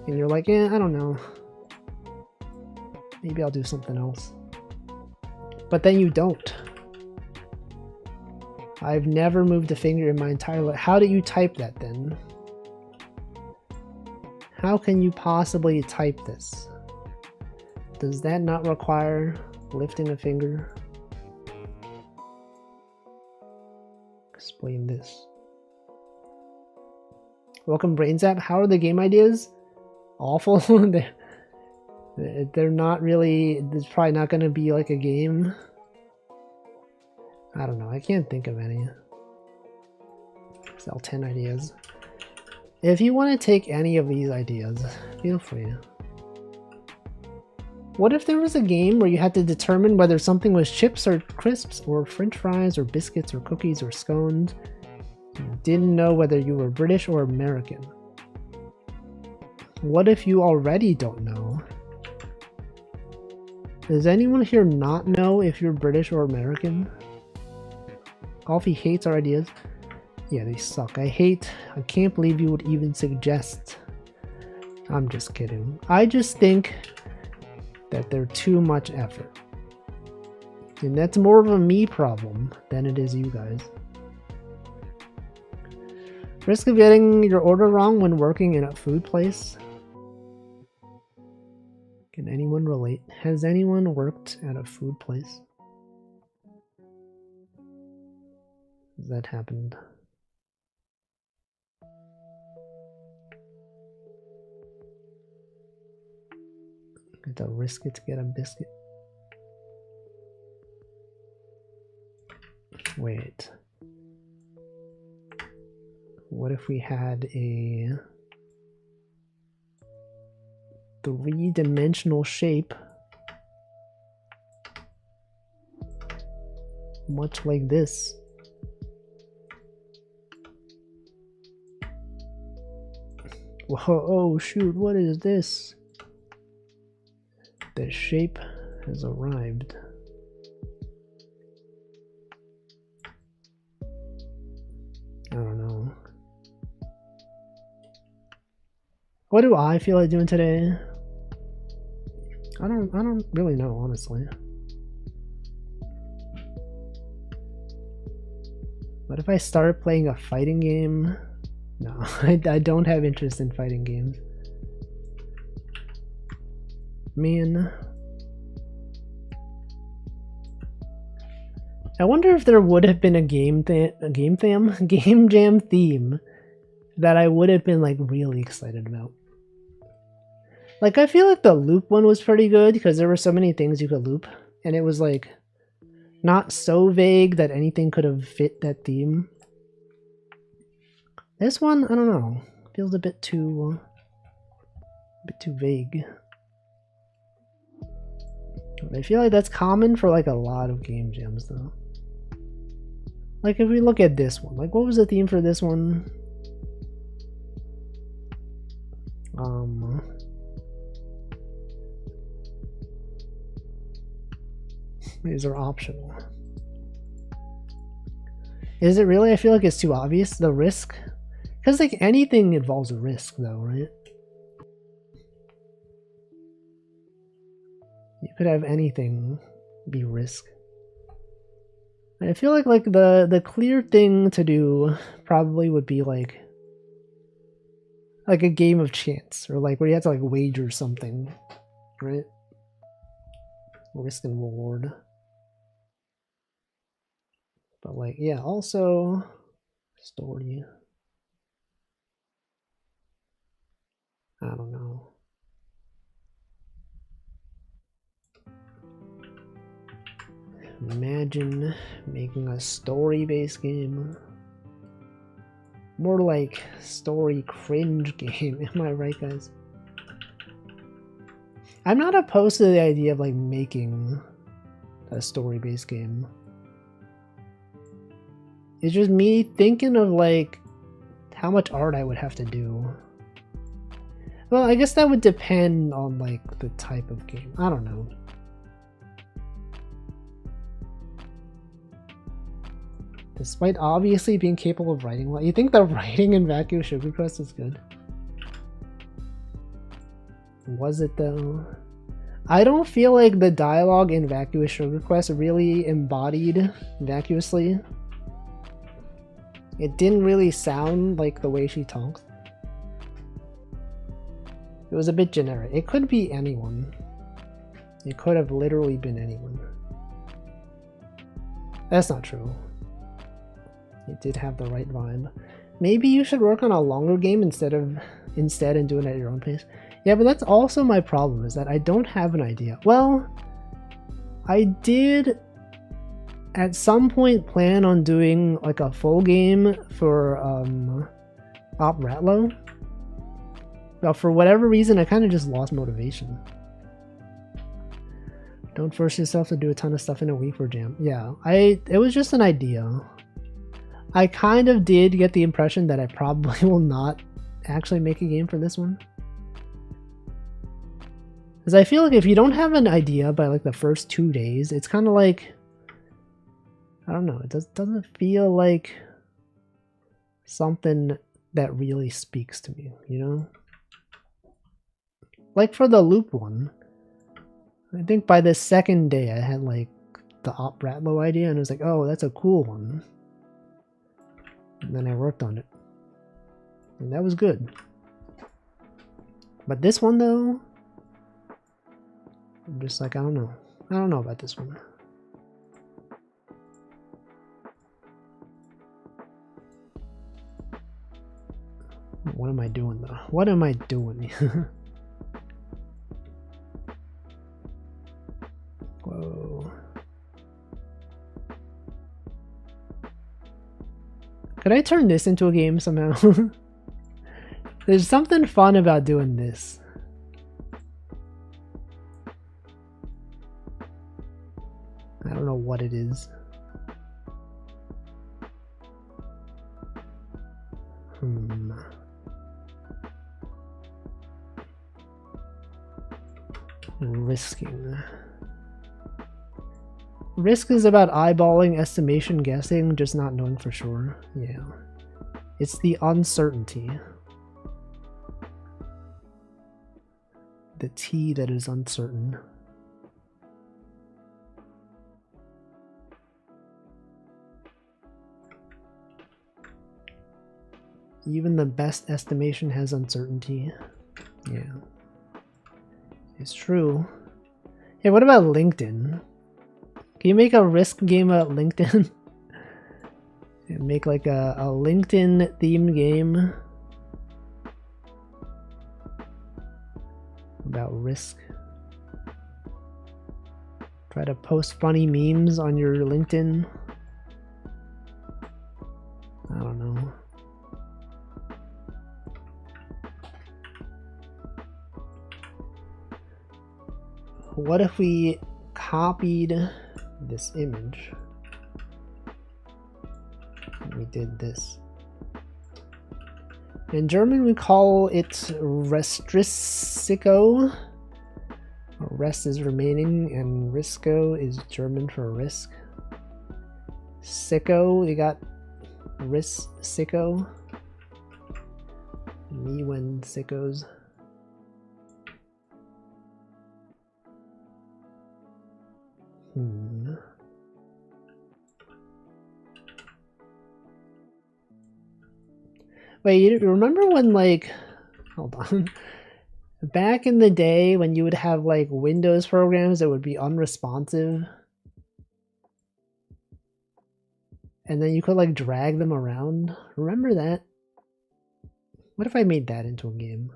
And you're like, yeah, I don't know. Maybe I'll do something else. But then you don't. I've never moved a finger in my entire life. How do you type that then? How can you possibly type this? Does that not require lifting a finger? Explain this. Welcome BrainZap. How are the game ideas? Awful. They're not really, there's probably not going to be like a game. I don't know, I can't think of any. Sell 10 ideas. If you want to take any of these ideas, feel free. What if there was a game where you had to determine whether something was chips or crisps or french fries or biscuits or cookies or scones? You didn't know whether you were British or American. What if you already don't know? Does anyone here not know if you're British or American? Coffee hates our ideas. Yeah, they suck. I can't believe you would even suggest. I'm just kidding. I just think that they're too much effort. And that's more of a me problem than it is you guys. Risk of getting your order wrong when working in a food place. Can anyone relate? Has anyone worked at a food place? Has that happened? Got to risk it to get a biscuit. Wait. What if we had a three-dimensional shape, much like this? Whoa, oh shoot, what is this? The shape has arrived. I don't know. What do I feel like doing today? I don't really know, honestly. What if I started playing a fighting game? No, I don't have interest in fighting games. Man. I wonder if there would have been a game jam theme that I would have been like really excited about. Like I feel like the loop one was pretty good because there were so many things you could loop, and it was like not so vague that anything could have fit that theme. This one, I don't know, feels a bit too vague. I feel like that's common for like a lot of game jams though. Like if we look at this one, like what was the theme for this one? These are optional. Is it really? I feel like it's too obvious, the risk. Because like anything involves a risk though, right? You could have anything be risk. I feel like the clear thing to do probably would be like a game of chance, or like where you have to like wager something, right? Risk and reward. But like, yeah, also story. I don't know. Imagine making a story-based game. More like story cringe game, am I right, guys? I'm not opposed to the idea of like making a story-based game. It's just me thinking of like how much art I would have to do. Well, I guess that would depend on like the type of game. I don't know. Despite obviously being capable of writing well, you think the writing in Vacuum Sugar Quest is good? Was it though? I don't feel like the dialogue in Vacuous Sugar Quest really embodied vacuously. It didn't really sound like the way she talks. It was a bit generic. It could be anyone. It could have literally been anyone. That's not true. It did have the right vibe. Maybe you should work on a longer game instead and do it at your own pace. Yeah, but that's also my problem, is that I don't have an idea. Well, I did at some point plan on doing like a full game for Op Ratlow. But for whatever reason, I kind of just lost motivation. Don't force yourself to do a ton of stuff in a week for jam. Yeah, it was just an idea. I kind of did get the impression that I probably will not actually make a game for this one. Because I feel like if you don't have an idea by like the first 2 days, it's kind of like, I don't know, it doesn't feel like something that really speaks to me, you know? Like for the loop one, I think by the second day I had like the Op Ratlow idea and I was like, oh, that's a cool one. And then I worked on it. And that was good. But this one though, I'm just like, I don't know. I don't know about this one. What am I doing though? What am I doing? Whoa. Could I turn this into a game somehow? There's something fun about doing this. I don't know what it is. Risking. Risk is about eyeballing, estimation, guessing, just not knowing for sure. Yeah. It's the uncertainty. The T that is uncertain. Even the best estimation has uncertainty. Yeah. It's true. Hey, what about LinkedIn? Can you make a Risk game about LinkedIn? And make like a LinkedIn themed game about Risk. Try to post funny memes on your LinkedIn. I don't know. What if we copied this image? And we did this. In German we call it Restrissico. Rest is remaining, and Risco is German for risk. Sicko, you got Sicko. Me when sickos. Wait, you remember when, like, hold on. Back in the day when you would have like Windows programs that would be unresponsive, and then you could like drag them around? Remember that? What if I made that into a game?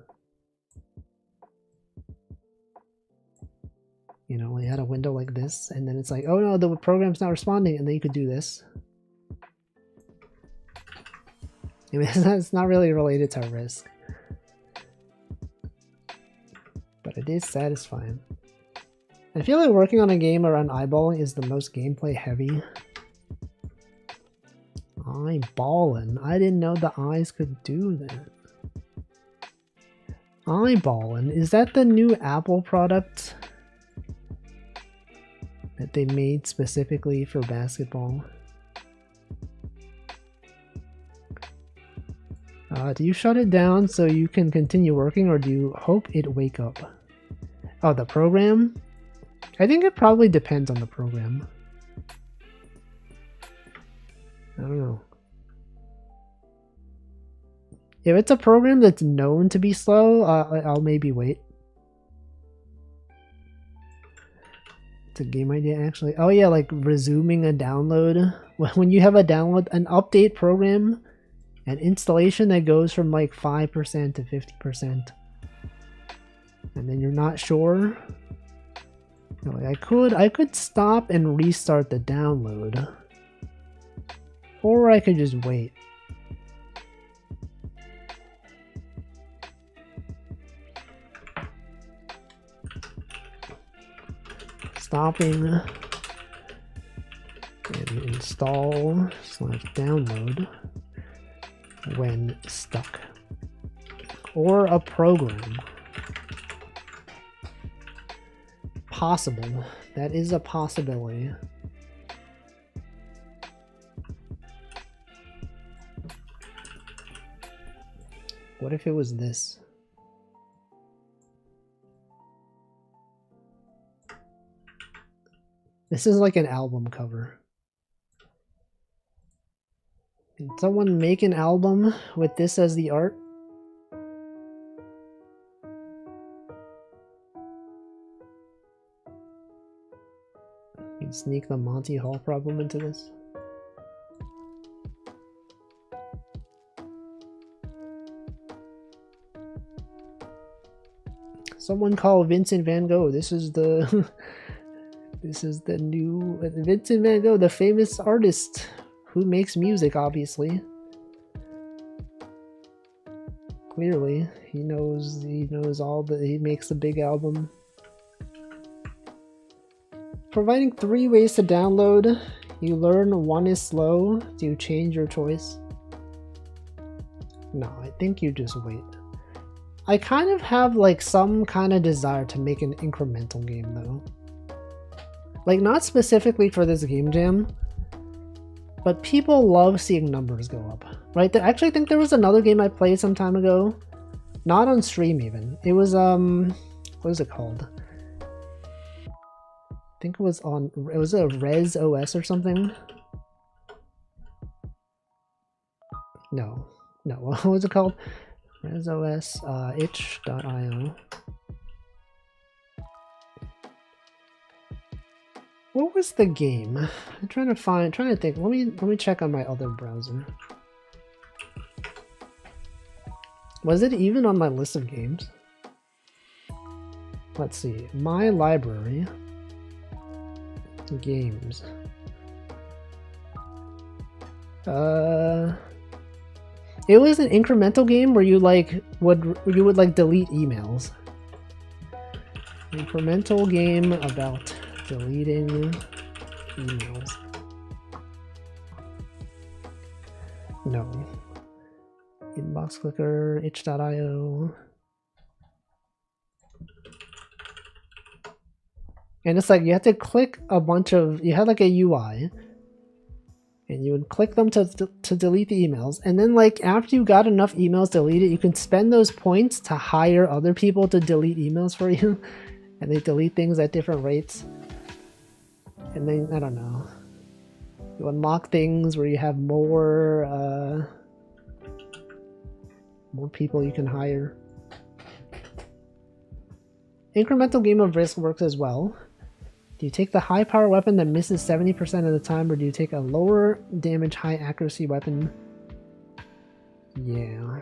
You know, you had a window like this, and then it's like, oh no, the program's not responding, and then you could do this. I mean, it's not really related to Risk, but it is satisfying. I feel like working on a game around eyeballing is the most gameplay heavy. Eyeballing. I didn't know the eyes could do that. Eyeballing. Is that the new Apple product that they made specifically for basketball? Do you shut it down so you can continue working, or do you hope it wake up? Oh, the program? I think it probably depends on the program. I don't know. If it's a program that's known to be slow, I'll maybe wait. It's a game idea, actually. Oh yeah, like resuming a download. When you have a download, an update program, an installation that goes from like 5% to 50%. And then you're not sure. You know, like I could stop and restart the download. Or I could just wait. Stopping and install/download when stuck. Or a program. Possible. That is a possibility. What if it was this? This is like an album cover. Can someone make an album with this as the art? You can sneak the Monty Hall problem into this. Someone call Vincent van Gogh. This is the this is the new Vincent van Gogh, the famous artist who makes music, obviously. Clearly, he knows all the, he makes a big album. Providing 3 ways to download. You learn one is slow. Do you change your choice? No, I think you just wait. I kind of have like some kind of desire to make an incremental game though. Like not specifically for this game jam, but people love seeing numbers go up, right? I actually think there was another game I played some time ago, not on stream even. It was what was it called? I think it was a Res OS or something. No, what was it called? Res OS itch.io. What was the game? I'm trying to think. Let me check on my other browser. Was it even on my list of games? Let's see. My library. Games. It was an incremental game where you would like delete emails. Incremental game about deleting emails. No. Inbox clicker, itch.io. And it's like you have to click a bunch of, you had like a UI, and you would click them to delete the emails. And then like after you got enough emails deleted, you can spend those points to hire other people to delete emails for you. And they delete things at different rates. And then, I don't know. You unlock things where you have more people you can hire. Incremental game of risk works as well. Do you take the high power weapon that misses 70% of the time, or do you take a lower damage, high accuracy weapon? Yeah.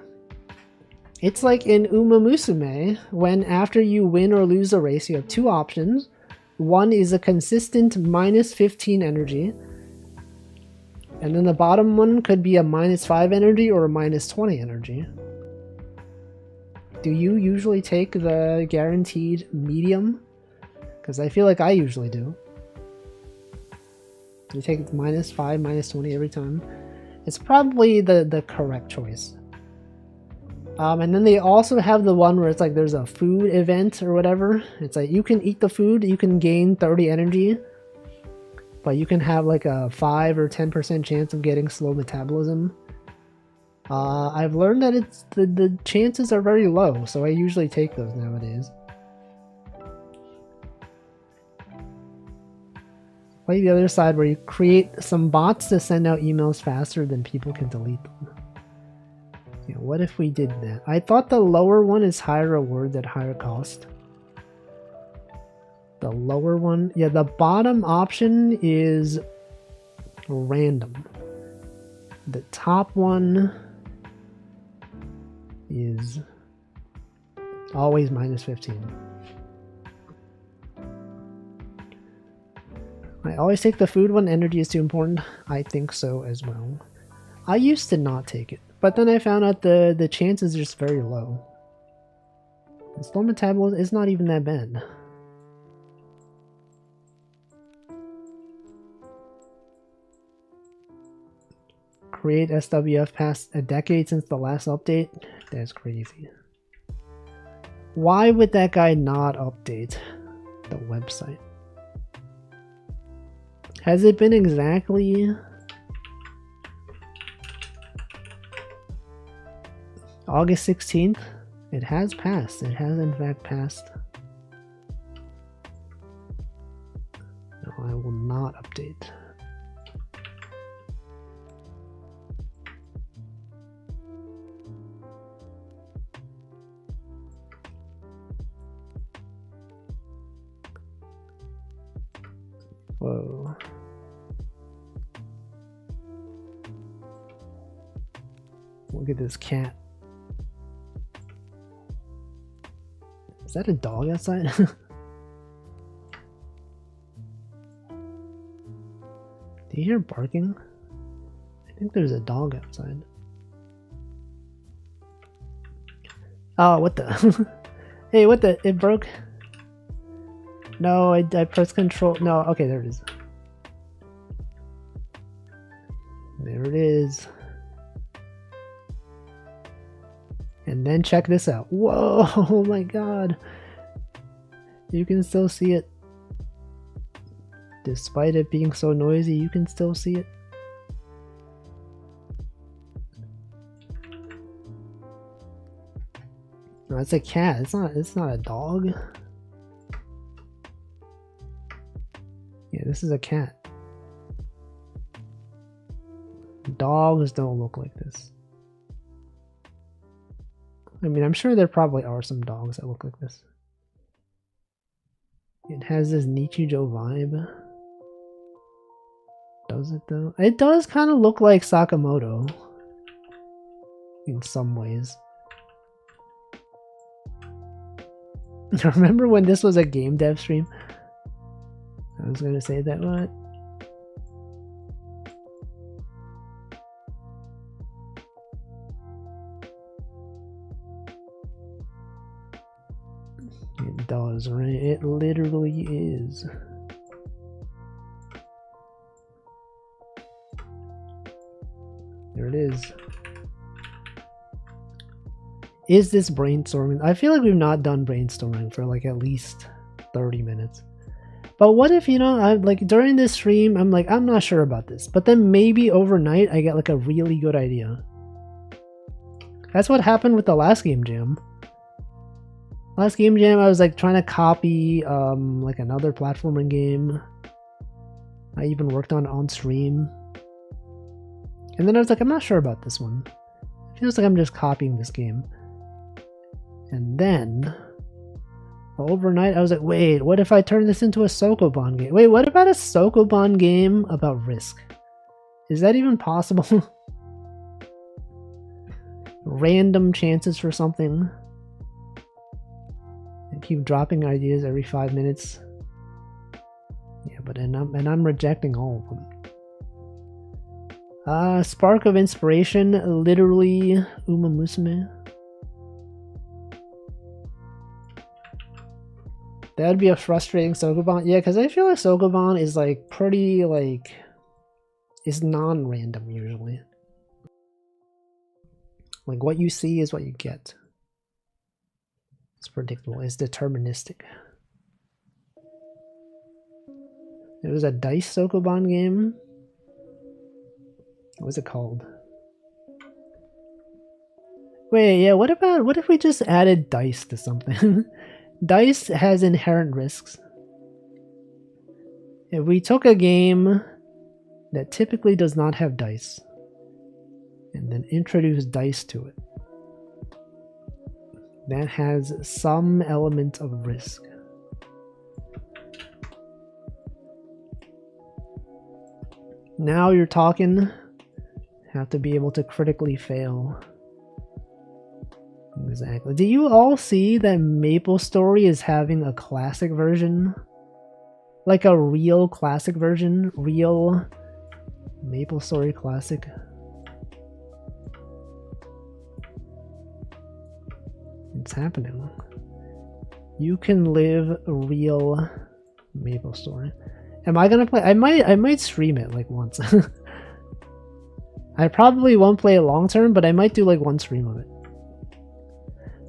It's like in Uma Musume, when after you win or lose a race, you have two options. One is a consistent minus 15 energy, and then the bottom one could be a minus 5 energy or a minus 20 energy. Do you usually take the guaranteed medium? Because I feel like I usually do. You take minus 5, minus 20 every time. It's probably the correct choice. And then they also have the one where it's like there's a food event or whatever. It's like you can eat the food, you can gain 30 energy, but you can have like a 5 or 10% chance of getting slow metabolism. I've learned that it's the chances are very low, so I usually take those nowadays. Play the other side where you create some bots to send out emails faster than people can delete them. Yeah, what if we did that? I thought the lower one is higher rewards at higher cost. The lower one, yeah, the bottom option is random. The top one is always minus 15. I always take the food when energy is too important. I think so as well. I used to not take it, but then I found out the chances are just very low. And slow metabolism is not even that bad. Create SWF past a decade since the last update? That's crazy. Why would that guy not update the website? Has it been exactly August 16th? It has passed. It has in fact passed. No, I will not update. Whoa. Look at this cat. Is that a dog outside? Do you hear barking? I think there's a dog outside. Oh, what the? Hey, what the? It broke? No, I pressed control. No, okay, there it is. There it is. And then check this out. Whoa, oh my god. You can still see it. Despite it being so noisy, you can still see it. No, it's a cat. It's not a dog. Yeah, this is a cat. Dogs don't look like this. I mean, I'm sure there probably are some dogs that look like this. It has this Nichijou vibe. Does it though? It does kind of look like Sakamoto in some ways. Remember when this was a game dev stream? I was gonna say that. What? It does, right? It literally is. There it is. Is this brainstorming? I feel like we've not done brainstorming for like at least 30 minutes. But what if, you know, I like during this stream, I'm like, I'm not sure about this. But then maybe overnight I get like a really good idea. That's what happened with the last game jam. Last game jam, I was like trying to copy like another platforming game. I even worked on stream. And then I was like, I'm not sure about this one. It feels like I'm just copying this game. And then overnight I was like, wait, what if I turn this into a Sokoban game? Wait, what about a Sokoban game about Risk? Is that even possible? Random chances for something. And keep dropping ideas every 5 minutes. Yeah, but I'm rejecting all of them. Spark of Inspiration, literally Uma Musume. That would be a frustrating Sokoban. Yeah, because I feel like Sokoban is like pretty like is non-random usually. Like what you see is what you get. It's predictable. It's deterministic. It was a dice Sokoban game. What was it called? Wait, yeah, what if we just added dice to something? Dice has inherent risks. If we took a game that typically does not have dice and then introduced dice to it, that has some element of risk. Now you're talking. Have to be able to critically fail. Exactly. Do you all see that MapleStory is having a classic version? Like a real classic version? Real MapleStory classic? It's happening. You can live real MapleStory. Am I gonna play? I might stream it like once. I probably won't play it long term, but I might do like one stream of it.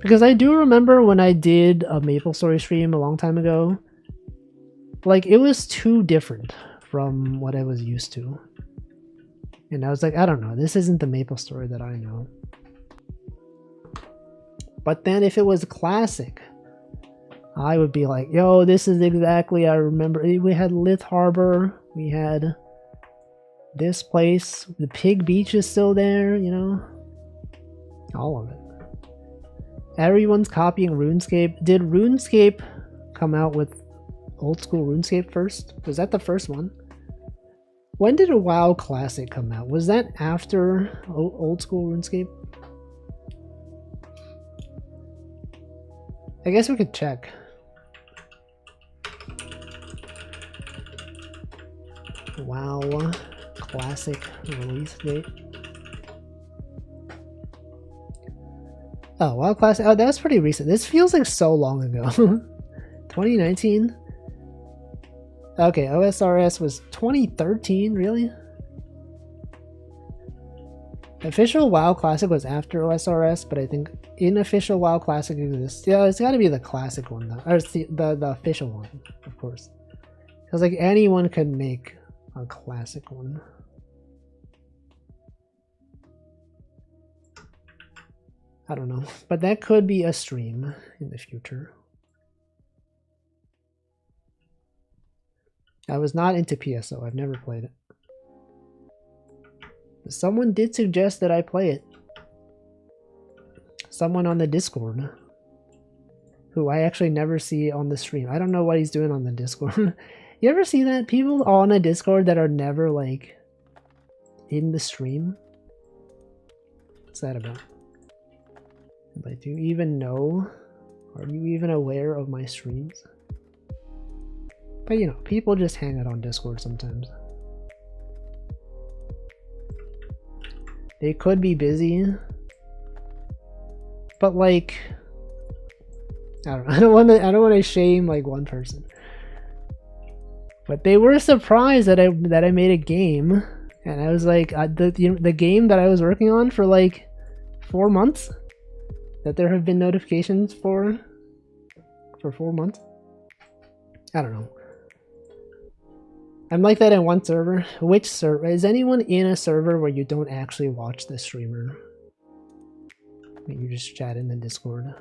Because I do remember when I did a MapleStory stream a long time ago, like it was too different from what I was used to. And I was like, I don't know, this isn't the MapleStory that I know. But then if it was classic, I would be like, yo, this is exactly, I remember. We had Lith Harbor, we had this place, the Pig Beach is still there, you know? All of it. Everyone's copying RuneScape. Did RuneScape come out with old school RuneScape first? Was that the first one? When did a WoW Classic come out? Was that after old school RuneScape? I guess we could check. WoW Classic release date. Oh, WoW Classic. Oh, that was pretty recent. This feels like so long ago. 2019? Okay, OSRS was 2013, really? Official WoW Classic was after OSRS, but I think unofficial WoW Classic exists. Yeah, it's gotta be the classic one, though. Or it's the official one, of course. Because, like, anyone could make a classic one. I don't know, but that could be a stream in the future. I was not into PSO. I've never played it. But someone did suggest that I play it. Someone on the Discord. Who I actually never see on the stream. I don't know what he's doing on the Discord. You ever see that? People on a Discord that are never like in the stream? What's that about? Like, do you even know? Are you even aware of my streams? But you know, people just hang out on Discord sometimes. They could be busy. But like, I don't know. I don't want to shame like one person. But they were surprised that I made a game, and I was like, the game that I was working on for like 4 months, that there have been notifications for 4 months. I don't know. I'm like that in one server. Which server? Is anyone in a server where you don't actually watch the streamer? You just chat in the Discord.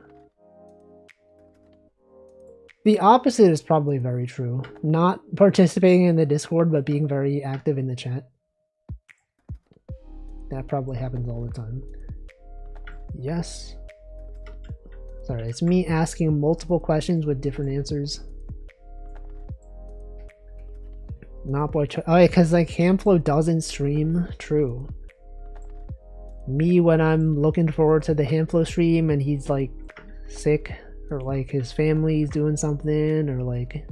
The opposite is probably very true. Not participating in the Discord, but being very active in the chat. That probably happens all the time. Yes. Sorry, it's me asking multiple questions with different answers. Not boy. Oh, yeah, because like Hamflo doesn't stream. True. Me when I'm looking forward to the Hamflo stream and he's like sick, or like his family's doing something, or like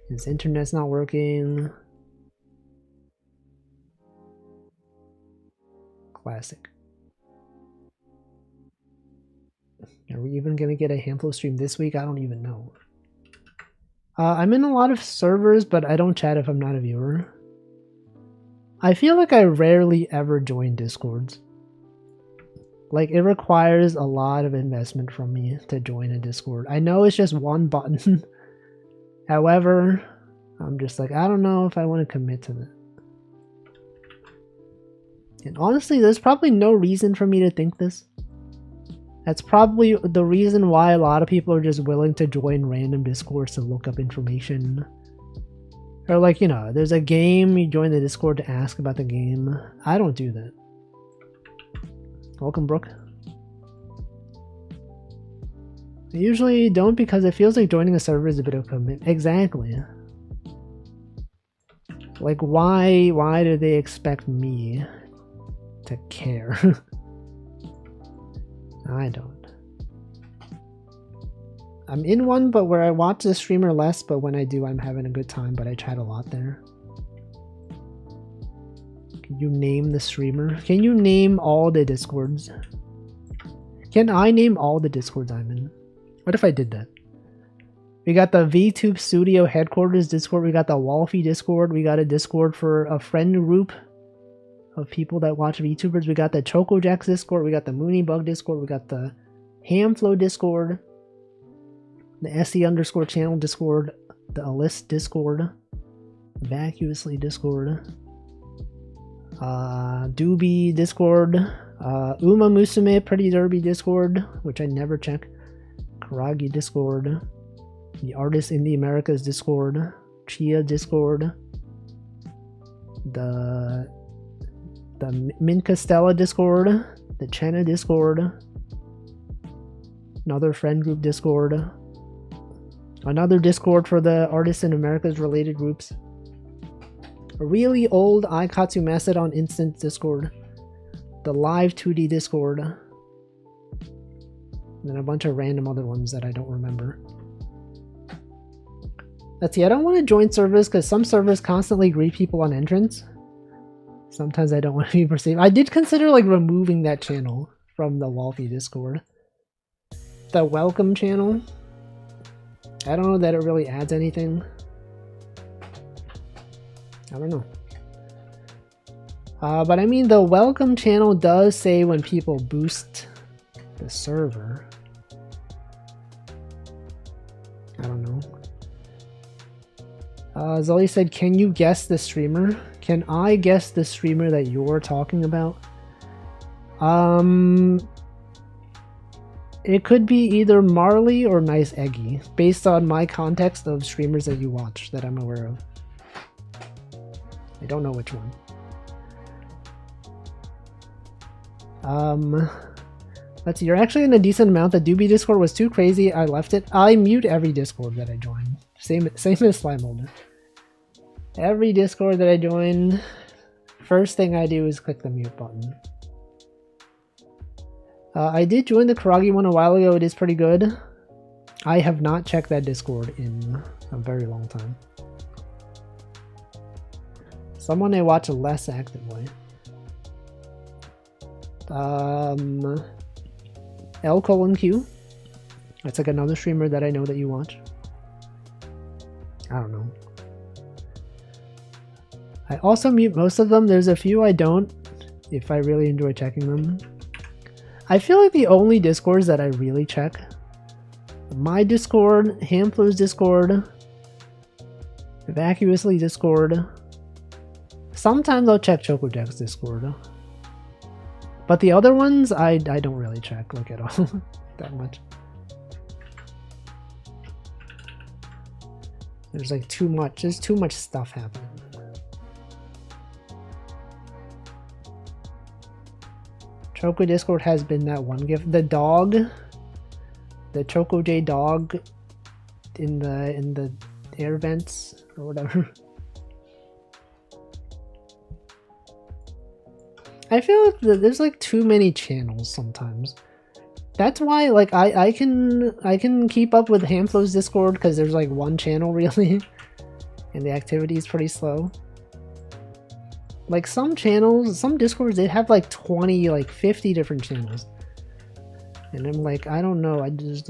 his internet's not working. Classic. Are we even gonna get a Hamflo stream this week? I don't even know. I'm in a lot of servers, but I don't chat if I'm not a viewer. I feel like I rarely ever join Discords. Like, it requires a lot of investment from me to join a Discord. I know it's just one button. However, I'm just like, I don't know if I want to commit to that. And honestly, there's probably no reason for me to think this. That's probably the reason why a lot of people are just willing to join random Discords to look up information. Or like, you know, there's a game, you join the Discord to ask about the game. I don't do that. Welcome, Brooke. I usually don't, because it feels like joining a server is a bit of a commitment. Exactly. Like, why do they expect me to care? I don't. I'm in one, but where I watch the streamer less, but when I do, I'm having a good time, but I chat a lot there. Can you name the streamer? Can you name all the Discords? Can I name all the Discords I'm in? What if I did that? We got the VTube Studio Headquarters Discord, we got the Wolfie Discord, we got a Discord for a friend group of people that watch VTubers, we got the Choco Jacks Discord, we got the Mooney Bug Discord, we got the Hamflo Discord, the SE_ channel Discord, the Alyss Discord, Vacuously Discord, Doobie Discord, Uma Musume Pretty Derby Discord, which I never check, Karagi Discord, the Artists in the Americas Discord, Chia Discord, the Min Costella Discord, the Chena Discord, another friend group Discord, another Discord for the Artists in Americas related groups, a really old Aikatsu Mastodon instance Discord, the Live 2D Discord, and then a bunch of random other ones that I don't remember. Let's see, I don't want to join servers because some servers constantly greet people on entrance. Sometimes I don't want to be perceived. I did consider like removing that channel from the Wolfie Discord. The welcome channel. I don't know that it really adds anything. I don't know. But I mean, the welcome channel does say when people boost the server. I don't know. Zully said, can you guess the streamer? Can I guess the streamer that you're talking about? It could be either Marley or Nice Eggy, based on my context of streamers that you watch that I'm aware of. I don't know which one. Let's see, you're actually in a decent amount. The Doobie Discord was too crazy, I left it. I mute every Discord that I join. Same as Slime Holder. Every Discord that I join, First thing I do is click the mute button. I did join the Karagi one a while ago. It is pretty good. I have not checked that Discord in a very long time. Someone I watch less actively. L:Q. That's like another streamer that I know that you watch. I don't know. I also mute most of them. There's a few I don't, if I really enjoy checking them. I feel like the only Discords that I really check, my Discord, Hamflow's Discord, Vacuously Discord. Sometimes I'll check ChocoJack's Discord. But the other ones, I don't really check like at all that much. There's like too much, there's too much stuff happening. Choco Discord has been that one gift. The dog, the Choco J dog in the air vents or whatever. I feel like there's like too many channels sometimes. That's why like I can keep up with Hamflow's Discord because there's like one channel really, and the activity is pretty slow. Like some channels, some Discords, they have like 20, like 50 different channels. And I'm like, I don't know, there's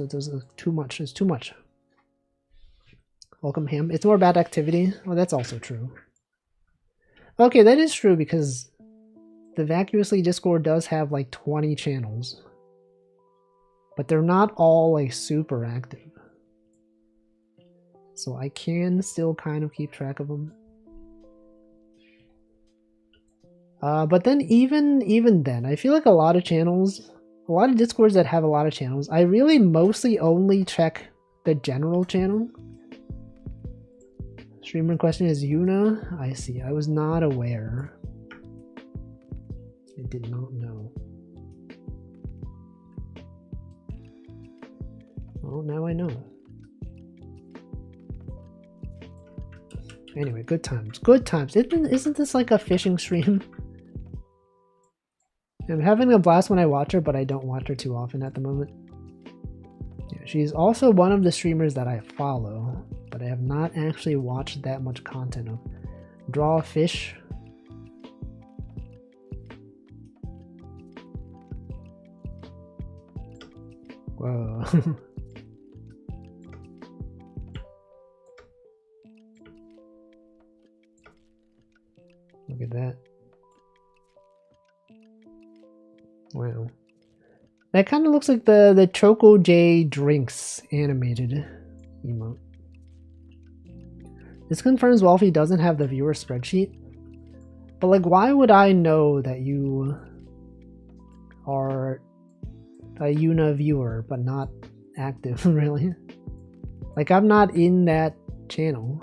too much, it's too much. Welcome Ham, it's more bad activity. Well, that's also true. Okay, that is true because the Vacuously Discord does have like 20 channels. But they're not all like super active. So I can still kind of keep track of them. But then even then, I feel like a lot of channels, a lot of Discords that have a lot of channels, I really mostly only check the general channel. Streamer in question is Yuna. I see. I was not aware. I did not know. Well, now I know. Anyway, good times. Good times. Isn't this like a fishing stream? I'm having a blast when I watch her, but I don't watch her too often at the moment. Yeah, she's also one of the streamers that I follow, but I have not actually watched that much content of. Draw a fish. Whoa. Look at that. Wow. That kind of looks like the Choco J drinks animated emote. This confirms Wolfie doesn't have the viewer spreadsheet. But like, why would I know that you are a Yuna viewer but not active, really? Like, I'm not in that channel.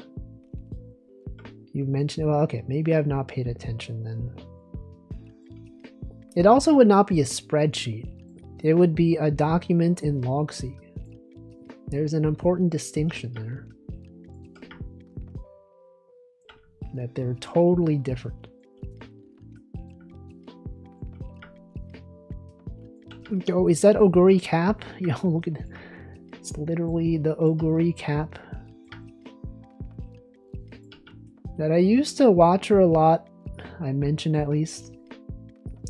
You mentioned, well, okay, maybe I've not paid attention then. It also would not be a spreadsheet. It would be a document in Logseek. There's an important distinction there. That they're totally different. Oh, is that Oguri Cap? Yo, look at that. It's literally the Oguri Cap. That I used to watch her a lot. I mentioned at least.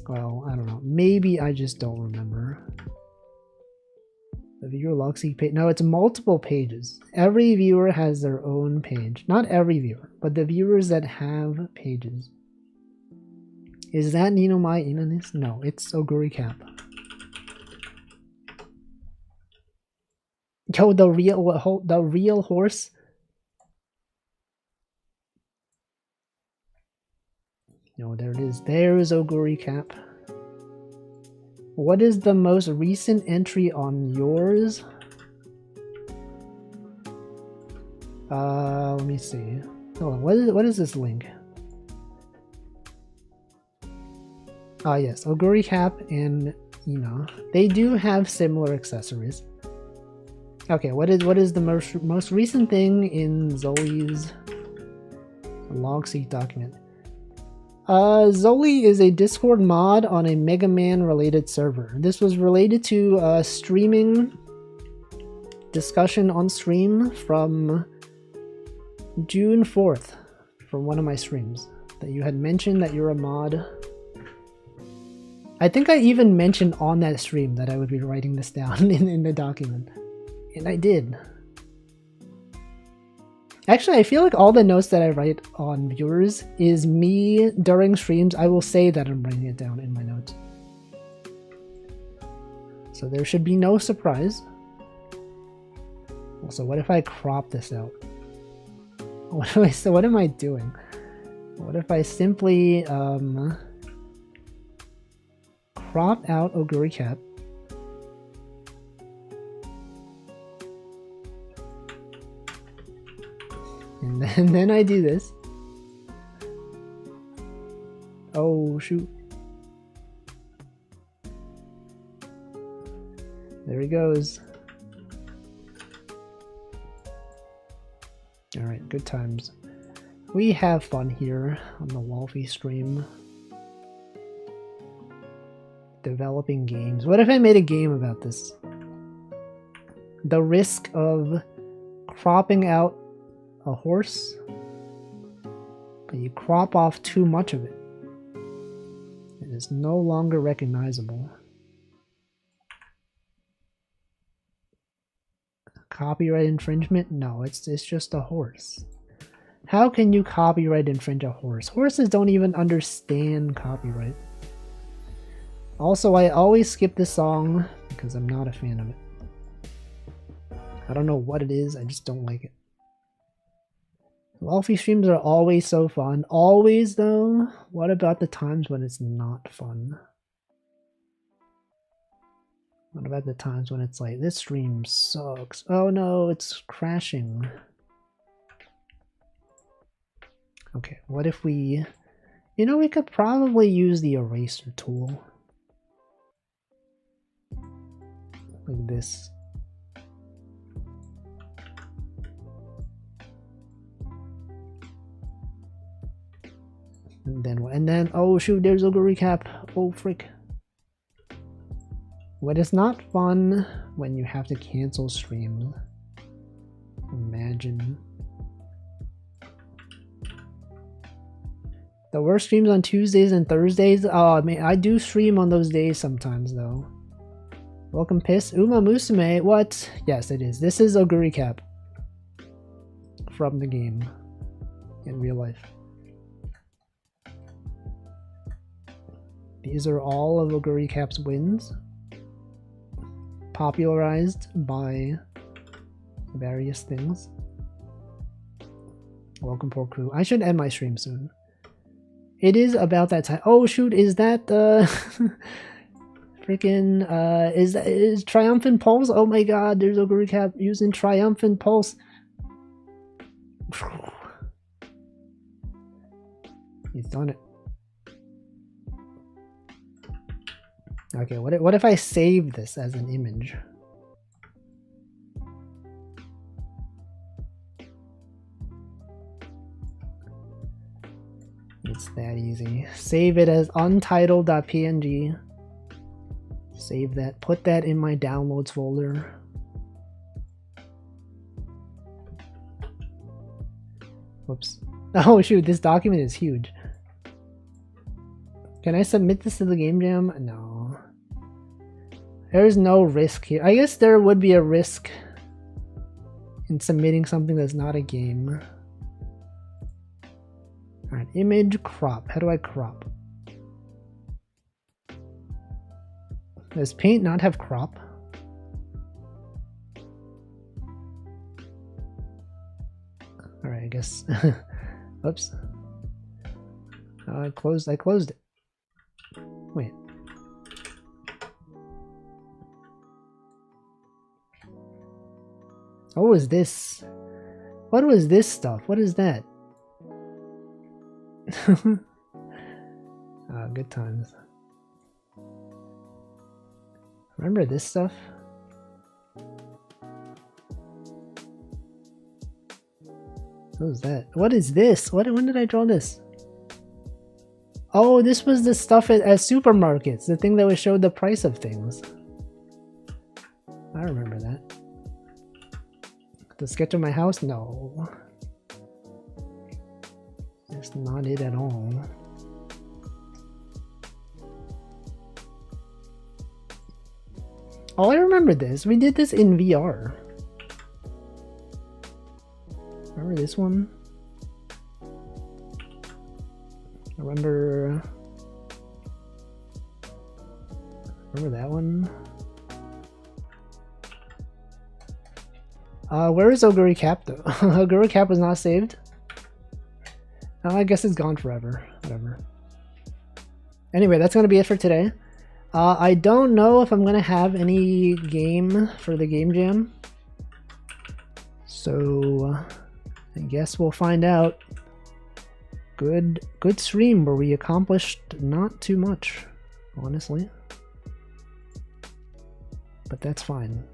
Well, I don't know. Maybe I just don't remember. The viewer Logseek page. No, it's multiple pages. Every viewer has their own page. Not every viewer, but the viewers that have pages. Is that Nino Mai Inanis? No, it's Oguri Cap. Yo, the real horse. No, there it is. There is Oguri Cap. What is the most recent entry on yours? Let me see. Hold on. What is this link? Ah, yes, Oguri Cap and Ina. They do have similar accessories. Okay, what is the most recent thing in Zoe's Logseek document? Zoli is a Discord mod on a Mega Man related server. This was related to streaming discussion on stream from June 4th from one of my streams that you had mentioned that you're a mod. I think I even mentioned on that stream that I would be writing this down in the document. And I did. Actually, I feel like all the notes that I write on viewers is me during streams. I will say that I'm writing it down in my notes. So there should be no surprise. Also, what if I crop this out? What am I doing? What if I simply crop out Oguri Cap? And then I do this. Oh, shoot. There he goes. Alright, good times. We have fun here on the Wolfie stream. Developing games. What if I made a game about this? The risk of cropping out a horse, but you crop off too much of it. It is no longer recognizable. Copyright infringement? No, it's just a horse. How can you copyright infringe a horse? Horses don't even understand copyright. Also, I always skip this song because I'm not a fan of it. I don't know what it is, I just don't like it. Wolfie streams are always so fun. Always, though? What about the times when it's not fun? What about the times when it's like, this stream sucks. Oh no, it's crashing. Okay, what if we... You know, we could probably use the eraser tool. Like this. And then, oh shoot, there's a recap. Oh frick. What is not fun when you have to cancel streams. Imagine. The worst streams on Tuesdays and Thursdays. Oh, I mean, I do stream on those days sometimes, though. Welcome, Piss. Uma Musume. What? Yes, it is. This is Oguri Cap from the game in real life. These are all of Oguri Cap's wins, popularized by various things. Welcome, poor crew. I should end my stream soon. It is about that time. Oh shoot, is that freaking is Triumphant Pulse? Oh my god, there's Oguri Cap using Triumphant Pulse. He's done it. Okay, what if I save this as an image? It's that easy. Save it as untitled.png. Save that. Put that in my downloads folder. Whoops. Oh shoot, this document is huge. Can I submit this to the Game Jam? No. There's no risk here. I guess there would be a risk in submitting something that's not a game. Alright, image crop. How do I crop? Does Paint not have crop? Alright, I guess. Oops. I closed it. Wait. What was this? What was this stuff? What is that? Good times. Remember this stuff? What was that? What is this? When did I draw this? Oh, this was the stuff at supermarkets. The thing that would show the price of things. I remember that. The sketch of my house? No. That's not it at all. Oh, I remember this. We did this in VR. Remember this one? I remember that one? Where is Oguri Cap though? Oguri Cap was not saved? Oh, I guess it's gone forever. Whatever. Anyway, that's gonna be it for today. I don't know if I'm gonna have any game for the game jam. So I guess we'll find out. Good stream where we accomplished not too much, honestly. But that's fine.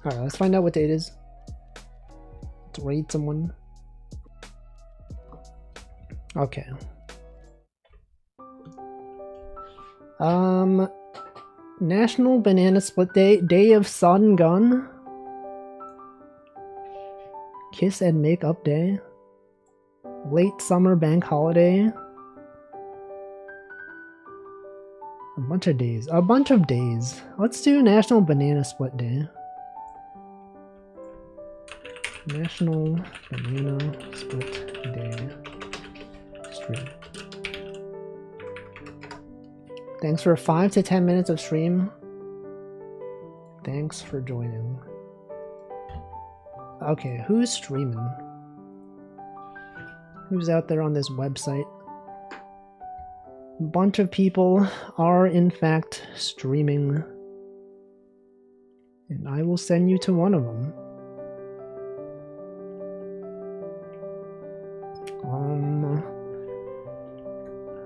Alright, let's find out what date it is. Let's raid someone. Okay. National Banana Split Day, Day of Sun Gun, Kiss and Make Up Day, Late Summer Bank Holiday. A bunch of days. A bunch of days. Let's do National Banana Split Day. National Banana Split Day stream. Thanks for 5 to 10 minutes of stream. Thanks for joining. Okay, who's streaming? Who's out there on this website? A bunch of people are in fact streaming. And I will send you to one of them.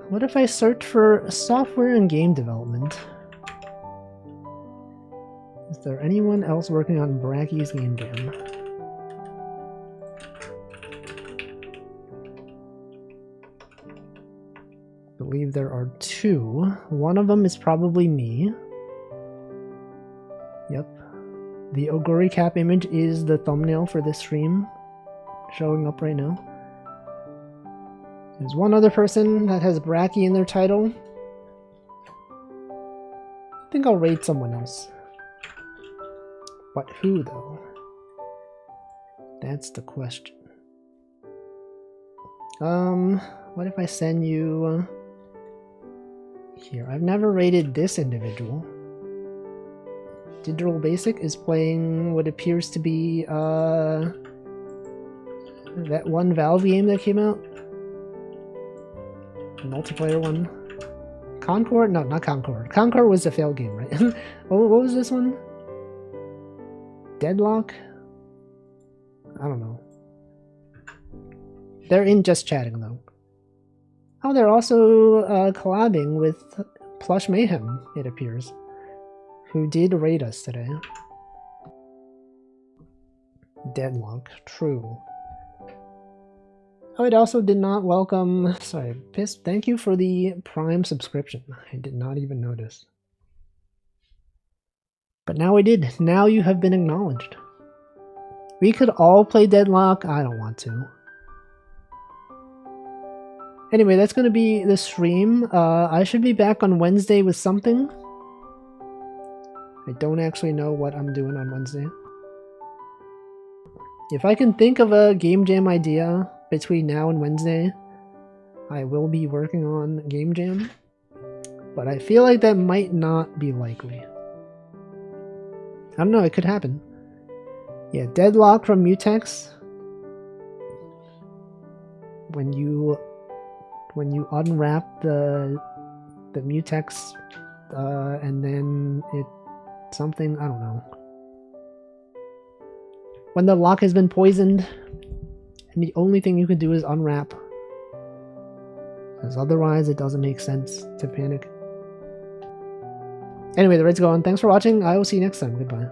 What if I search for software and game development? Is there anyone else working on Brackeys Game Jam? I believe there are 2. One of them is probably me. Yep. The Oguri Cap image is the thumbnail for this stream, showing up right now. There's one other person that has Bracky in their title. I think I'll raid someone else. But who, though? That's the question. What if I send you... Here, I've never raided this individual. Digital Basic is playing what appears to be, that one Valve game that came out. Multiplayer one. Concord? No, not Concord. Concord was a failed game, right? What was this one? Deadlock? I don't know. They're in just chatting though. Oh, they're also collabing with Plush Mayhem, it appears, who did raid us today. Deadlock, true. Oh, it also did not welcome... Sorry, Piss, thank you for the Prime subscription. I did not even notice. But now I did. Now you have been acknowledged. We could all play Deadlock. I don't want to. Anyway, that's going to be the stream. I should be back on Wednesday with something. I don't actually know what I'm doing on Wednesday. If I can think of a game jam idea between now and Wednesday, I will be working on game jam. But I feel like that might not be likely. I don't know, it could happen. Yeah, Deadlock from Mutex. When you unwrap the Mutex and then it something, I don't know. When the lock has been poisoned and the only thing you can do is unwrap. Because otherwise it doesn't make sense to panic. Anyway, the raid's going. Thanks for watching. I will see you next time. Goodbye.